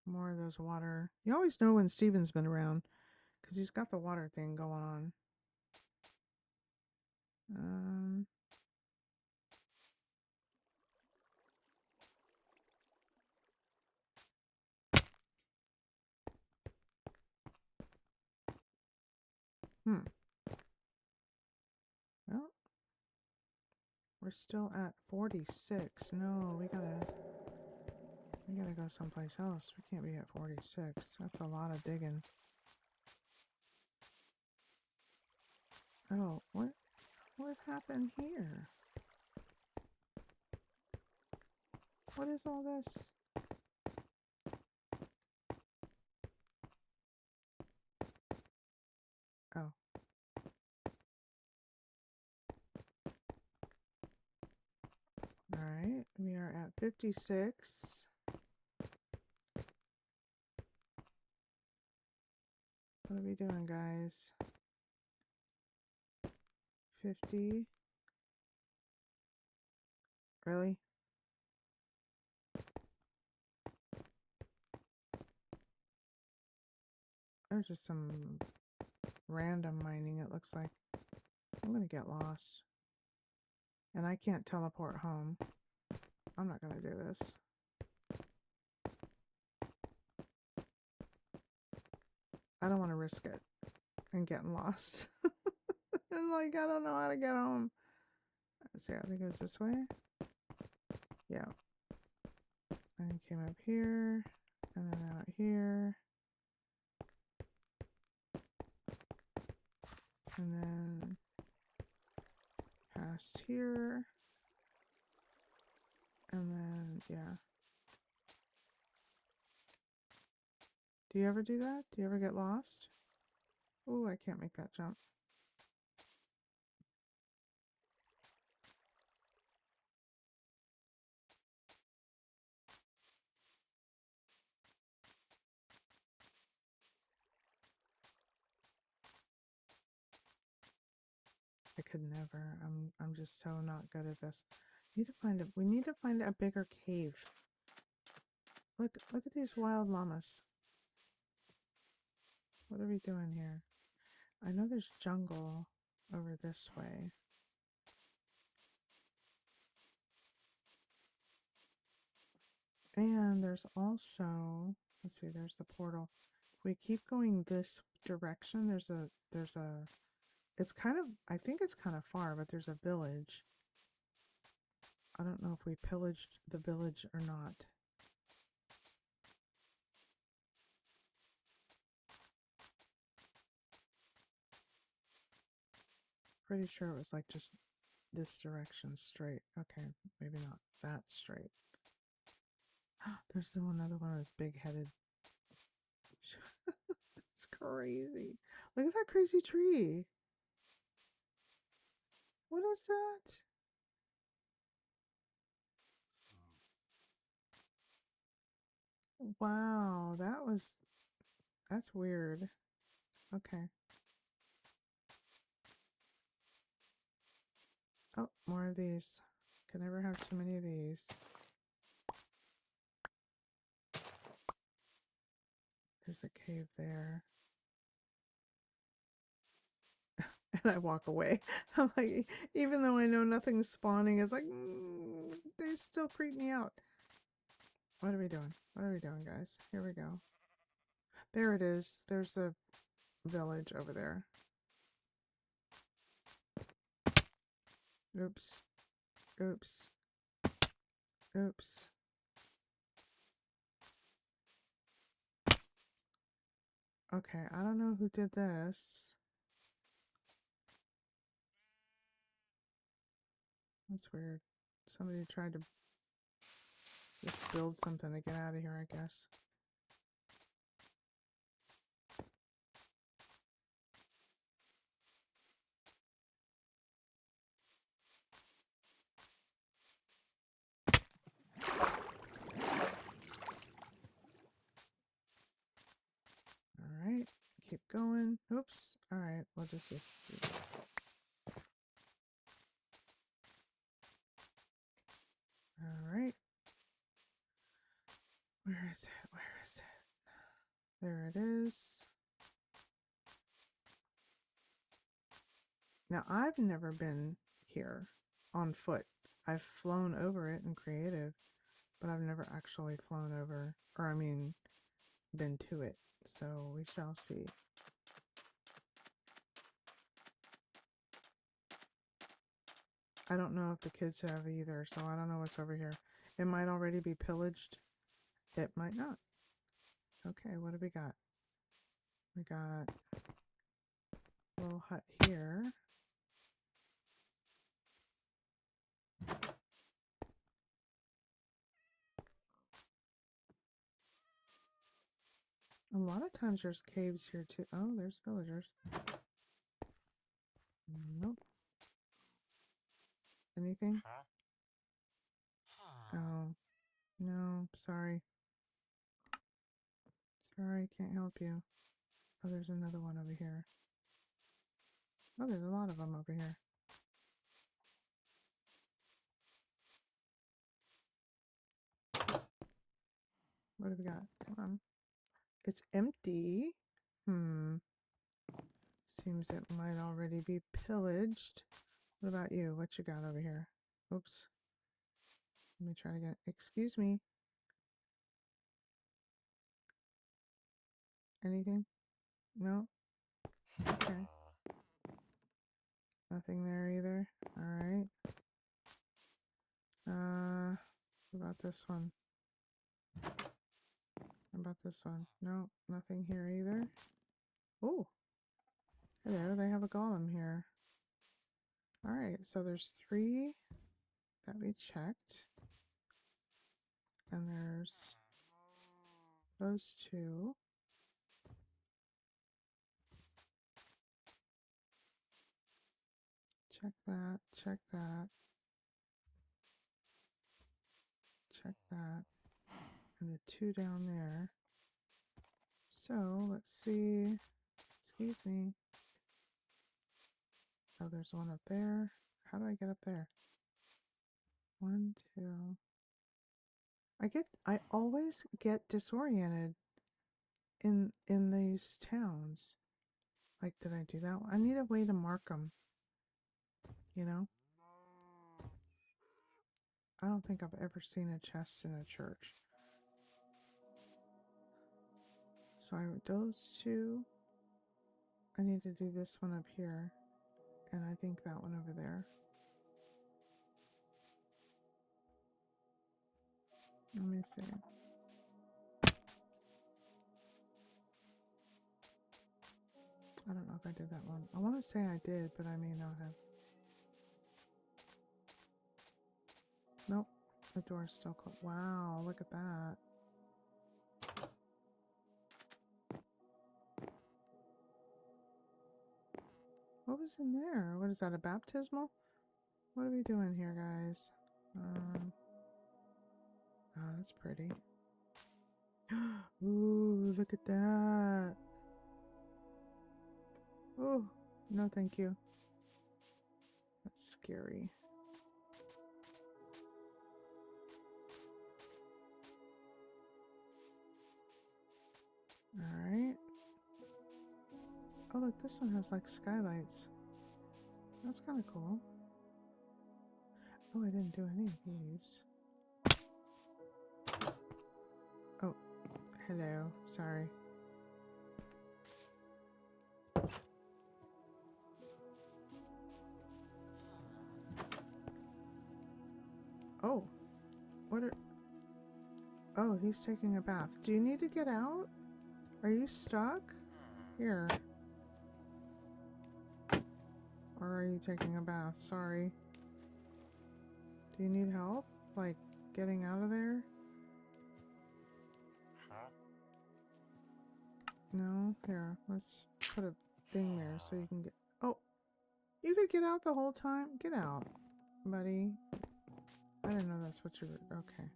More of those water. You always know when Steven's been around, because he's got the water thing going on. Um... Hmm. Well, we're still at 46. No, we gotta go someplace else. We can't be at 46. That's a lot of digging. Oh, what happened here? What is all this? Oh. Alright, we are at 56. What are we doing, guys? 50. Really? There's just some random mining, it looks like. I'm gonna get lost. And I can't teleport home. I'm not gonna do this. I don't want to risk it and getting lost. And like, I don't know how to get home. Let's see, I think it was this way. Yeah. And came up here, and then out here. And then past here. And then, yeah. Do you ever do that? Do you ever get lost? Ooh, I can't make that jump. I could never. I'm just so not good at this. We need to find a bigger cave. Look at these wild llamas. What are we doing here? I know there's jungle over this way. And there's also, let's see, there's the portal. If we keep going this direction, it's kind of, I think it's kind of far, but there's a village. I don't know if we pillaged the village or not. Pretty sure it was like just this direction straight. Okay, maybe not that straight. There's another one of those big-headed. It's crazy. Look at that crazy tree. What is that? Wow, that's weird. Okay. Oh, more of these. Can never have too many of these. There's a cave there. And I walk away. I'm like, even though I know nothing's spawning, it's like, they still creep me out. What are we doing? What are we doing, guys? Here we go. There it is. There's the village over there. Oops. Oops. Oops. Okay, I don't know who did this. That's weird. Somebody tried to just build something to get out of here, I guess. Alright, keep going. Oops. Alright, we'll just do this. Alright. Where is it? Where is it? There it is. Now, I've never been here on foot. I've flown over it in creative, but I've never actually flown over, or I mean, been to it. So we shall see. I don't know if the kids have either, so I don't know what's over here. It might already be pillaged. It might not. Okay, what do we got? We got a little hut here. A lot of times there's caves here too. Oh, there's villagers. Nope. Anything? Oh, no, sorry. Sorry, can't help you. Oh, there's another one over here. Oh, there's a lot of them over here. What do we got? Come on. It's empty. Seems it might already be pillaged. What about you? What you got over here? Oops. Let me try again. Excuse me. Anything? No? Okay. Nothing there either. Alright. What about this one? What about this one? No, nothing here either. Oh! Hello, they have a golem here. Alright, so there's 3 that we checked. And there's those 2. Check that, check that. Check that. And the 2 down there. So, let's see. Excuse me. Oh, there's one up there. How do I get up there? 1, 2. I always get disoriented in these towns. Like, did I do that one? I need a way to mark them. You know? I don't think I've ever seen a chest in a church. So those 2. I need to do this one up here. And I think that one over there. Let me see. I don't know if I did that one. I want to say I did, but I may not have. Nope. The door's still closed. Wow, look at that. What was in there? What is that, a baptismal? What are we doing here, guys? Oh, that's pretty. Ooh, look at that. Oh, no thank you. Scary. Alright. Oh look, this one has like skylights. That's kind of cool. Oh, I didn't do any of these. Oh, hello. Sorry. Oh, what are... Oh, he's taking a bath. Do you need to get out? Are you stuck? Here. Or are you taking a bath? Sorry. Do you need help? Like, getting out of there? No? Here, let's put a thing there so you can get... Oh! You could get out the whole time? Get out, buddy. I didn't know that's what you were... Okay.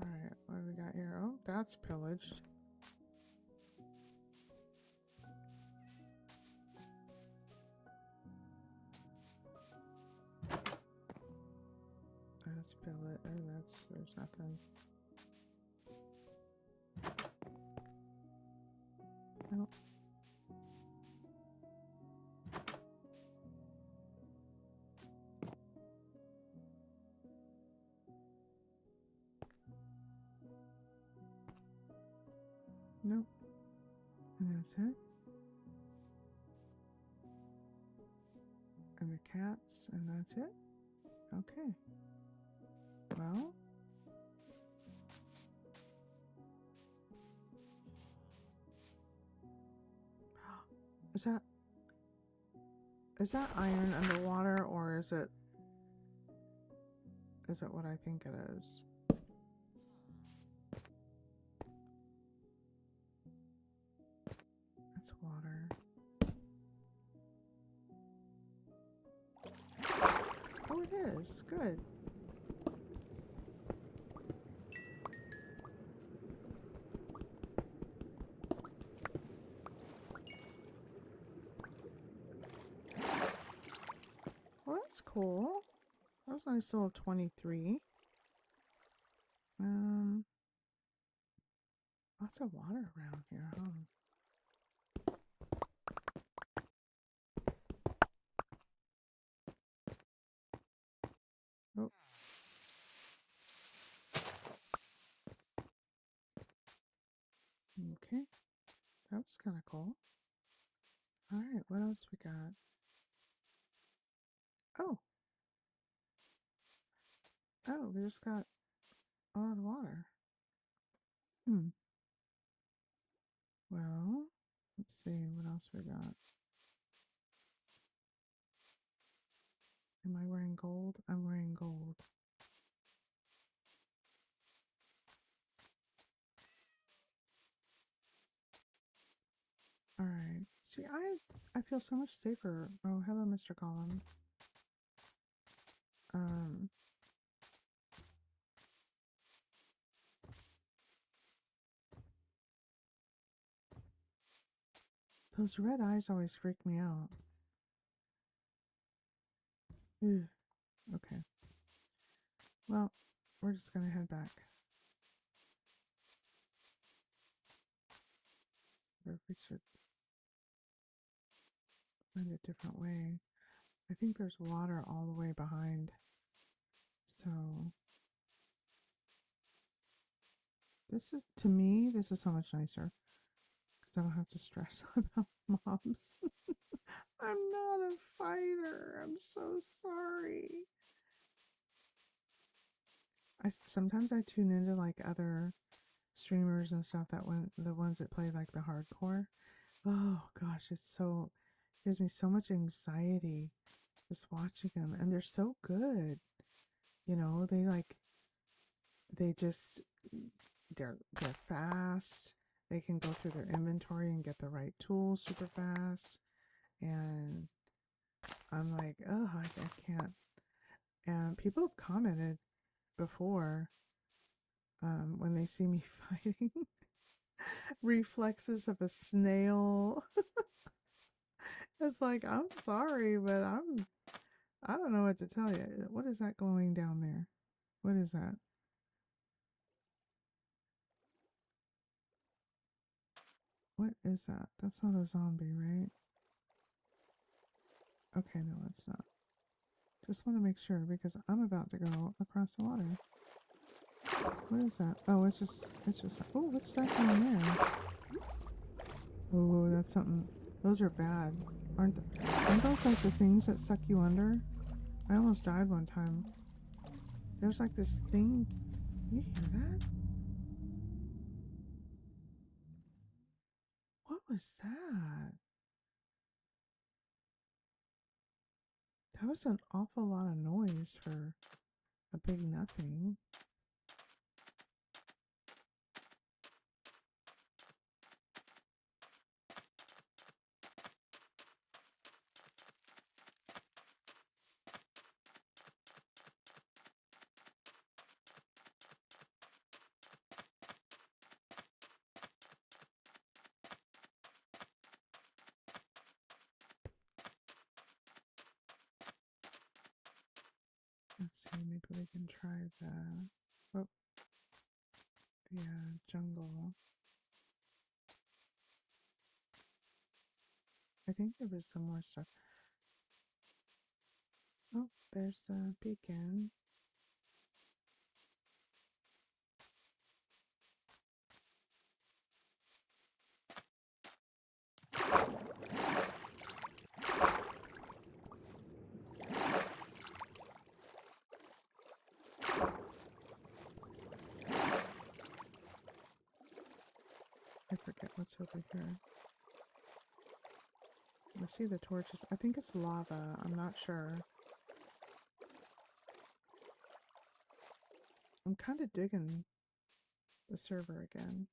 Alright, what do we got here? Oh, that's pillaged. That's billet, or there's nothing. Nope. Nope. And that's it. And the cats, and that's it. Okay. Well. Is that iron underwater, or is it what I think it is? That's water. Oh, it is. Good. Well, that's cool. That was a nice little 23. Lots of water around here, huh? Oh. Okay. That was kind of cool. Alright, what else we got? Oh. Oh, we just got a lot of water. Well, let's see what else we got. Am I wearing gold? I'm wearing gold. Alright. See, I feel so much safer. Oh, hello, Mr. Gollum. Those red eyes always freak me out. Ugh. Okay. Well, we're just gonna head back. Or we should find a different way. I think there's water all the way behind. So this is, to me, this is so much nicer. Because I don't have to stress about mobs. I'm not a fighter. I'm so sorry. Sometimes I tune into like other streamers and stuff the ones that play like the hardcore. Oh gosh, gives me so much anxiety just watching them, and they're so good. You know, they're fast. They can go through their inventory and get the right tools super fast. And I'm like, oh, I can't. And people have commented before when they see me fighting reflexes of a snail. It's like, I'm sorry, but I don't know what to tell you. What is that glowing down there? What is that? What is that? That's not a zombie, right? Okay, no, it's not. Just want to make sure because I'm about to go across the water. What is that? Oh, it's just, oh, what's that down there? Oh, that's something. Those are bad. Aren't those like the things that suck you under? I almost died one time. There's like this thing. You hear that? What was that? That was an awful lot of noise for a big nothing. Let's see, maybe we can try the, oh, yeah, jungle. I think there was some more stuff. Oh, there's the beacon. I forget what's over here. I see the torches. I think it's lava. I'm not sure. I'm kind of digging the server again.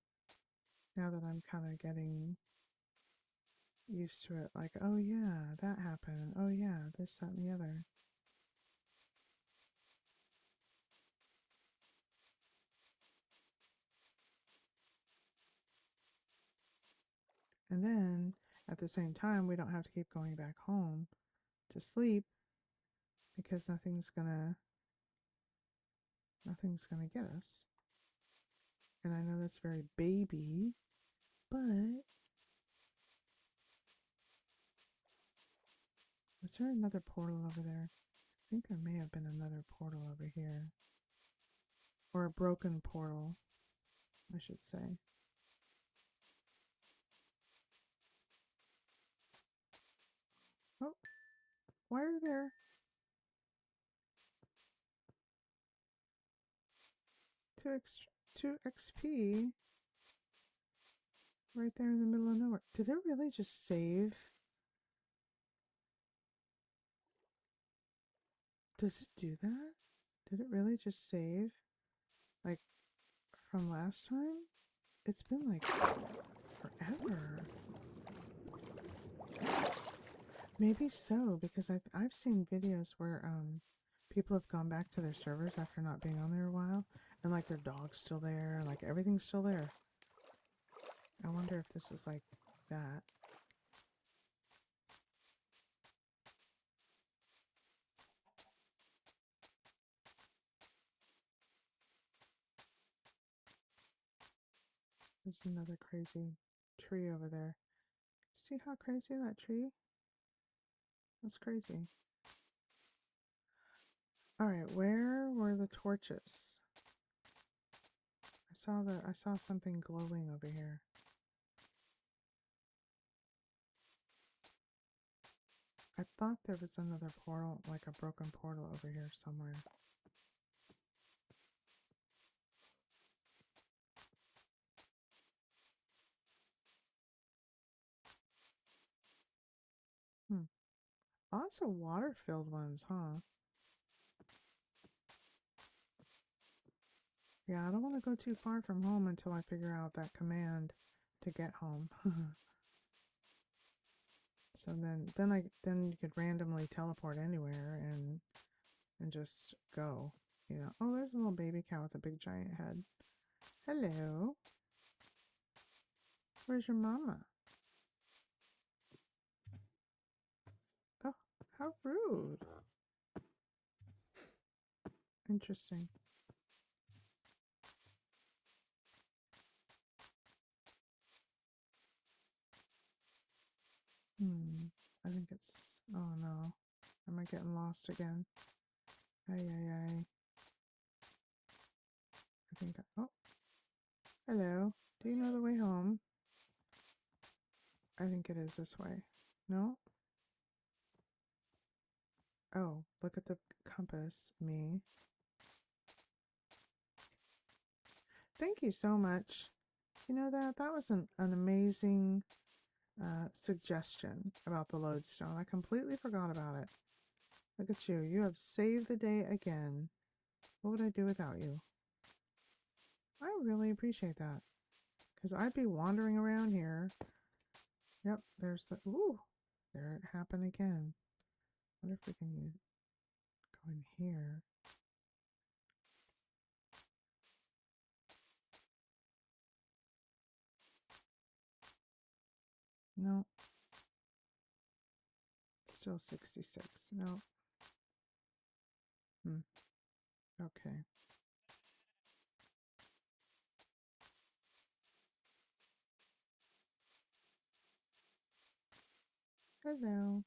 Now that I'm kind of getting used to it. Like, oh yeah, that happened. Oh yeah, this, that, and the other. And then, at the same time, we don't have to keep going back home to sleep because nothing's gonna get us. And I know that's very baby, but was there another portal over there? I think there may have been another portal over here. Or a broken portal, I should say. Oh, why are there 2 XP right there in the middle of nowhere? Did it really just save? Does it do that? Did it really just save? Like, from last time? It's been like forever. Maybe so, because I've seen videos where people have gone back to their servers after not being on there a while, and like their dog's still there, like everything's still there. I wonder if this is like that. There's another crazy tree over there. See how crazy that tree? That's crazy. Alright, where were the torches? I saw something glowing over here. I thought there was another portal, like a broken portal over here somewhere. Lots of water-filled ones, huh? Yeah, I don't want to go too far from home until I figure out that command to get home. So then you could randomly teleport anywhere and just go. You know. Oh, there's a little baby cow with a big giant head. Hello. Where's your mama? How rude. Interesting. I think it's, oh no. Am I getting lost again? Ay. I think, oh, hello. Do you know the way home? I think it is this way. No? Oh, look at the compass, me. Thank you so much. You know that was an amazing suggestion about the lodestone. I completely forgot about it. Look at you. You have saved the day again. What would I do without you? I really appreciate that. Because I'd be wandering around here. Yep, there's the... Ooh! There it happened again. I wonder if we can go in here. No. Still 66. No. Okay. Hello.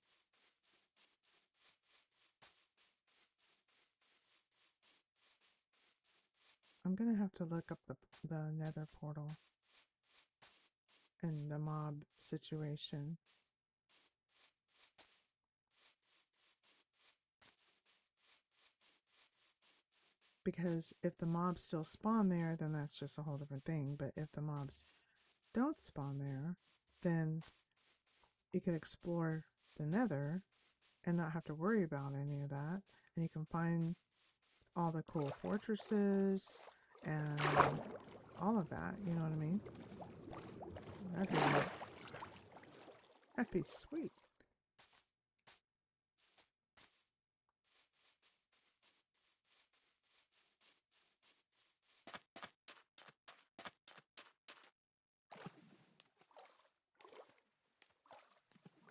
I'm gonna have to look up the nether portal and the mob situation. Because if the mobs still spawn there, then that's just a whole different thing. But if the mobs don't spawn there, then you can explore the nether and not have to worry about any of that. And you can find all the cool fortresses and all of that. You know what I mean? That'd be sweet.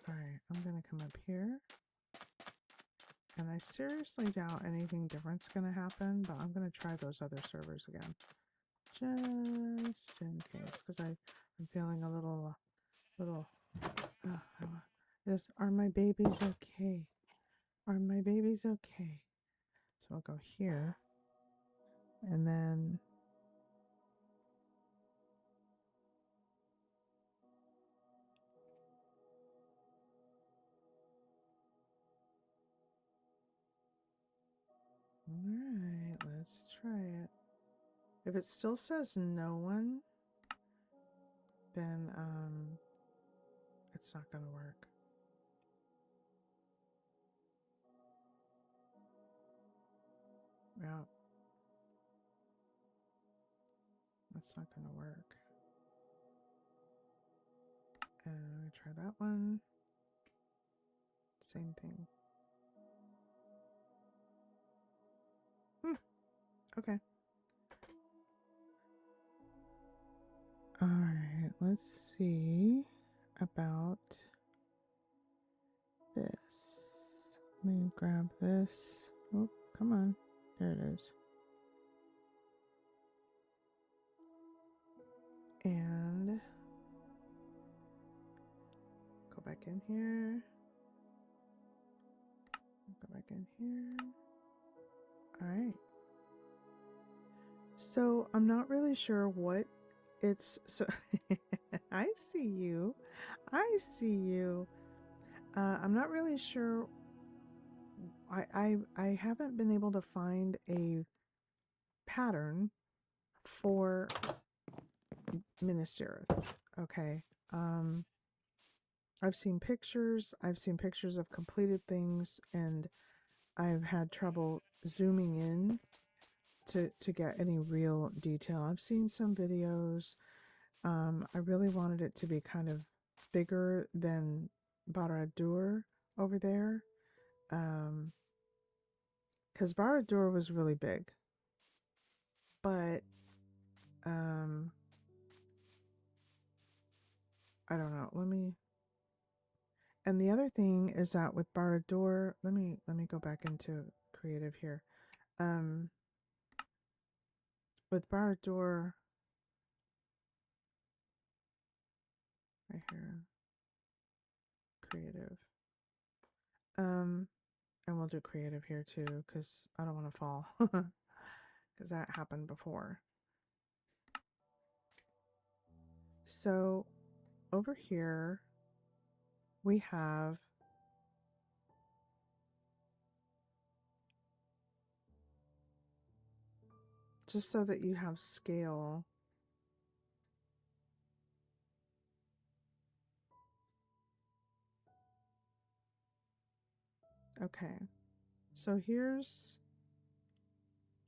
Alright, I'm gonna come up here. And I seriously doubt anything different's gonna happen, but I'm gonna try those other servers again. Just in case, because I'm feeling a little are my babies okay? Are my babies okay? So I'll go here. And then alright, let's try it. If it still says no one, then it's not gonna work. Yeah. That's not gonna work. And I'm gonna try that one. Same thing. Okay. Alright, let's see about this. Let me grab this. Oh, come on. There it is. And go back in here. Go back in here. Alright. So I'm not really sure what it's so I see you. I see you. I'm not really sure. I haven't been able to find a pattern for Minister Earth. Okay. I've seen pictures of completed things, and I've had trouble zooming in to get any real detail. I've seen some videos. I really wanted it to be kind of bigger than Barad-dûr over there. Because Barad-dûr was really big. But I don't know. And the other thing is that with borrowed door, let me go back into creative here. With borrowed door, right here, creative. And we'll do creative here too, because I don't want to fall, because that happened before. So over here we have just so that you have scale. Okay, so here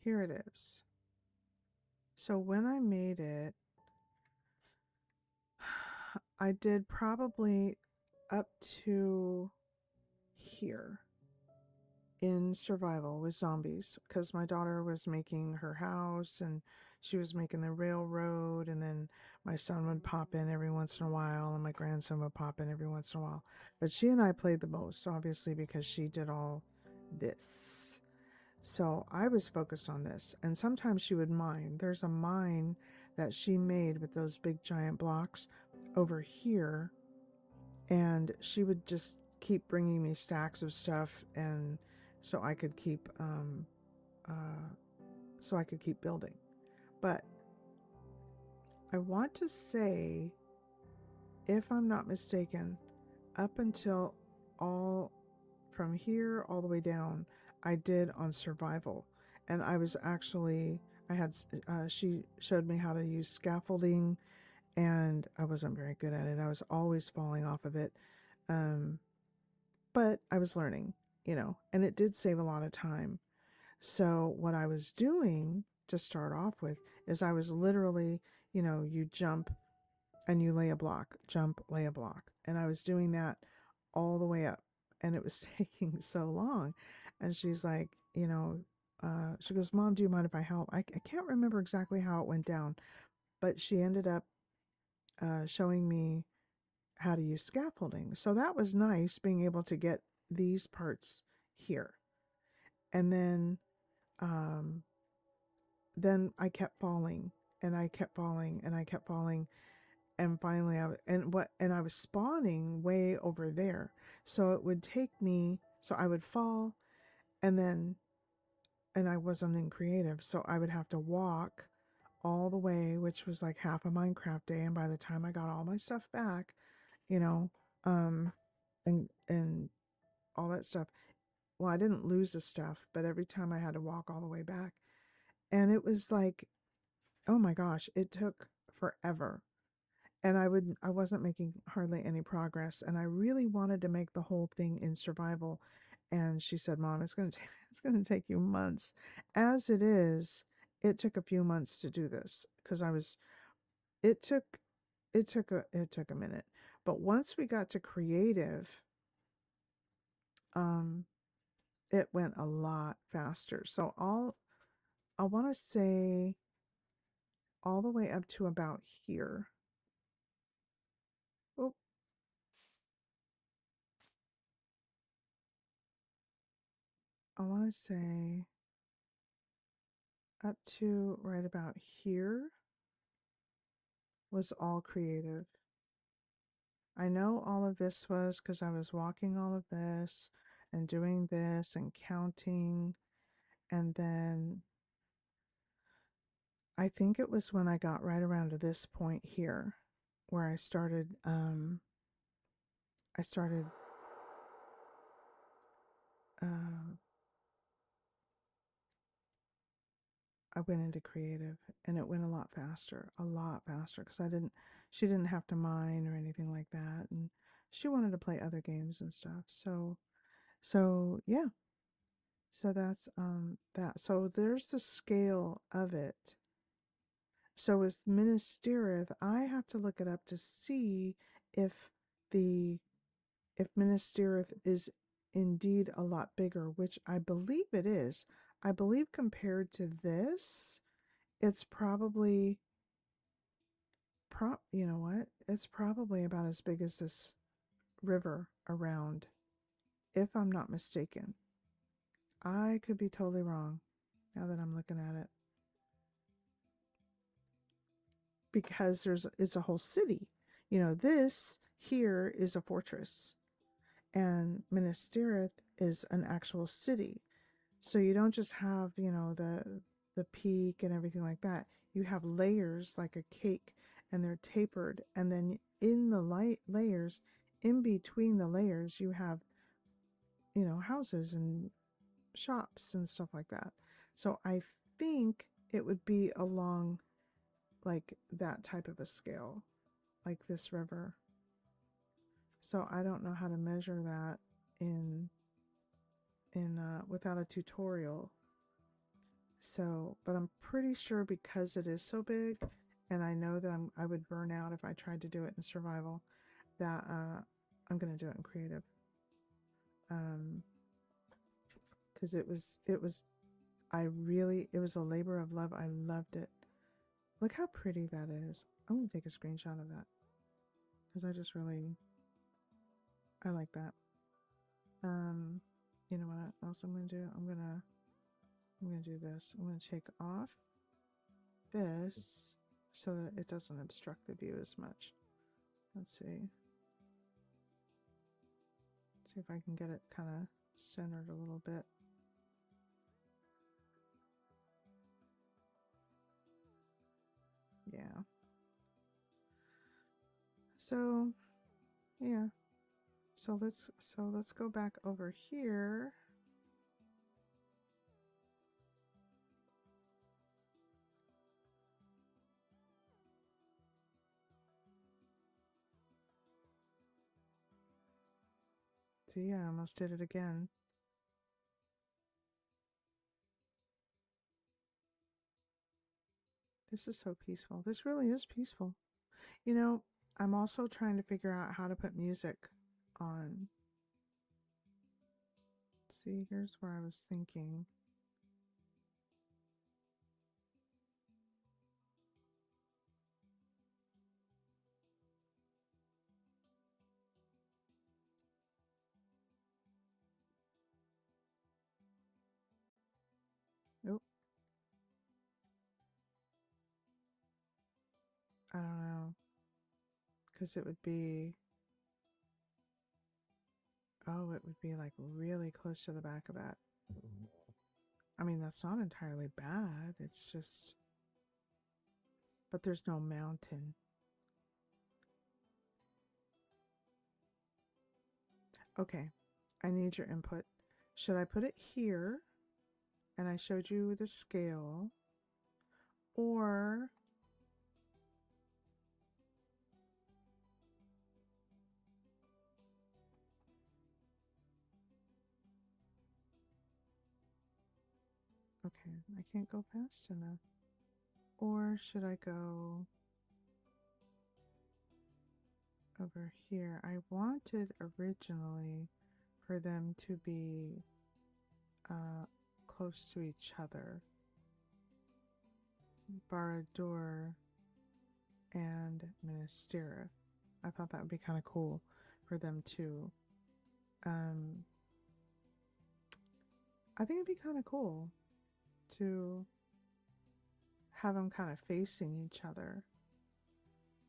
it is. So when I made it, I did probably up to here in survival with zombies, because my daughter was making her house and she was making the railroad, and then my son would pop in every once in a while and my grandson would pop in every once in a while. But she and I played the most, obviously, because she did all this. So I was focused on this, and sometimes she would mine. There's a mine that she made with those big giant blocks over here, and she would just keep bringing me stacks of stuff, and so I could keep building. But I want to say, if I'm not mistaken, up until all from here all the way down, I did on survival. And I was actually, I had, she showed me how to use scaffolding, and I wasn't very good at it. I was always falling off of it. But I was learning, and it did save a lot of time. So what I was doing to start off with is I was literally, you jump and you lay a block, jump, lay a block. And I was doing that all the way up. And it was taking so long. And she's like, she goes, Mom, do you mind if I help? I can't remember exactly how it went down, but she ended up showing me how to use scaffolding. So that was nice, being able to get these parts here. And then I kept falling, and I kept falling, and I kept falling, and finally I was spawning way over there. So it would take me, so I would fall, and I wasn't in creative, so I would have to walk all the way, which was like half a Minecraft day. And by the time I got all my stuff back, you know, um, and all that stuff, well, I didn't lose the stuff, but every time I had to walk all the way back, and it was like, oh my gosh, it took forever. And I wasn't making hardly any progress, and I really wanted to make the whole thing in survival. And she said, Mom, it's going to take you months. As it is, it took a few months to do this, because it took it took a minute. But once we got to creative, um it went a lot faster. So I want to say all the way up to about here. Oh, I want to say up to right about here was all creative. I know all of this was because I was walking all of this and doing this and counting. And then I think it was when I got right around to this point here where I started, uh, I went into creative, and it went a lot faster, because she didn't have to mine or anything like that. And she wanted to play other games and stuff. So yeah, so that's, that. So there's the scale of it. So with Minas I have to look it up to see if the if Minas is indeed a lot bigger, which I believe it is. I believe compared to this, it's probably you know what? It's probably about as big as this river around, if I'm not mistaken. I could be totally wrong now that I'm looking at it. Because it's a whole city. You know, this here is a fortress, and Minas Tirith is an actual city. So you don't just have, you know, the peak and everything like that. You have layers like a cake, and they're tapered, and then in the light layers, in between the layers, you have, you know, houses and shops and stuff like that. So I think it would be along like that type of a scale, like this river. So I don't know how to measure that in without a tutorial. So, but I'm pretty sure because it is so big, and I know that I would burn out if I tried to do it in survival, that I'm gonna do it in creative. Because it was it was a labor of love. I loved it. Look how pretty that is. I'm gonna take a screenshot of that because I like that. You know what else I'm gonna do? I'm gonna do this. I'm gonna take off this so that it doesn't obstruct the view as much. Let's see. See if I can get it kind of centered a little bit. Yeah. So, yeah. So let's go back over here. See, I almost did it again. This is so peaceful. This really is peaceful. You know, I'm also trying to figure out how to put music on. See, here's where I was thinking. Nope. I don't know. Because it would be, oh, it would be like really close to the back of that. I mean, that's not entirely bad. It's just, but there's no mountain. Okay, I need your input. Should I put it here? And I showed you the scale. Or okay, I can't go fast enough. Or should I go over here? I wanted originally for them to be close to each other. Barad-dûr and Minas Tirith. I thought that would be kind of cool for them to. I think it'd be kind of cool to have them kind of facing each other,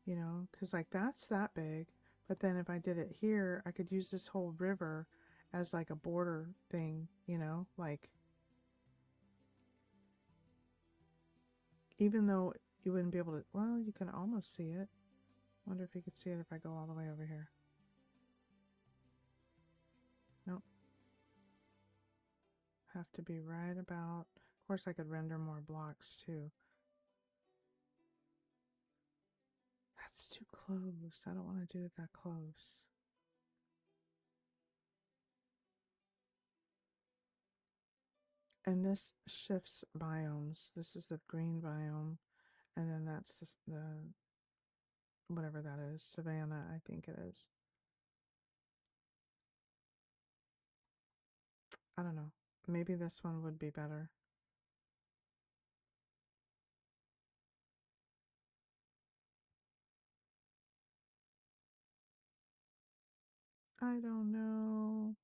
you know, because like that's that big. But then if I did it here, I could use this whole river as like a border thing, you know, like even though you wouldn't be able to, well, you can almost see it. Wonder if you could see it if I go all the way over here. Nope. Have to be right about, of course I could render more blocks too. That's too close. I don't want to do it that close. And this shifts biomes. This is the green biome, and then that's the whatever that is, savanna, I think it is. I don't know. Maybe this one would be better. I don't know.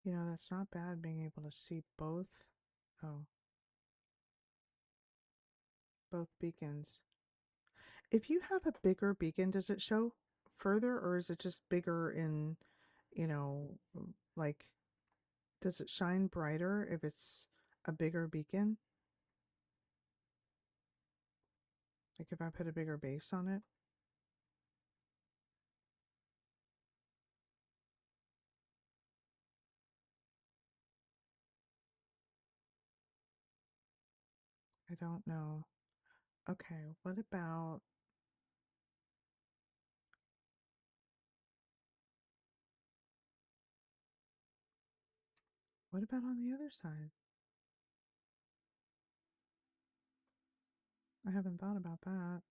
You know, that's not bad being able to see both. Oh, both beacons. If you have a bigger beacon, does it show further or is it just bigger in, you know, like, does it shine brighter if it's a bigger beacon? Like if I put a bigger base on it? I don't know. Okay, what about on the other side? I haven't thought about that.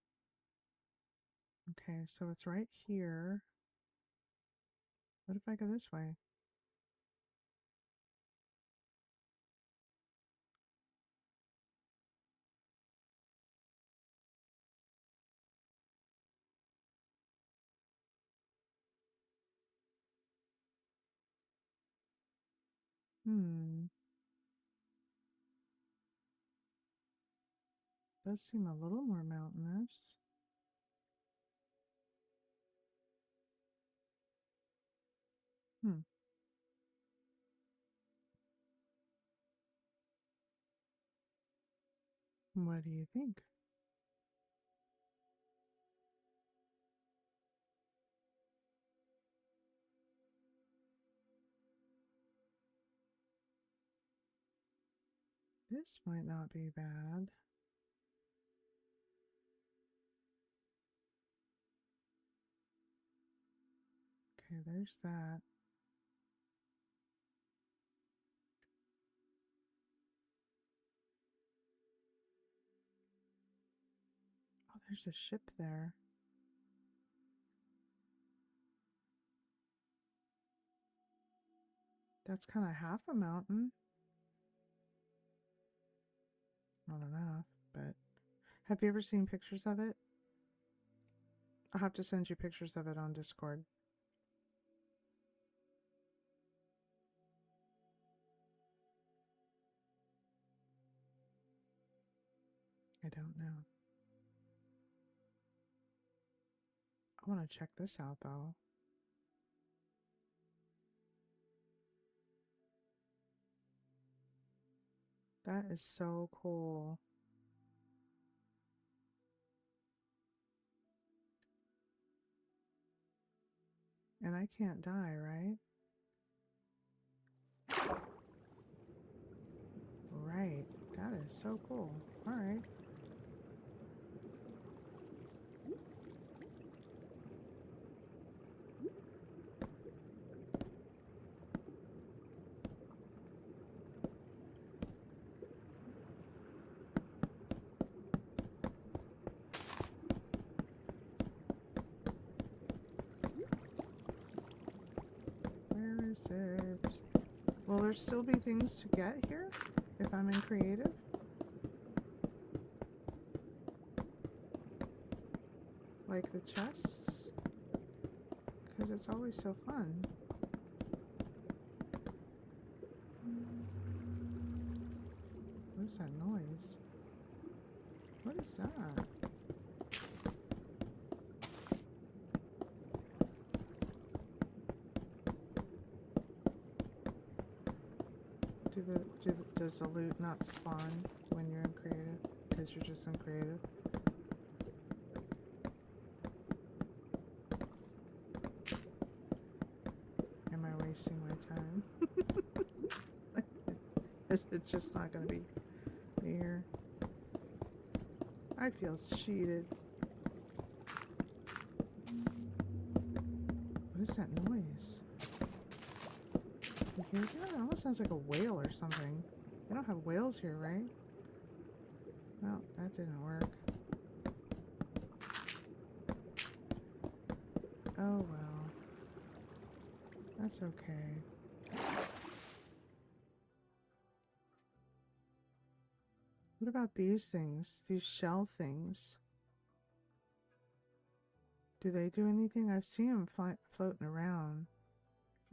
Okay, so it's right here. What if I go this way? Does seem a little more mountainous. Hmm. What do you think? This might not be bad. Okay, there's that. Oh, there's a ship there. That's kind of half a mountain. Not enough, but have you ever seen pictures of it? I'll have to send you pictures of it on Discord. I don't know. I want to check this out though. That is so cool. And I can't die, right? Right. That is so cool. All right. Where is it? Will there still be things to get here if I'm in creative? Like the chests? Because it's always so fun. What is that noise? What is that? Does the loot not spawn when you're in creative? Because you're just in creative? Am I wasting my time? Is it just not going to be here? I feel cheated. What is that noise? You hear that? It almost sounds like a whale or something. They don't have whales here, right? Well, that didn't work. Oh well. That's okay. What about these things? These shell things? Do they do anything? I've seen them floating around.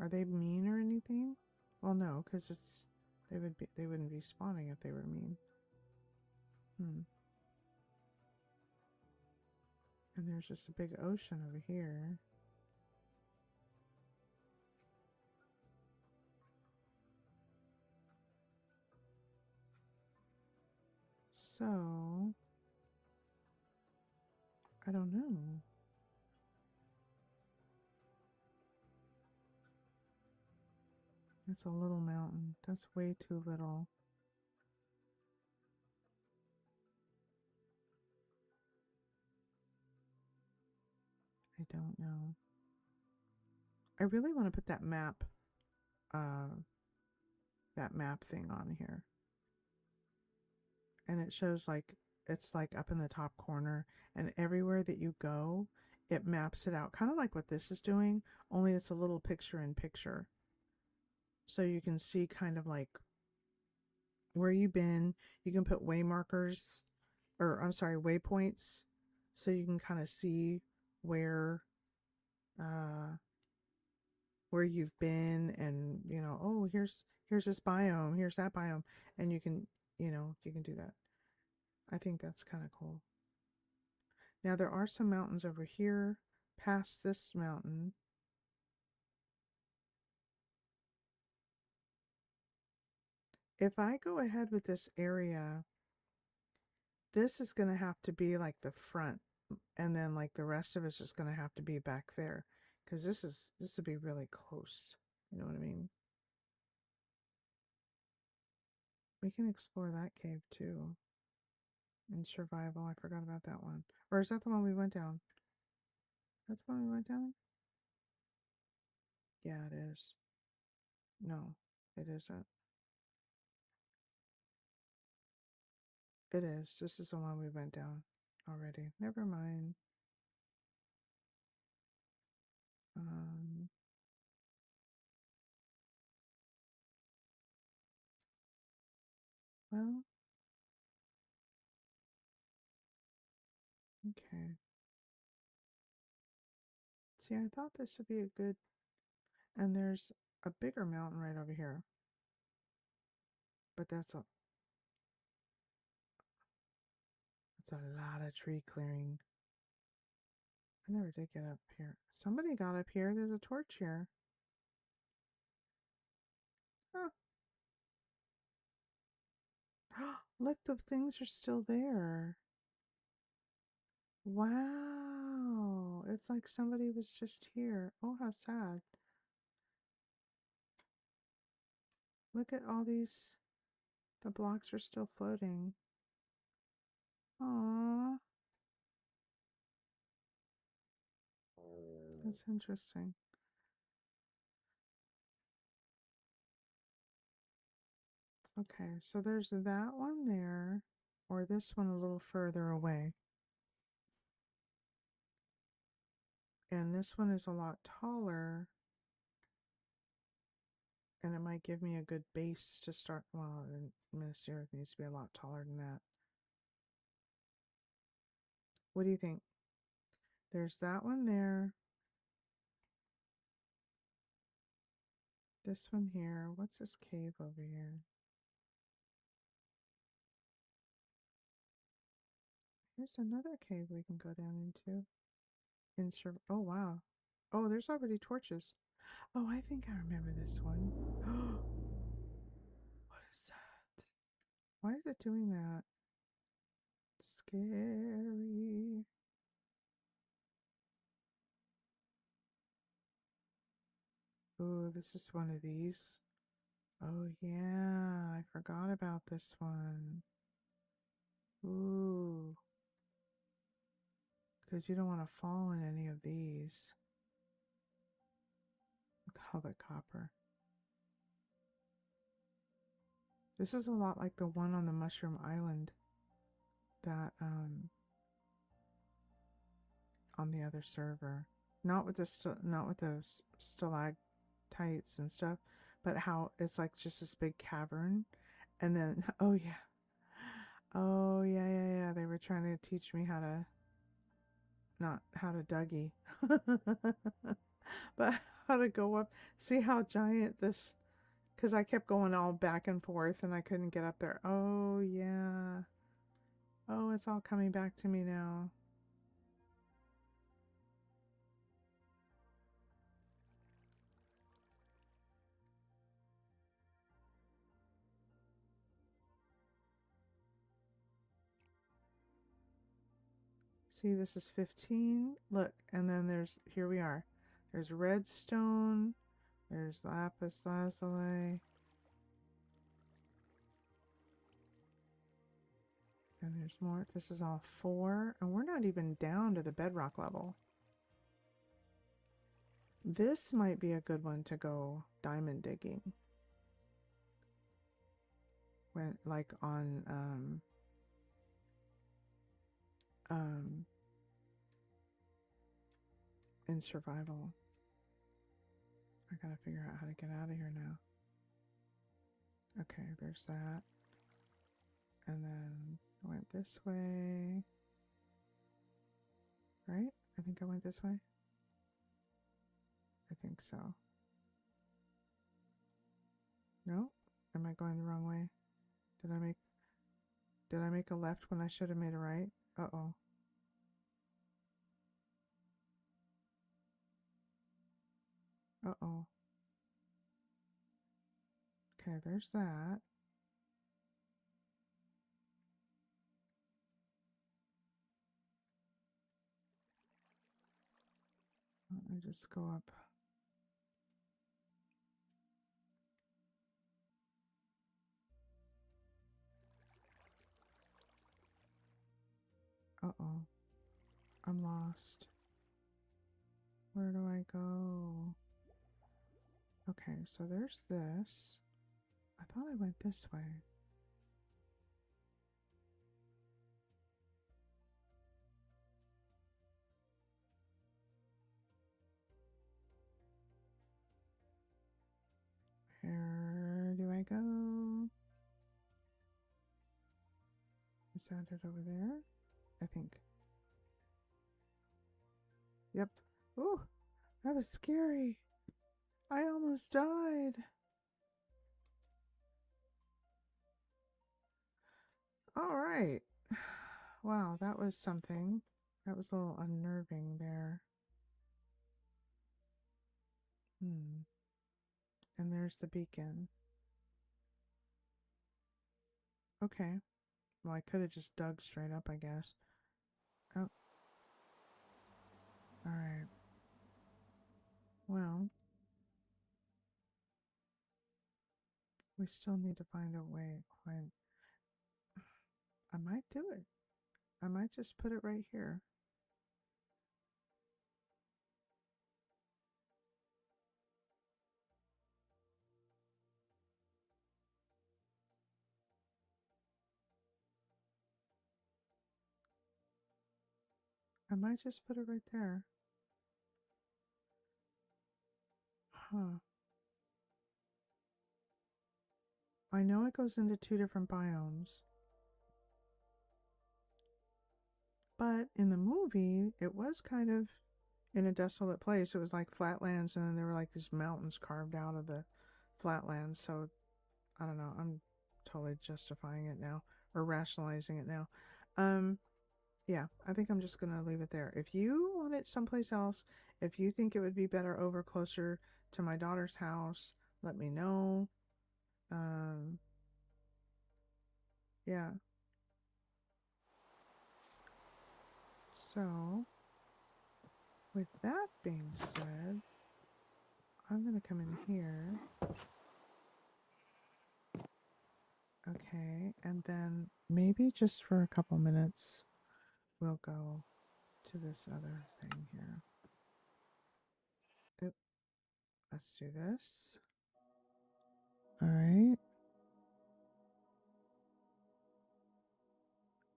Are they mean or anything? Well, no, because they wouldn't be spawning if they were mean. And there's just a big ocean over here. So, I don't know. That's a little mountain. That's way too little. I don't know. I really want to put that map thing on here. And it shows like, it's like up in the top corner, and everywhere that you go, it maps it out. Kind of like what this is doing, only it's a little picture in picture. So you can see kind of like where you've been. You can put way markers, or I'm sorry, waypoints, so you can kind of see where you've been, and you know, oh, here's this biome, here's that biome, and you can do that. I think that's kind of cool. Now there are some mountains over here past this mountain. If I go ahead with this area, this is going to have to be like the front, and then like the rest of it's just going to have to be back there, because this would be really close. You know what I mean? We can explore that cave too. In survival, I forgot about that one. Or is that the one we went down? That's the one we went down? Yeah, it is. No, it isn't. It is. This is the one we went down already. Never mind. Um, well, okay. See, I thought this would be a good... And there's a bigger mountain right over here. But that's a lot of tree clearing. I never did get up here. Somebody got up here. There's a torch here. Huh. Look, the things are still there. Wow. It's like somebody was just here. Oh, how sad. Look at all these. The blocks are still floating. Aww. That's interesting. Okay, so there's that one there, or this one a little further away. And this one is a lot taller, and it might give me a good base to start. Well, Ministerial needs to be a lot taller than that. What do you think? There's that one there. This one here. What's this cave over here? Here's another cave we can go down into. Oh, wow. Oh, there's already torches. Oh, I think I remember this one. What is that? Why is it doing that? Scary. Oh, this is one of these. Oh, yeah. I forgot about this one. Ooh. Because you don't want to fall in any of these. Look at all that copper. This is a lot like the one on the Mushroom Island that, on the other server. Not with the stalactites and stuff, but how it's like just this big cavern. And then, oh yeah. Oh, yeah, yeah, yeah. They were trying to teach me how to, not how to Dougie, but how to go up. See how giant this, because I kept going all back and forth and I couldn't get up there. Oh, yeah. Oh, it's all coming back to me now. See, this is 15. Look, and then there's, here we are. There's redstone. There's lapis lazuli. And there's more. This is all 4. And we're not even down to the bedrock level. This might be a good one to go diamond digging. When, like, on, in survival. I gotta figure out how to get out of here now. Okay, there's that. And then I went this way. Right? I think I went this way. I think so. No? Am I going the wrong way? Did I make a left when I should have made a right? Uh-oh. Uh-oh. Okay, there's that. Let me just go up. Uh-oh. I'm lost. Where do I go? Okay, so there's this. I thought I went this way. Where do I go? Is that it over there? I think. Yep. Ooh, that was scary. I almost died. All right. Wow, that was something. That was a little unnerving there. And there's the beacon. Okay. Well, I could have just dug straight up, I guess. Oh. Alright. Well, we still need to find a way. I might do it. I might just put it right here. I might just put it right there. Huh. I know it goes into 2 different biomes. But in the movie, it was kind of in a desolate place. It was like flatlands, and then there were like these mountains carved out of the flatlands. So, I don't know. I'm totally justifying it now, or rationalizing it now. Yeah, I think I'm just going to leave it there. If you want it someplace else, if you think it would be better over closer to my daughter's house, let me know. Yeah. So, with that being said, I'm going to come in here. Okay, and then maybe just for a couple minutes, we'll go to this other thing here. Oop. Let's do this. All right.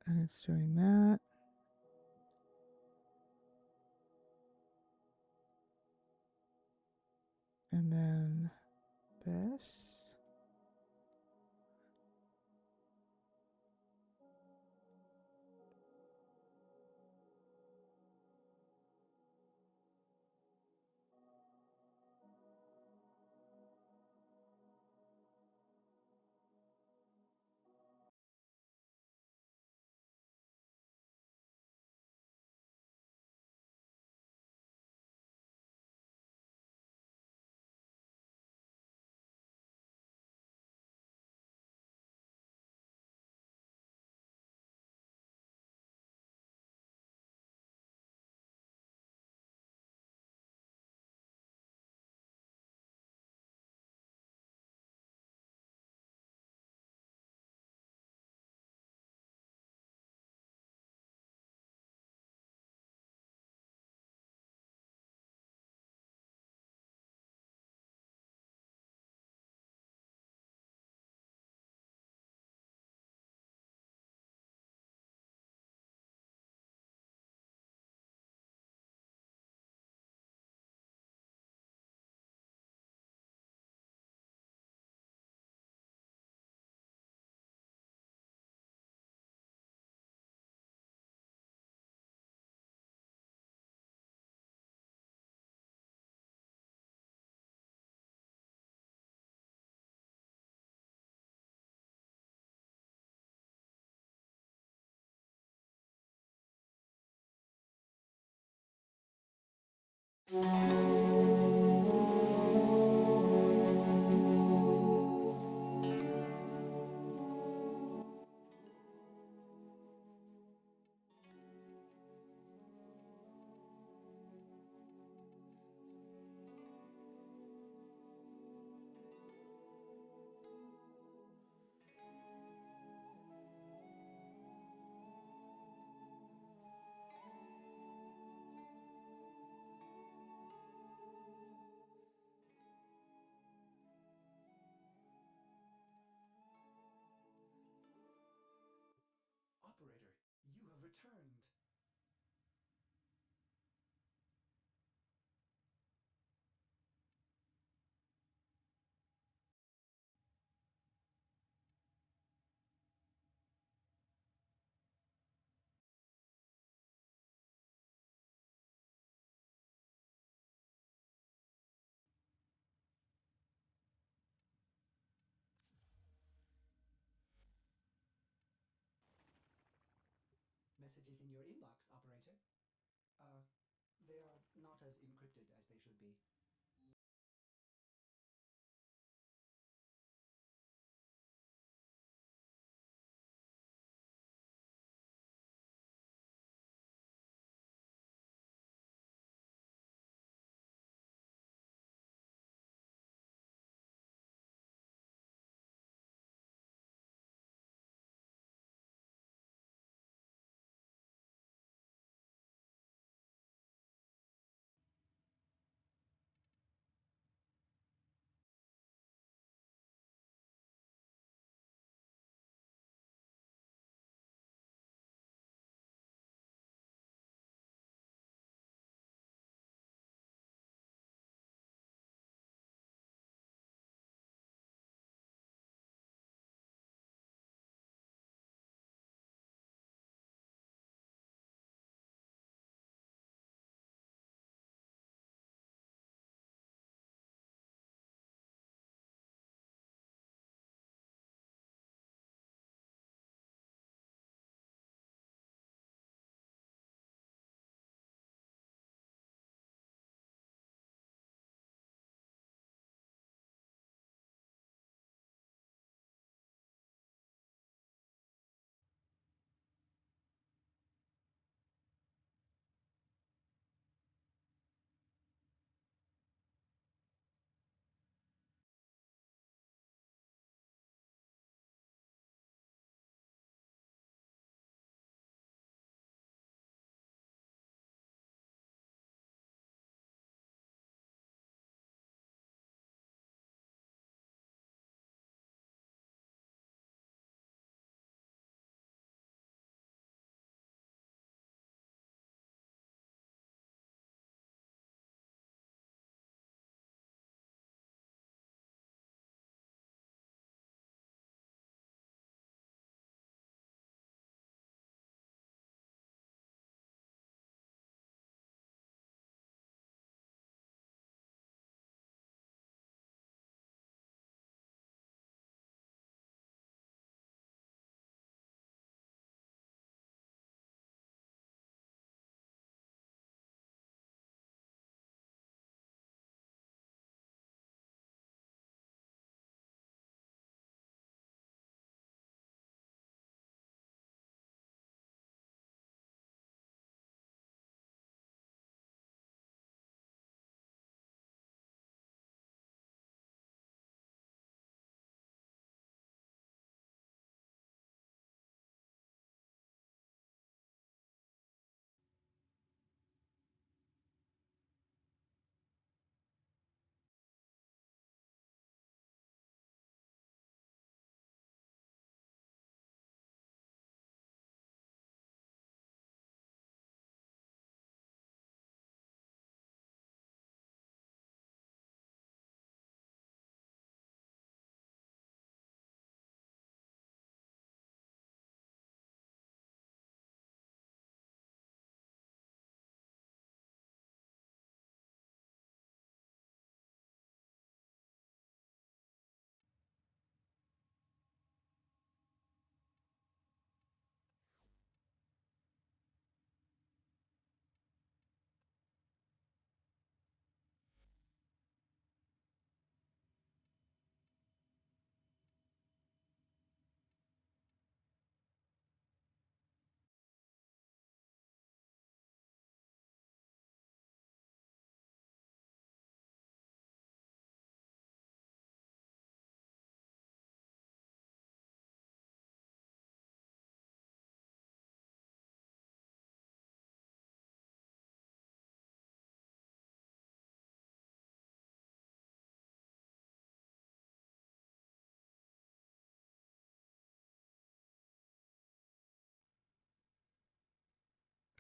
And it's doing that. And then this. Operator, you have returned. Messages in your inbox, operator. They are not as encrypted as they should be.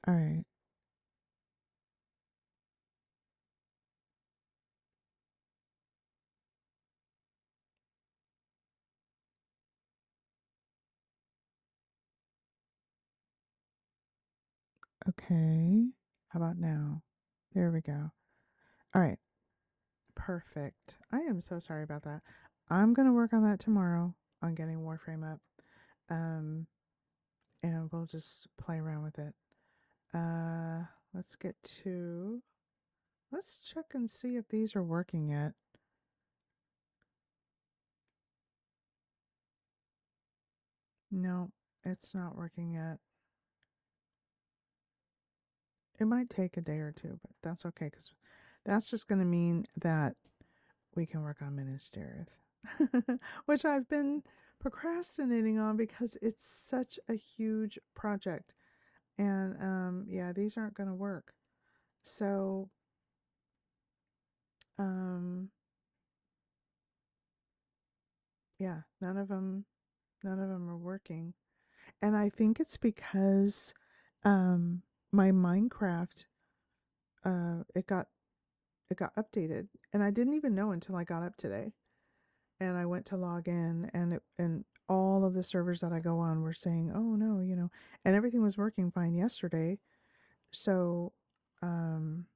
All right. Okay. How about now? There we go. All right. Perfect. I am so sorry about that. I'm going to work on that tomorrow on getting Warframe up. Um, and we'll just play around with it. Uh, let's get to. Let's check and see if these are working yet. No, it's not working yet. It might take a day or two, but that's okay because that's just going to mean that we can work on Minas Tirith, which I've been procrastinating on because it's such a huge project. And yeah, these aren't going to work. So um, yeah, none of them are working. And I think it's because my Minecraft it got updated, and I didn't even know until I got up today. And I went to log in, and all of the servers that I go on were saying, "Oh no," and everything was working fine yesterday. So, and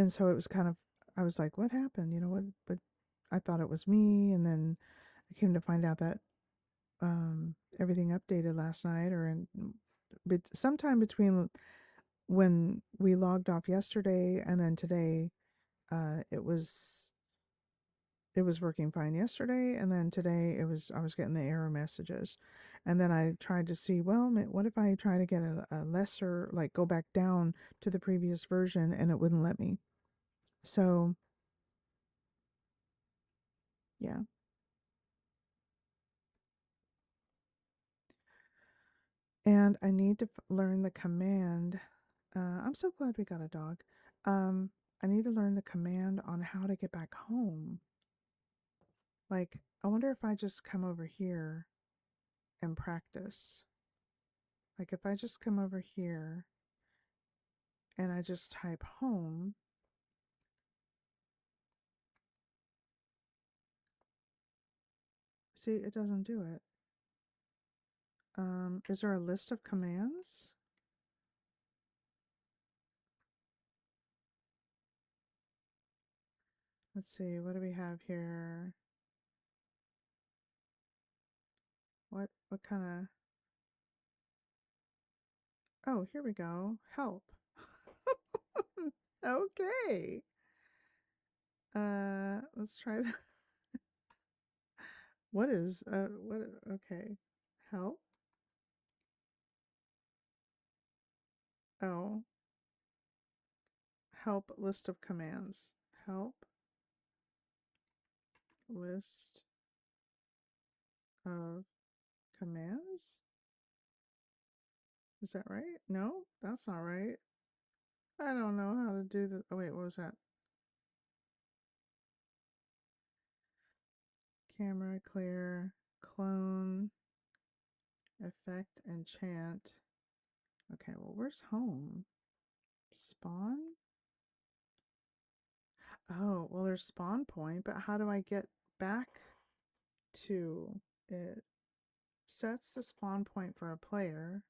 so it was kind of, I was like, "What happened?" What? But I thought it was me, and then I came to find out that everything updated last night, but sometime between when we logged off yesterday and then today, it was working fine yesterday, and then today I was getting the error messages. And then I tried to see, well, what if I try to get a lesser, like go back down to the previous version, and it wouldn't let me. So yeah. And I need to learn the command. I'm so glad we got a dog. um I need to learn the command on how to get back home. Like, I wonder if I just come over here and practice. Like, if I just come over here and I just type home. See, it doesn't do it. Is there a list of commands? Let's see, what do we have here? What kind of. Oh, here we go. Help. Okay. Let's try that. What okay. Help. Oh, help list of commands. Help list of commands? Is that right? No, that's not right. I don't know how to do the. Oh, wait, what was that? Camera, clear, clone, effect, enchant. Okay, well, where's home? Spawn? Oh, well, there's spawn point, but how do I get back to it? Sets the spawn point for a player.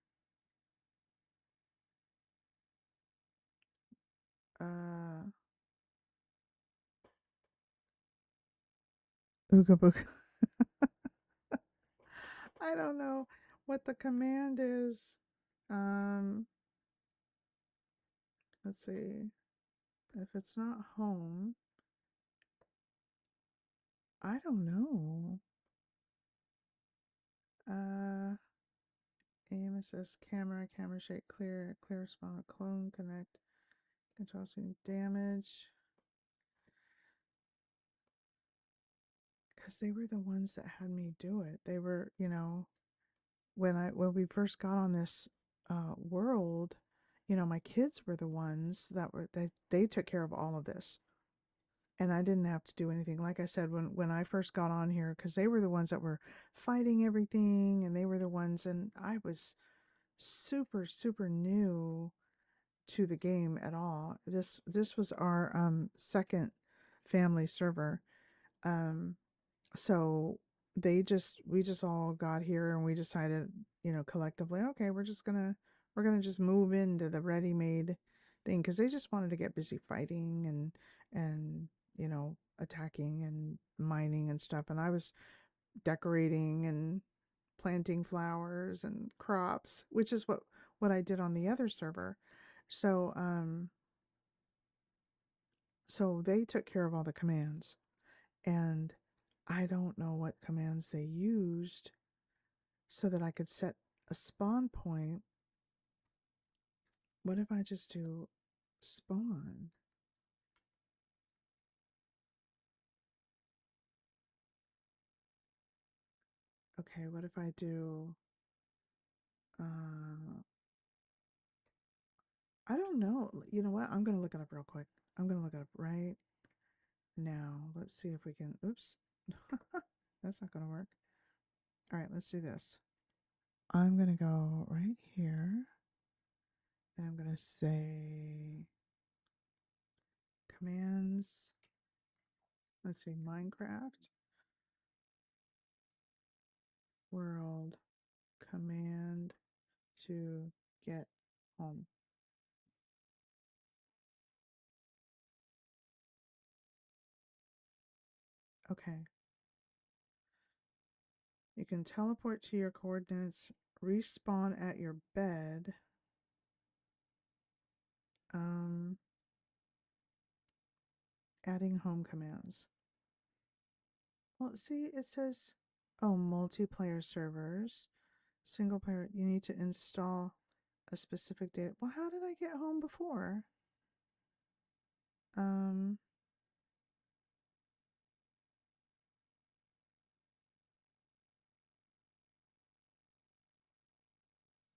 Uh, Ooga booga. I don't know what the command is. Um, let's see. If it's not home, I don't know. Uh, aim assist, camera shake, clear spawn, clone, connect, control screen damage. Because they were the ones that had me do it. They were, when we first got on this world, my kids were the ones they took care of all of this, and I didn't have to do anything. Like I said, when I first got on here, because they were the ones that were fighting everything, and they were the ones, and I was super, super new to the game at all. This was our second family server. Um, so we just all got here and we decided, collectively, okay, we're gonna just move into the ready-made thing because they just wanted to get busy fighting and attacking and mining and stuff. And I was decorating and planting flowers and crops, which is what I did on the other server. So so they took care of all the commands, and I don't know what commands they used so that I could set a spawn point. What if I just do spawn? Okay, what if I do uh I don't know. You know what? I'm gonna look it up real quick. I'm gonna look it up right now. Let's see if we can. Oops. That's not gonna work. All right, let's do this. I'm gonna go right here and I'm gonna say commands. Let's see, Minecraft world command to get home. Okay. You can teleport to your coordinates, respawn at your bed. Um, Adding home commands. Well, see, it says, oh, multiplayer servers, single player. You need to install a specific data. Well, how did I get home before? Um,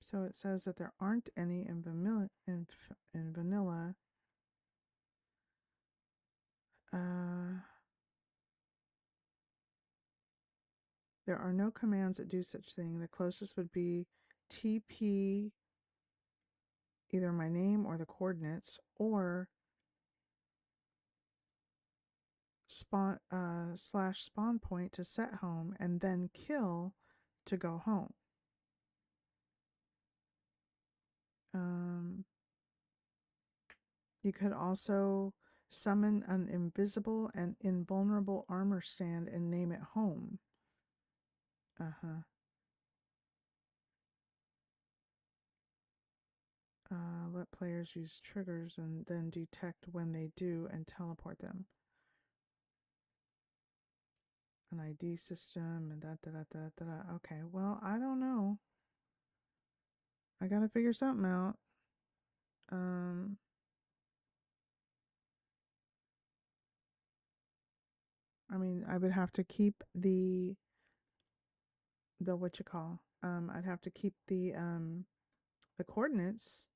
so it says that there aren't any in vanilla. Uh, there are no commands that do such thing. The closest would be TP, either my name or the coordinates, or spawn slash spawn point to set home, and then kill to go home. Um, you could also summon an invisible and invulnerable armor stand and name it home. Uh-huh. Let players use triggers and then detect when they do and teleport them. An ID system and da da da da da da. Okay, well, I don't know. I gotta figure something out. Um, I mean, I would have to keep the what you call. I'd have to keep the coordinates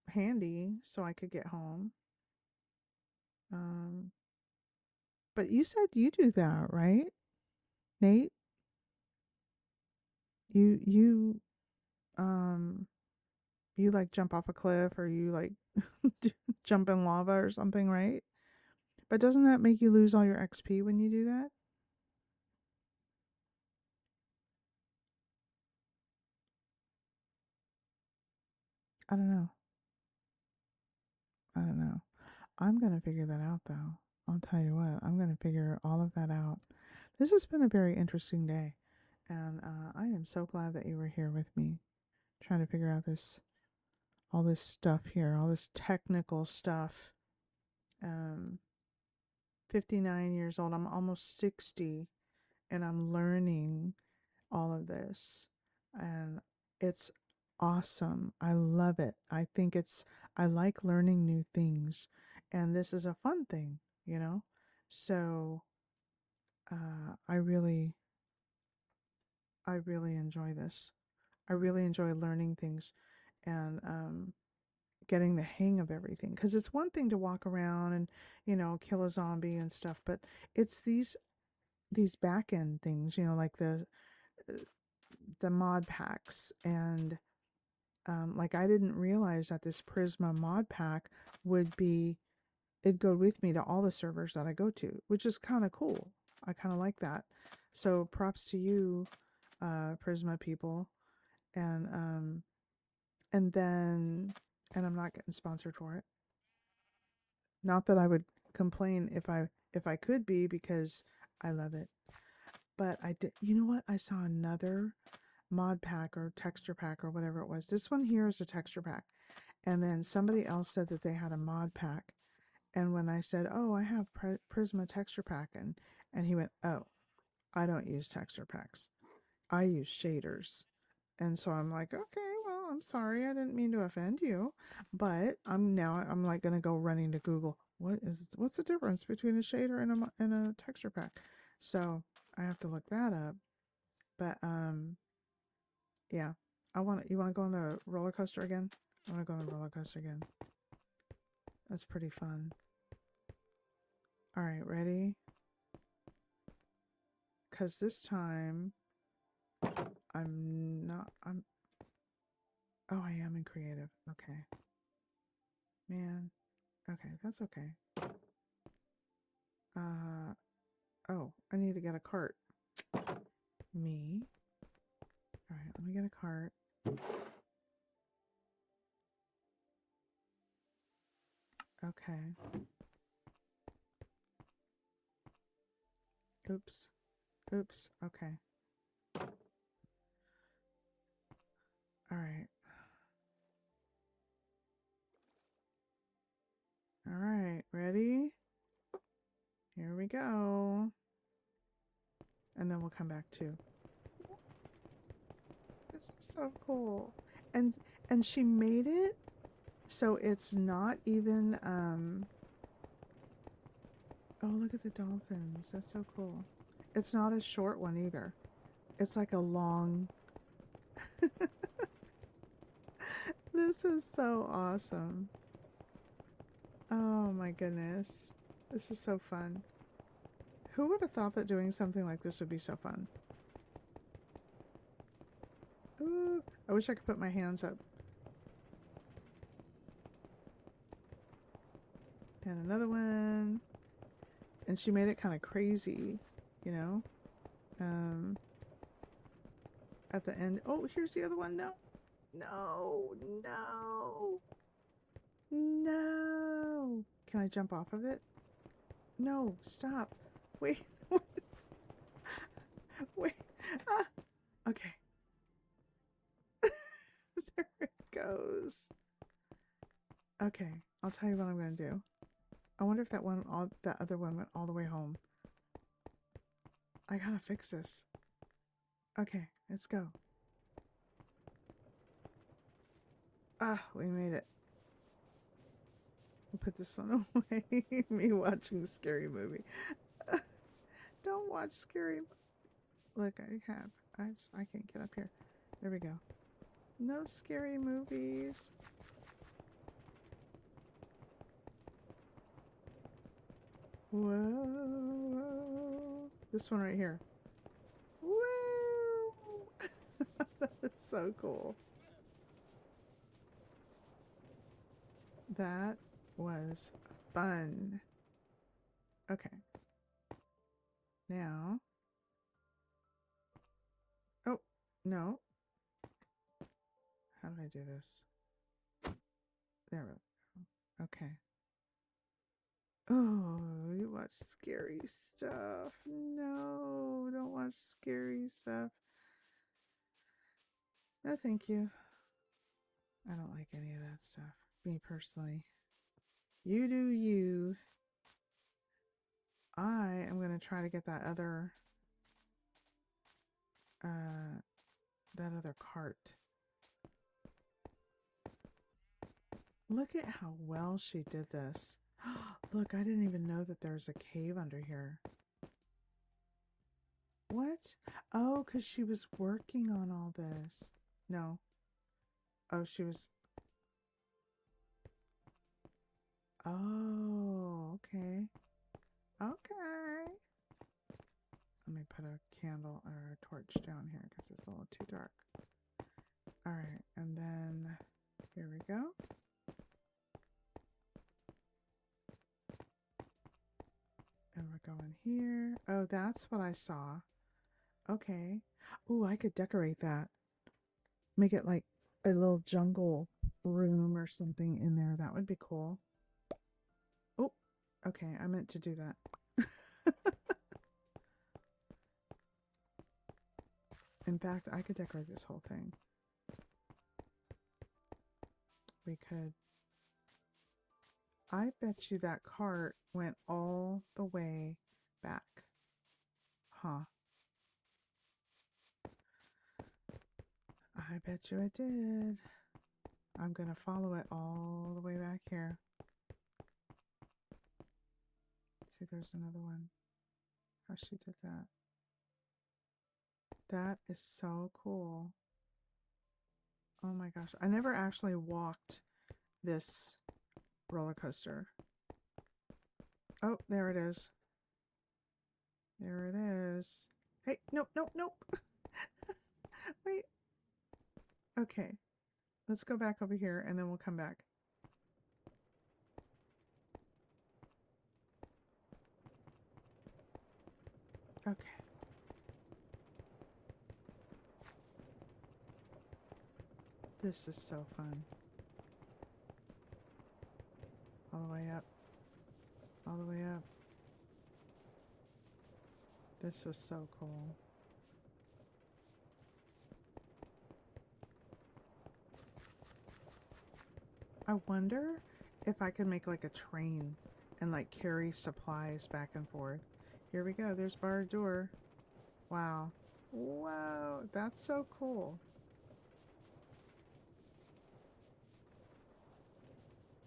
handy so I could get home. Um, but you said you do that, right, Nate? You um you like jump off a cliff or you like jump in lava or something, right? But doesn't that make you lose all your XP when you do that? I don't know. I don't know. I'm gonna figure that out though. I'll tell you what. I'm gonna figure all of that out. This has been a very interesting day, and I am so glad that you were here with me, trying to figure out all this stuff here, all this technical stuff. Um, 59 years old. I'm almost 60, and I'm learning all of this, and it's awesome. I love it. I like learning new things, and this is a fun thing, you know? So, I really enjoy this. I really enjoy learning things and, getting the hang of everything. Because it's one thing to walk around and, kill a zombie and stuff, but it's these back end things, like the mod packs and Like I didn't realize that this Prisma mod pack would be, it'd go with me to all the servers that I go to, which is kind of cool. I kind of like that. So props to you, Prisma people. And then, and I'm not getting sponsored for it. Not that I would complain if I could be, because I love it. But I did, you know what? I saw another mod pack or texture pack or whatever it was. This one here is a texture pack. And then somebody else said that they had a mod pack. And when I said, "Oh, I have Prisma texture pack," and he went, "Oh, I don't use texture packs. I use shaders." And so I'm like, "Okay, well, I'm sorry. I didn't mean to offend you." But I'm like going to go running to Google. What's the difference between a shader and a texture pack? So I have to look that up. But yeah. You want to go on the roller coaster again? I want to go on the roller coaster again. That's pretty fun. All right, ready? Because this time I'm not, oh, I am in creative. Okay. Man. Okay, that's okay. Oh, I need to get a cart. Me. All right, let me get a cart. Okay. Oops. Oops. Okay. All right. All right, ready? Here we go. And then we'll come back too. This is so cool. And and she made it so it's not even oh, look at the dolphins. That's so cool. It's not a short one either. It's like a long This is so awesome. Oh my goodness. This is so fun. Who would have thought that doing something like this would be so fun? Ooh, I wish I could put my hands up. And another one. And she made it kind of crazy, you know? At the end. Oh, here's the other one. No. No. No. No. Can I jump off of it? No. Stop. Wait. Wait. Ah. Okay. There it goes. Okay. I'll tell you what I'm going to do. I wonder if that other one went all the way home. I gotta fix this. Okay, let's go. Ah, we made it. We'll put this one away. Me watching a scary movie. Don't watch scary. Look, I can't get up here. There we go. No scary movies. Whoa. This one right here. Woo! That's so cool. That was fun. Okay. Now. Oh, no. How do I do this? There we go. Okay. Oh, you watch scary stuff. No, don't watch scary stuff. No, thank you. I don't like any of that stuff. Me personally. You do you. I am going to try to get that other cart. Look at how well she did this. Look, I didn't even know that there's a cave under here. What? Oh, because she was working on all this. No. Oh, she was... Oh, okay. Okay. Let me put a candle or a torch down here because it's a little too dark. Alright, and then that's what I saw. Okay. Ooh, I could decorate that. Make it like a little jungle room or something in there. That would be cool. Oh, okay. I meant to do that. In fact, I could decorate this whole thing. We could. I bet you that cart went all the way back. Huh. I bet you it did. I'm going to follow it all the way back here. See, there's another one. How she did that. That is so cool. Oh my gosh. I never actually walked this roller coaster. Oh, there it is. There it is. Hey, nope, nope, nope. Wait. Okay. Let's go back over here and then we'll come back. Okay. This is so fun. All the way up. All the way up. This was so cool. I wonder if I could make like a train and like carry supplies back and forth. Here we go. There's Bar Door. Wow. Wow. That's so cool.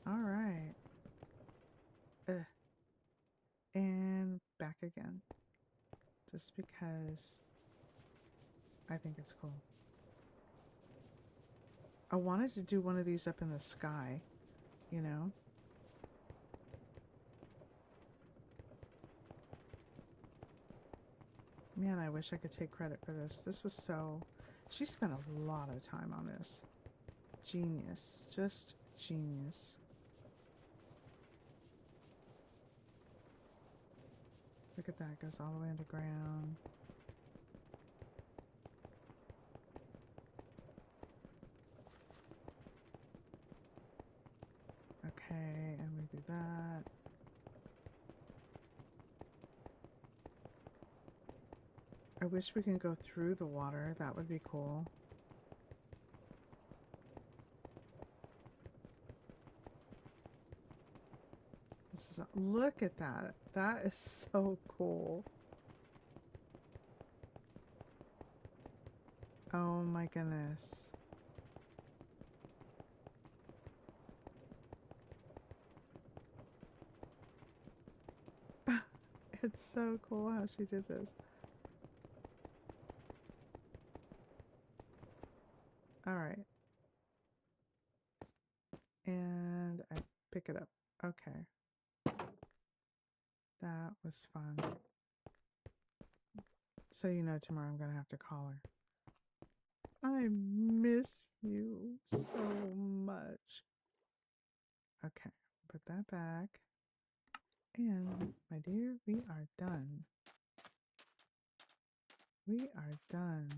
All right. And back again. Just because I think it's cool. I wanted to do one of these up in the sky, you know? Man, I wish I could take credit for this. This was so... She spent a lot of time on this. Genius. Just genius. Look at that. It goes all the way underground. Okay, and we do that. I wish we could go through the water. That would be cool. This is look at that. That is so cool. Oh my goodness. It's so cool how she did this. All right. And I pick it up. Okay. That was fun. So you know tomorrow I'm going to have to call her. I miss you so much. Okay. Put that back. And, my dear, we are done. We are done.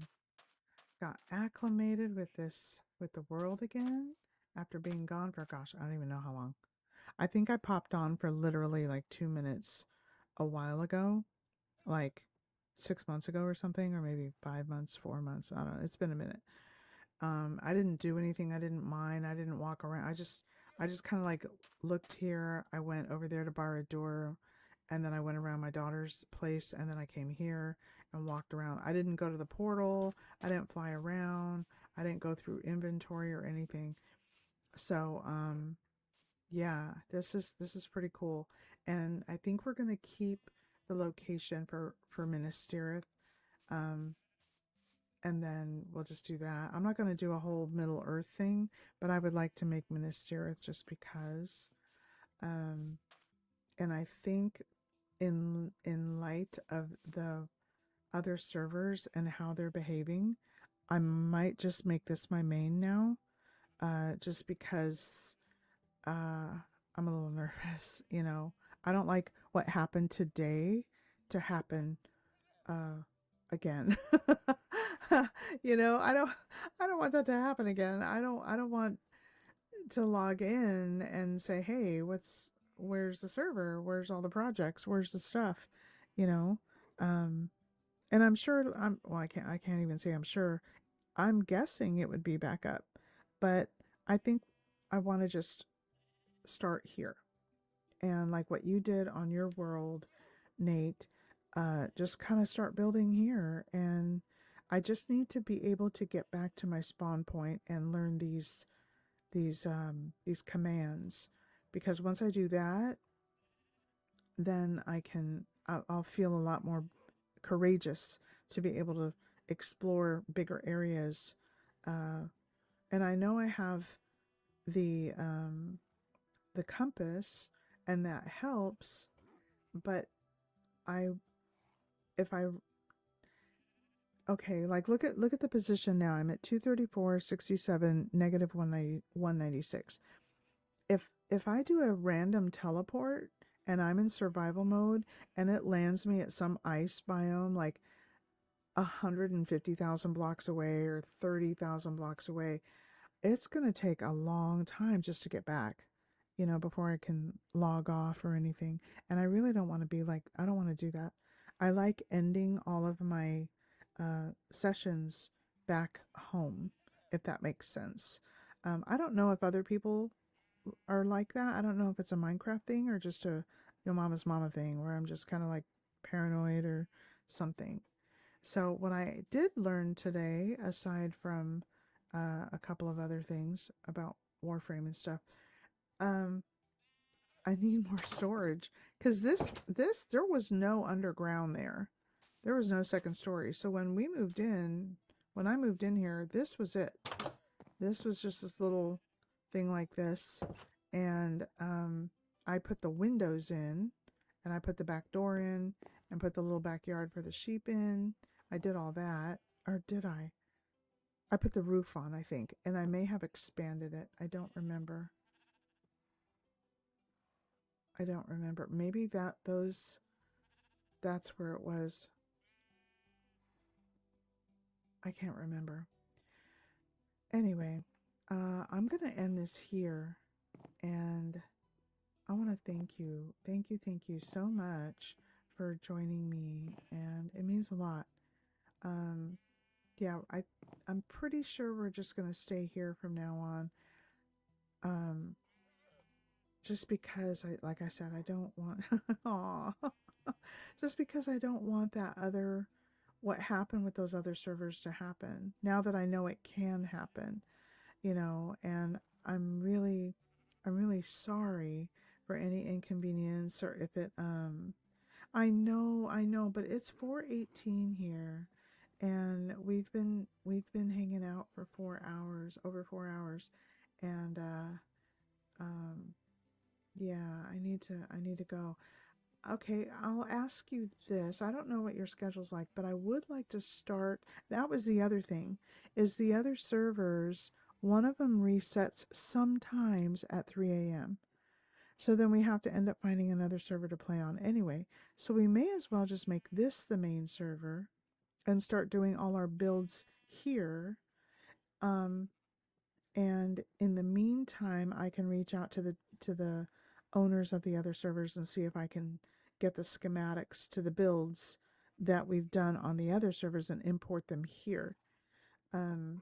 Got acclimated with this, with the world again after being gone for, gosh, I don't even know how long. I think I popped on for literally like 2 minutes a while ago, like 6 months ago or something, or maybe 5 months, 4 months. I don't know. It's been a minute. I didn't do anything. I didn't mind. I didn't walk around. I just kind of like looked here. I went over there to bar a door, and then I went around my daughter's place, and then I came here and walked around. I didn't go to the portal. I didn't fly around. I didn't go through inventory or anything. So, yeah, this is pretty cool. And I think we're gonna keep the location for Minas Tirith. Um, and then we'll just do that. I'm not going to do a whole Middle Earth thing, but I would like to make Minas Tirith just because. And I think in light of the other servers and how they're behaving, I might just make this my main now, just because I'm a little nervous. You know, I don't like what happened today to happen again. You know, I don't want that to happen again. I don't want to log in and say, "Hey, where's the server? Where's all the projects? Where's the stuff?" You know? Um and I'm sure I can't even say I'm sure. I'm guessing it would be back up. But I think I want to just start here. And like what you did on your world, Nate, just kind of start building here. And I just need to be able to get back to my spawn point and learn these commands, because once I do that, then I'll feel a lot more courageous to be able to explore bigger areas. Uh, and I know I have the compass, and that helps. But I if I okay, like look at the position now. I'm at 234, 67, negative 190, 196. If I do a random teleport and I'm in survival mode and it lands me at some ice biome like 150,000 blocks away or 30,000 blocks away, it's going to take a long time just to get back, you know, before I can log off or anything. And I really don't want to be like, I don't want to do that. I like ending all of my sessions back home, if that makes sense. I don't know if other people are like that. I don't know if it's a Minecraft thing or just a your mama's mama thing where I'm just kind of like paranoid or something. So, what I did learn today, aside from a couple of other things about Warframe and stuff, um, I need more storage because there was no underground there. There was no second story. So when I moved in here, this was it. This was just this little thing like this, and I put the windows in, and I put the back door in, and put the little backyard for the sheep in. I did all that, or did I? I put the roof on, I think, and I may have expanded it. I don't remember. I don't remember. Maybe that's where it was. I can't remember. Anyway, I'm gonna end this here, and I want to thank you so much for joining me, and it means a lot. Um, yeah, I'm pretty sure we're just gonna stay here from now on. Um, just because like I said, I don't want, aw, just because I don't want what happened with those other servers to happen. Now that I know it can happen, you know, and I'm really sorry for any inconvenience or if it I know, but it's 4:18 here, and we've been hanging out for 4 hours, over 4 hours, and um yeah, I need to go. Okay, I'll ask you this. I don't know what your schedule's like, but I would like to start. That was the other thing, is the other servers, one of them resets sometimes at 3 a.m. So then we have to end up finding another server to play on anyway. So we may as well just make this the main server and start doing all our builds here. Um, and in the meantime, I can reach out to the owners of the other servers and see if I can get the schematics to the builds that we've done on the other servers and import them here, um,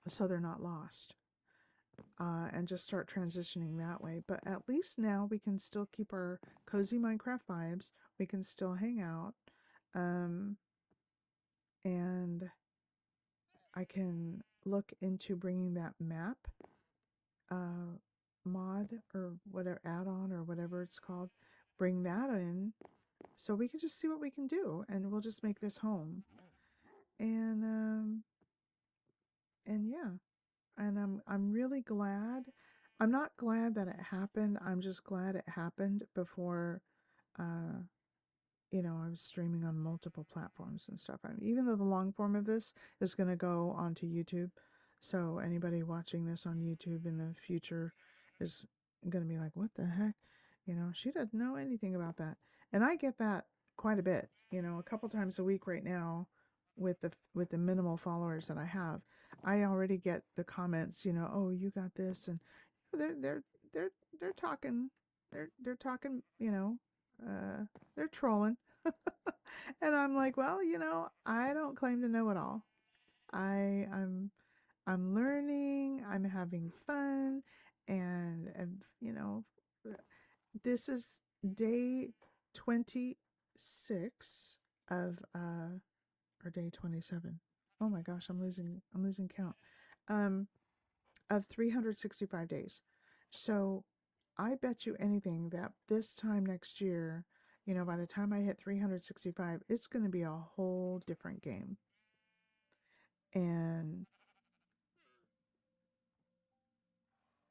so they're not lost. And just start transitioning that way. But at least now we can still keep our cozy Minecraft vibes. We can still hang out. Um, and I can look into bringing that map uh, mod or whatever, add-on or whatever it's called. Bring that in so we can just see what we can do, and we'll just make this home. And and yeah, and I'm really glad. I'm not glad that it happened. I'm just glad it happened before uh you know, I was streaming on multiple platforms and stuff. I mean, even though the long form of this is going to go onto YouTube, so anybody watching this on YouTube in the future is going to be like, "What the heck?" You know, she doesn't know anything about that, and I get that quite a bit. a couple times a week right now with the minimal followers that I have. I already get the comments, oh, you got this, and they're they're talking, they're talking, they're trolling. And I'm like, well, I don't claim to know it all. I I'm learning, I'm having fun, and this is day 26 of or day 27. Oh my gosh, I'm losing count. Um of 365 days. So, I bet you anything that this time next year, by the time I hit 365, it's going to be a whole different game. And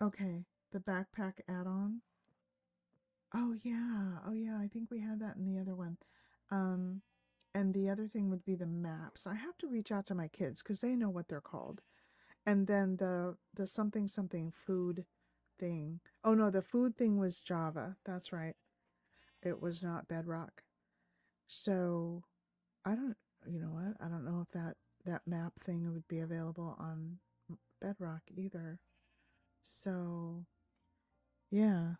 okay, the backpack add-on. Oh yeah. Oh yeah, I think we had that in the other one. Um and the other thing would be the maps. I have to reach out to my kids cuz they know what they're called. And then the something something food thing. Oh no, the food thing was Java. That's right. It was not Bedrock. So, I don't you know what? I don't know if that map thing would be available on Bedrock either. So, yeah.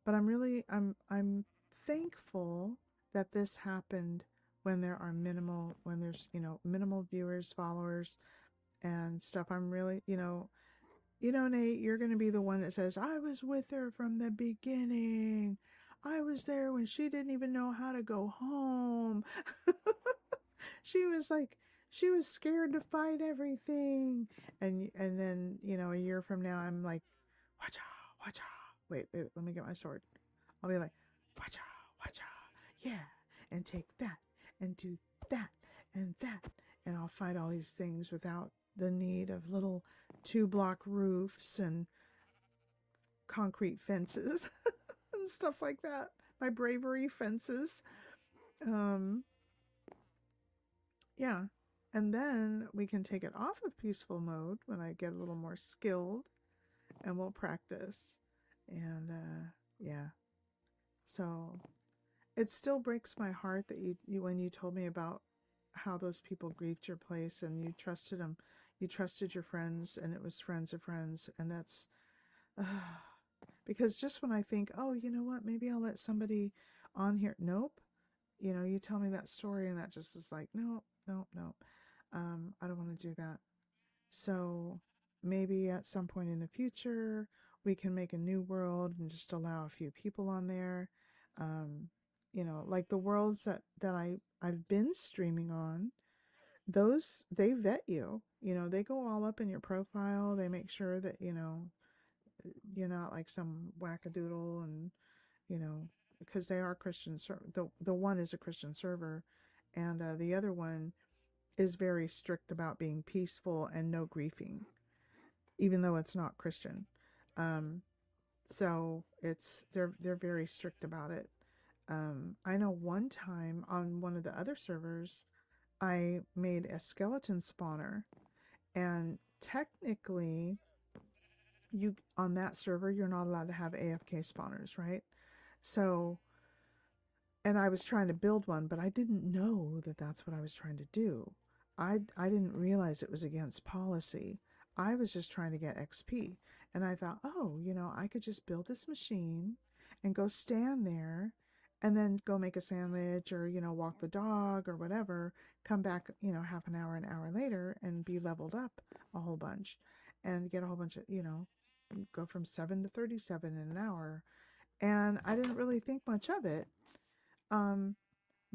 But I'm thankful that this happened when there are when there's, minimal viewers, followers and stuff. I'm really, Nate, you're going to be the one that says, I was with her from the beginning. I was there when she didn't even know how to go home. she was like, she was scared to fight everything. And then, a year from now, I'm like, watch out, watch out. Wait, let me get my sword. I'll be like, watch out, watch out. Yeah. And take that and do that and that. And I'll fight all these things without the need of little 2-block roofs and concrete fences and stuff like that. My bravery fences. Um, yeah. And then we can take it off of peaceful mode when I get a little more skilled and we'll practice. And yeah. So it still breaks my heart that you when you told me about how those people grieved your place and you trusted them, you trusted your friends, and it was friends of friends, and that's uh, because just when I think, oh, you know what, maybe I'll let somebody on here, nope, you tell me that story, and that just is like, no, no, no, I don't want to do that. So maybe at some point in the future, we can make a new world and just allow a few people on there. Um, like the worlds that I've been streaming on, those they vet you. They go all up in your profile. They make sure that, you're not like some wackadoodle and, because they are Christian. The one is a Christian server, and the other one is very strict about being peaceful and no griefing, even though it's not Christian. Um, so they're very strict about it. I know one time on one of the other servers, I made a skeleton spawner, and technically, you on that server you're not allowed to have AFK spawners, right? So, and I was trying to build one, but I didn't know that that's what I was trying to do. I didn't realize it was against policy. I was just trying to get XP. And I thought, oh, I could just build this machine and go stand there and then go make a sandwich or, walk the dog or whatever, come back, half an hour later and be leveled up a whole bunch and get a whole bunch of, go from 7 to 37 in an hour. And I didn't really think much of it. Um,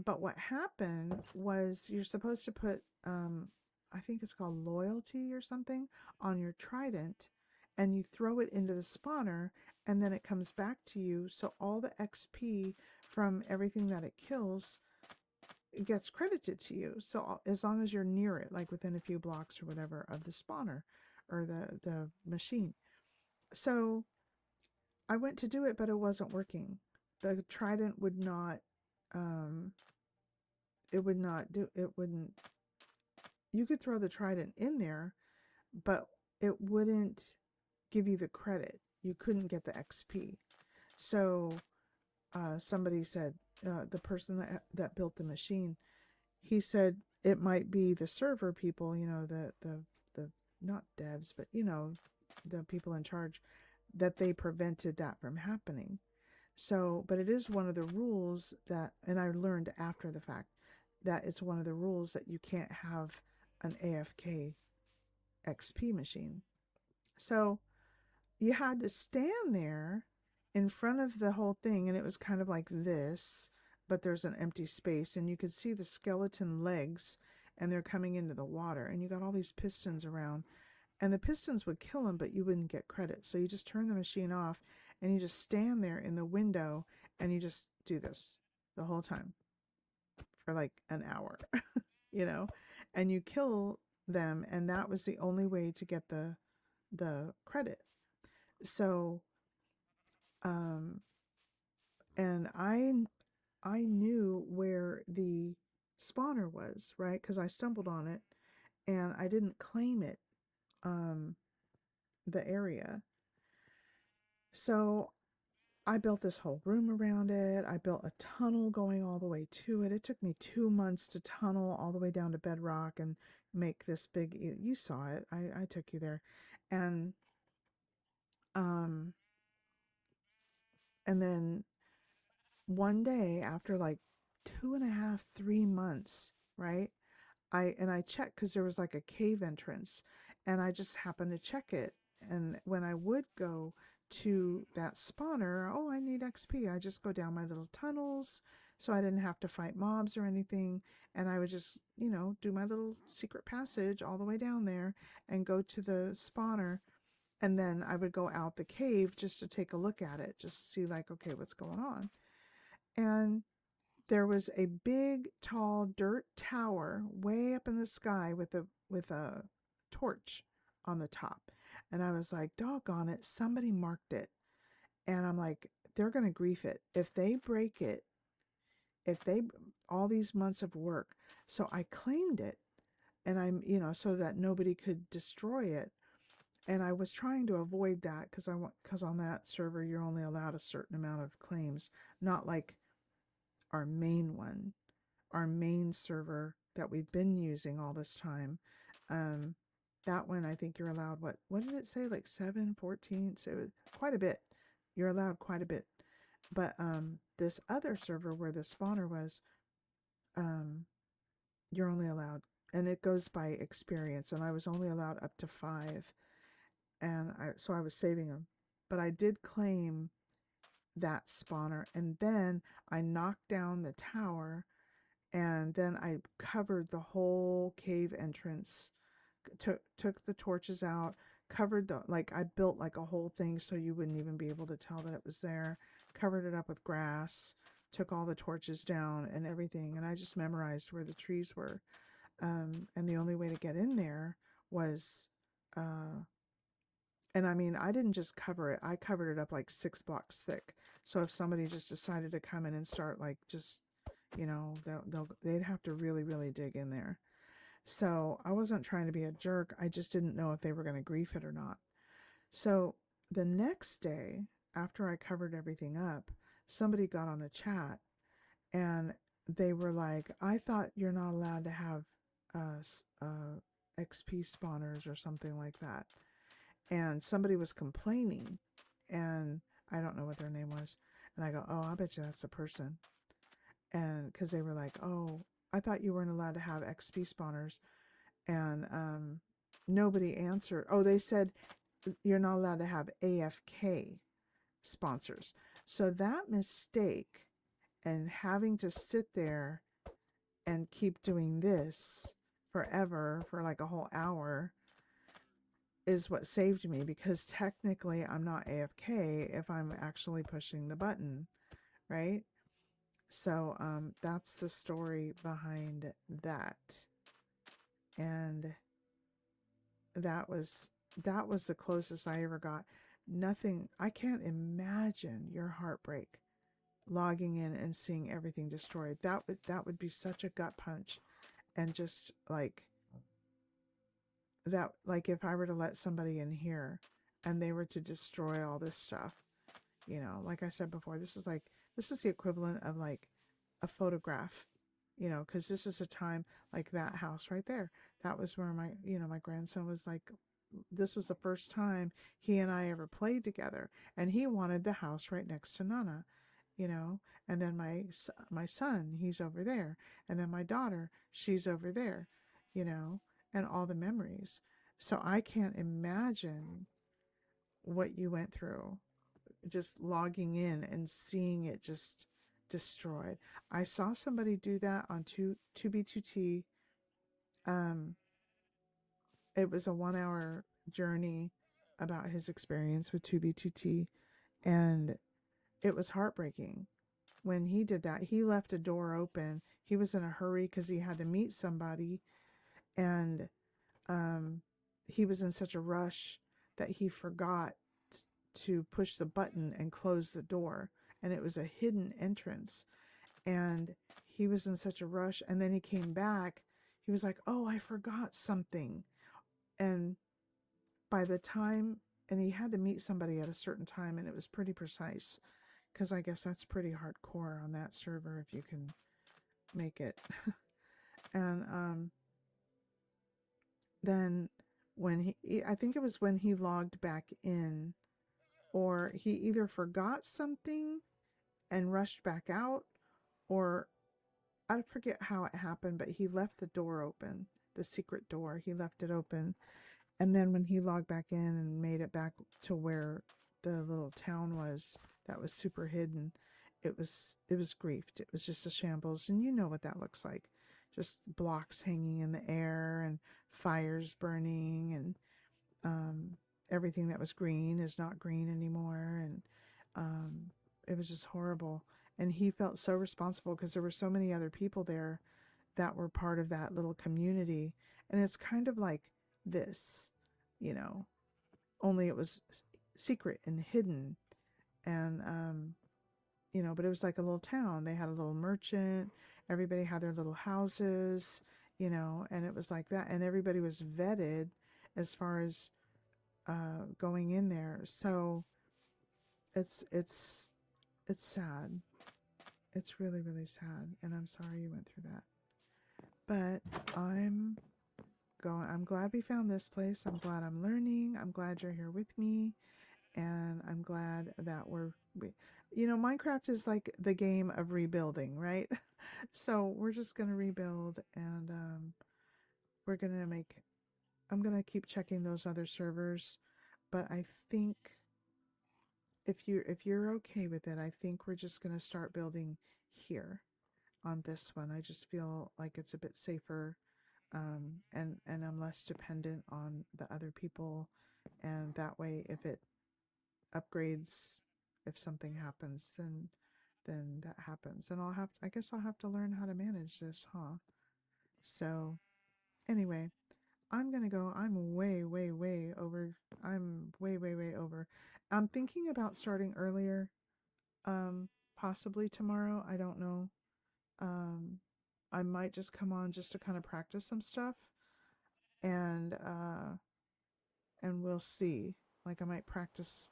but what happened was you're supposed to put, I think it's called loyalty or something, on your trident, and you throw it into the spawner, and then it comes back to you. So all the XP from everything that it kills gets credited to you. So as long as you're near it, like within a few blocks or whatever of the spawner or the machine. So I went to do it, but it wasn't working. The trident would not, um, it would not do, it wouldn't, you could throw the trident in there, but it wouldn't give you the credit. You couldn't get the XP. So somebody said, the person that built the machine, he said it might be the server people, the not devs, but the people in charge, that they prevented that from happening. So, but it is one of the rules that, and I learned after the fact, that it's one of the rules that you can't have an AFK XP machine. So you had to stand there in front of the whole thing, and it was kind of like this, but there's an empty space, and you could see the skeleton legs, and they're coming into the water, and you got all these pistons around, and the pistons would kill them, but you wouldn't get credit. So you just turn the machine off, and you just stand there in the window, and you just do this the whole time for like an hour, you know, and you kill them, and that was the only way to get the credit. So, um, and I knew where the spawner was, right? Because I stumbled on it, and I didn't claim it, um, the area. So I built this whole room around it. I built a tunnel going all the way to it. It took me 2 months to tunnel all the way down to bedrock and make this big. You saw it. I took you there, and um, and then one day after like 2.5, 3 months, right? I checked because there was like a cave entrance, and I just happened to check it. And when I would go to that spawner, oh, I need XP. I just go down my little tunnels, so I didn't have to fight mobs or anything. And I would just, do my little secret passage all the way down there and go to the spawner. And then I would go out the cave just to take a look at it, just to see like, okay, what's going on. And there was a big, tall dirt tower way up in the sky with a torch on the top. And I was like, doggone it, somebody marked it. And I'm like, they're going to grief it. If they break it, if they, all these months of work. So I claimed it, and so that nobody could destroy it. And I was trying to avoid that because on that server, you're only allowed a certain amount of claims, not like our main one. Our main server that we've been using all this time. Um, that one, I think you're allowed, what did it say? Like 7, 14? So it was quite a bit. You're allowed quite a bit. But this other server where the spawner was, um, you're only allowed, and it goes by experience, and I was only allowed up to 5. And so I was saving them. But I did claim that spawner, and then I knocked down the tower, and then I covered the whole cave entrance, took the torches out, covered I built like a whole thing so you wouldn't even be able to tell that it was there, covered it up with grass, took all the torches down and everything, and I just memorized where the trees were. And the only way to get in there was, and I mean, I didn't just cover it, I covered it up like 6 blocks thick. So if somebody just decided to come in and start like just, they'd have to really, really dig in there. So I wasn't trying to be a jerk. I just didn't know if they were going to grief it or not. So the next day, after I covered everything up, somebody got on the chat, and they were like, I thought you're not allowed to have XP spawners or something like that. And somebody was complaining, and I don't know what their name was. And I go, oh, I bet you that's the person. And because they were like, oh, I thought you weren't allowed to have XP spawners. And nobody answered. Oh, they said you're not allowed to have AFK sponsors. So that mistake, and having to sit there and keep doing this forever for like a whole hour, is what saved me, because technically I'm not AFK if I'm actually pushing the button, right? So that's the story behind that. And that was the closest I ever got. Nothing, I can't imagine your heartbreak logging in and seeing everything destroyed. That would be such a gut punch. And just like that, like if I were to let somebody in here and they were to destroy all this stuff, like I said before, this is like this is the equivalent of like a photograph, you know, because this is a time like that house right there. That was where my, you know, my grandson was like, this was the first time he and I ever played together, and he wanted the house right next to Nana, you know. And then my son, he's over there, and then my daughter, she's over there, you know, and all the memories. So I can't imagine what you went through just logging in and seeing it just destroyed. I saw somebody do that on 2B2T. Um, it was a 1 hour journey about his experience with 2B2T, and it was heartbreaking. When he did that, he left a door open. He was in a hurry because he had to meet somebody, and um, he was in such a rush that he forgot to push the button and close the door. And it was a hidden entrance. And he was in such a rush. And then he came back. He was like, oh, I forgot something. And by the time, and he had to meet somebody at a certain time, and it was pretty precise because I guess that's pretty hardcore on that server if you can make it. And then when I think it was when he logged back in, or he either forgot something and rushed back out, or I forget how it happened, but he left the door open, the secret door. He left it open. And then when he logged back in and made it back to where the little town was that was super hidden, it was griefed. It was just a shambles, and you know what that looks like. Just blocks hanging in the air and fires burning, and everything that was green is not green anymore, and um, it was just horrible. And he felt so responsible because there were so many other people there that were part of that little community. And it's kind of like this, you know, only it was secret and hidden. And, you know, but it was like a little town. They had a little merchant, everybody had their little houses, you know, and it was like that. And everybody was vetted as far as going in there. So it's sad. It's really, really sad, and I'm sorry you went through that. But I'm glad we found this place. I'm glad I'm learning. I'm glad you're here with me, and I'm glad that you know, Minecraft is like the game of rebuilding, right? So we're just gonna rebuild, and we're gonna make. I'm gonna keep checking those other servers, but I think if you're okay with it, I think we're just gonna start building here on this one. I just feel like it's a bit safer, and I'm less dependent on the other people, and that way, if it upgrades, if something happens, then that happens, and I guess I'll have to learn how to manage this, huh? So anyway, I'm gonna go. I'm way, way, way over. I'm way, way, way over. I'm thinking about starting earlier, possibly tomorrow. I don't know. Um, I might just come on just to kind of practice some stuff, and we'll see. Like I might practice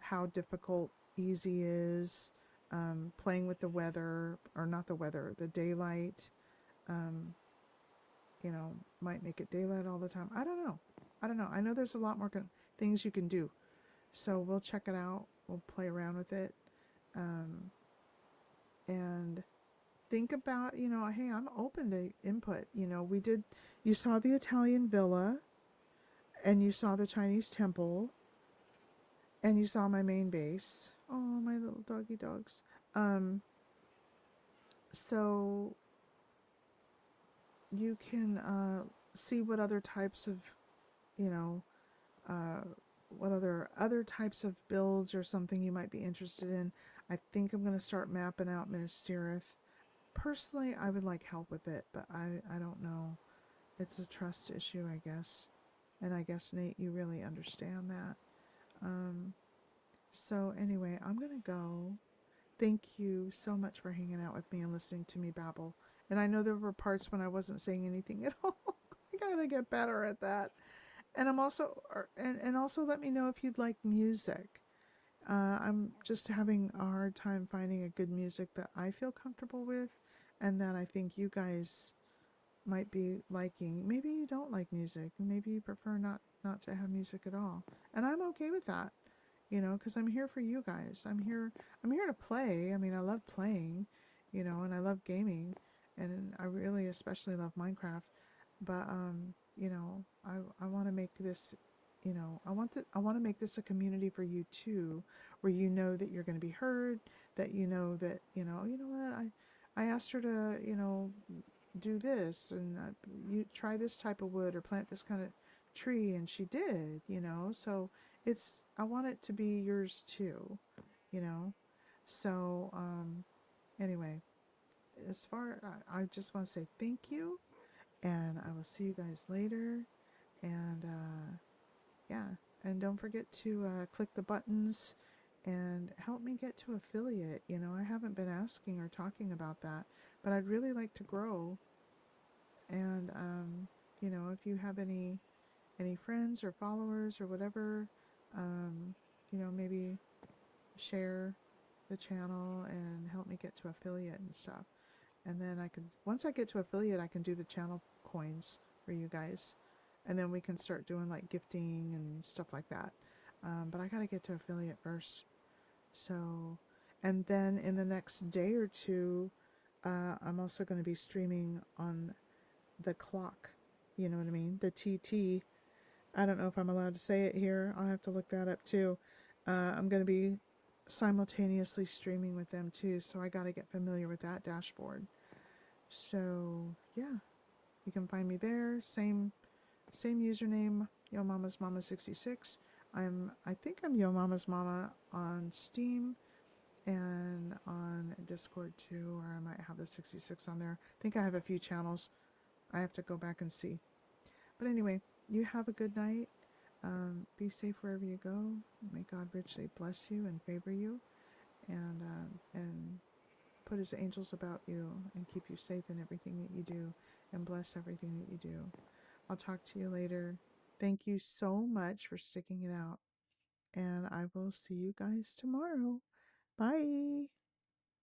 how difficult easy is, playing with the weather, or not the weather, the daylight. Um, you know, might make it daylight all the time. I don't know. I don't know. I know there's a lot more things you can do. So we'll check it out. We'll play around with it. And think about, you know, hey, I'm open to input. You know, you saw the Italian villa, and you saw the Chinese temple, and you saw my main base. Oh, my little doggy dogs. So you can see what other types of, you know, uh, what other types of builds or something you might be interested in. I think I'm going to start mapping out Minas Tirith. Personally, I would like help with it, but I don't know. It's a trust issue, I guess. And I guess, Nate, you really understand that. Um, so anyway, I'm going to go. Thank you so much for hanging out with me and listening to me babble. And I know there were parts when I wasn't saying anything at all. I gotta get better at that. And I'm also, and also let me know if you'd like music. I'm just having a hard time finding a good music that I feel comfortable with and that I think you guys might be liking. Maybe you don't like music. Maybe you prefer not to have music at all. And I'm okay with that, because I'm here for you guys. I'm here to play. I mean, I love playing, and I love gaming, and I really especially love Minecraft. But I want to make this, I want to make this a community for you too, where you know that you're going to be heard, that you know that, what, I asked her to, do this and you try this type of wood or plant this kind of tree, and she did, so I want it to be yours too, you know so anyway, as far I just want to say thank you, and I will see you guys later. And yeah, and don't forget to click the buttons and help me get to affiliate. I haven't been asking or talking about that, but I'd really like to grow. And if you have any friends or followers or whatever, um, maybe share the channel and help me get to affiliate and stuff. And then once I get to affiliate, I can do the channel coins for you guys. And then we can start doing like gifting and stuff like that. But I got to get to affiliate first. So, and then in the next day or two, I'm also going to be streaming on the clock. You know what I mean? The TT. I don't know if I'm allowed to say it here. I'll have to look that up too. I'm going to be simultaneously streaming with them too, so I got to get familiar with that dashboard. So yeah, you can find me there. Same username, Yo Mama's Mama 66. I think I'm Yo Mama's Mama on Steam and on Discord too, or I might have the 66 on there. I think I have a few channels. I have to go back and see. But anyway, you have a good night. Be safe wherever you go. May God richly bless you and favor you, and put His angels about you and keep you safe in everything that you do, and bless everything that you do. I'll talk to you later. Thank you so much for sticking it out, and I will see you guys tomorrow. Bye.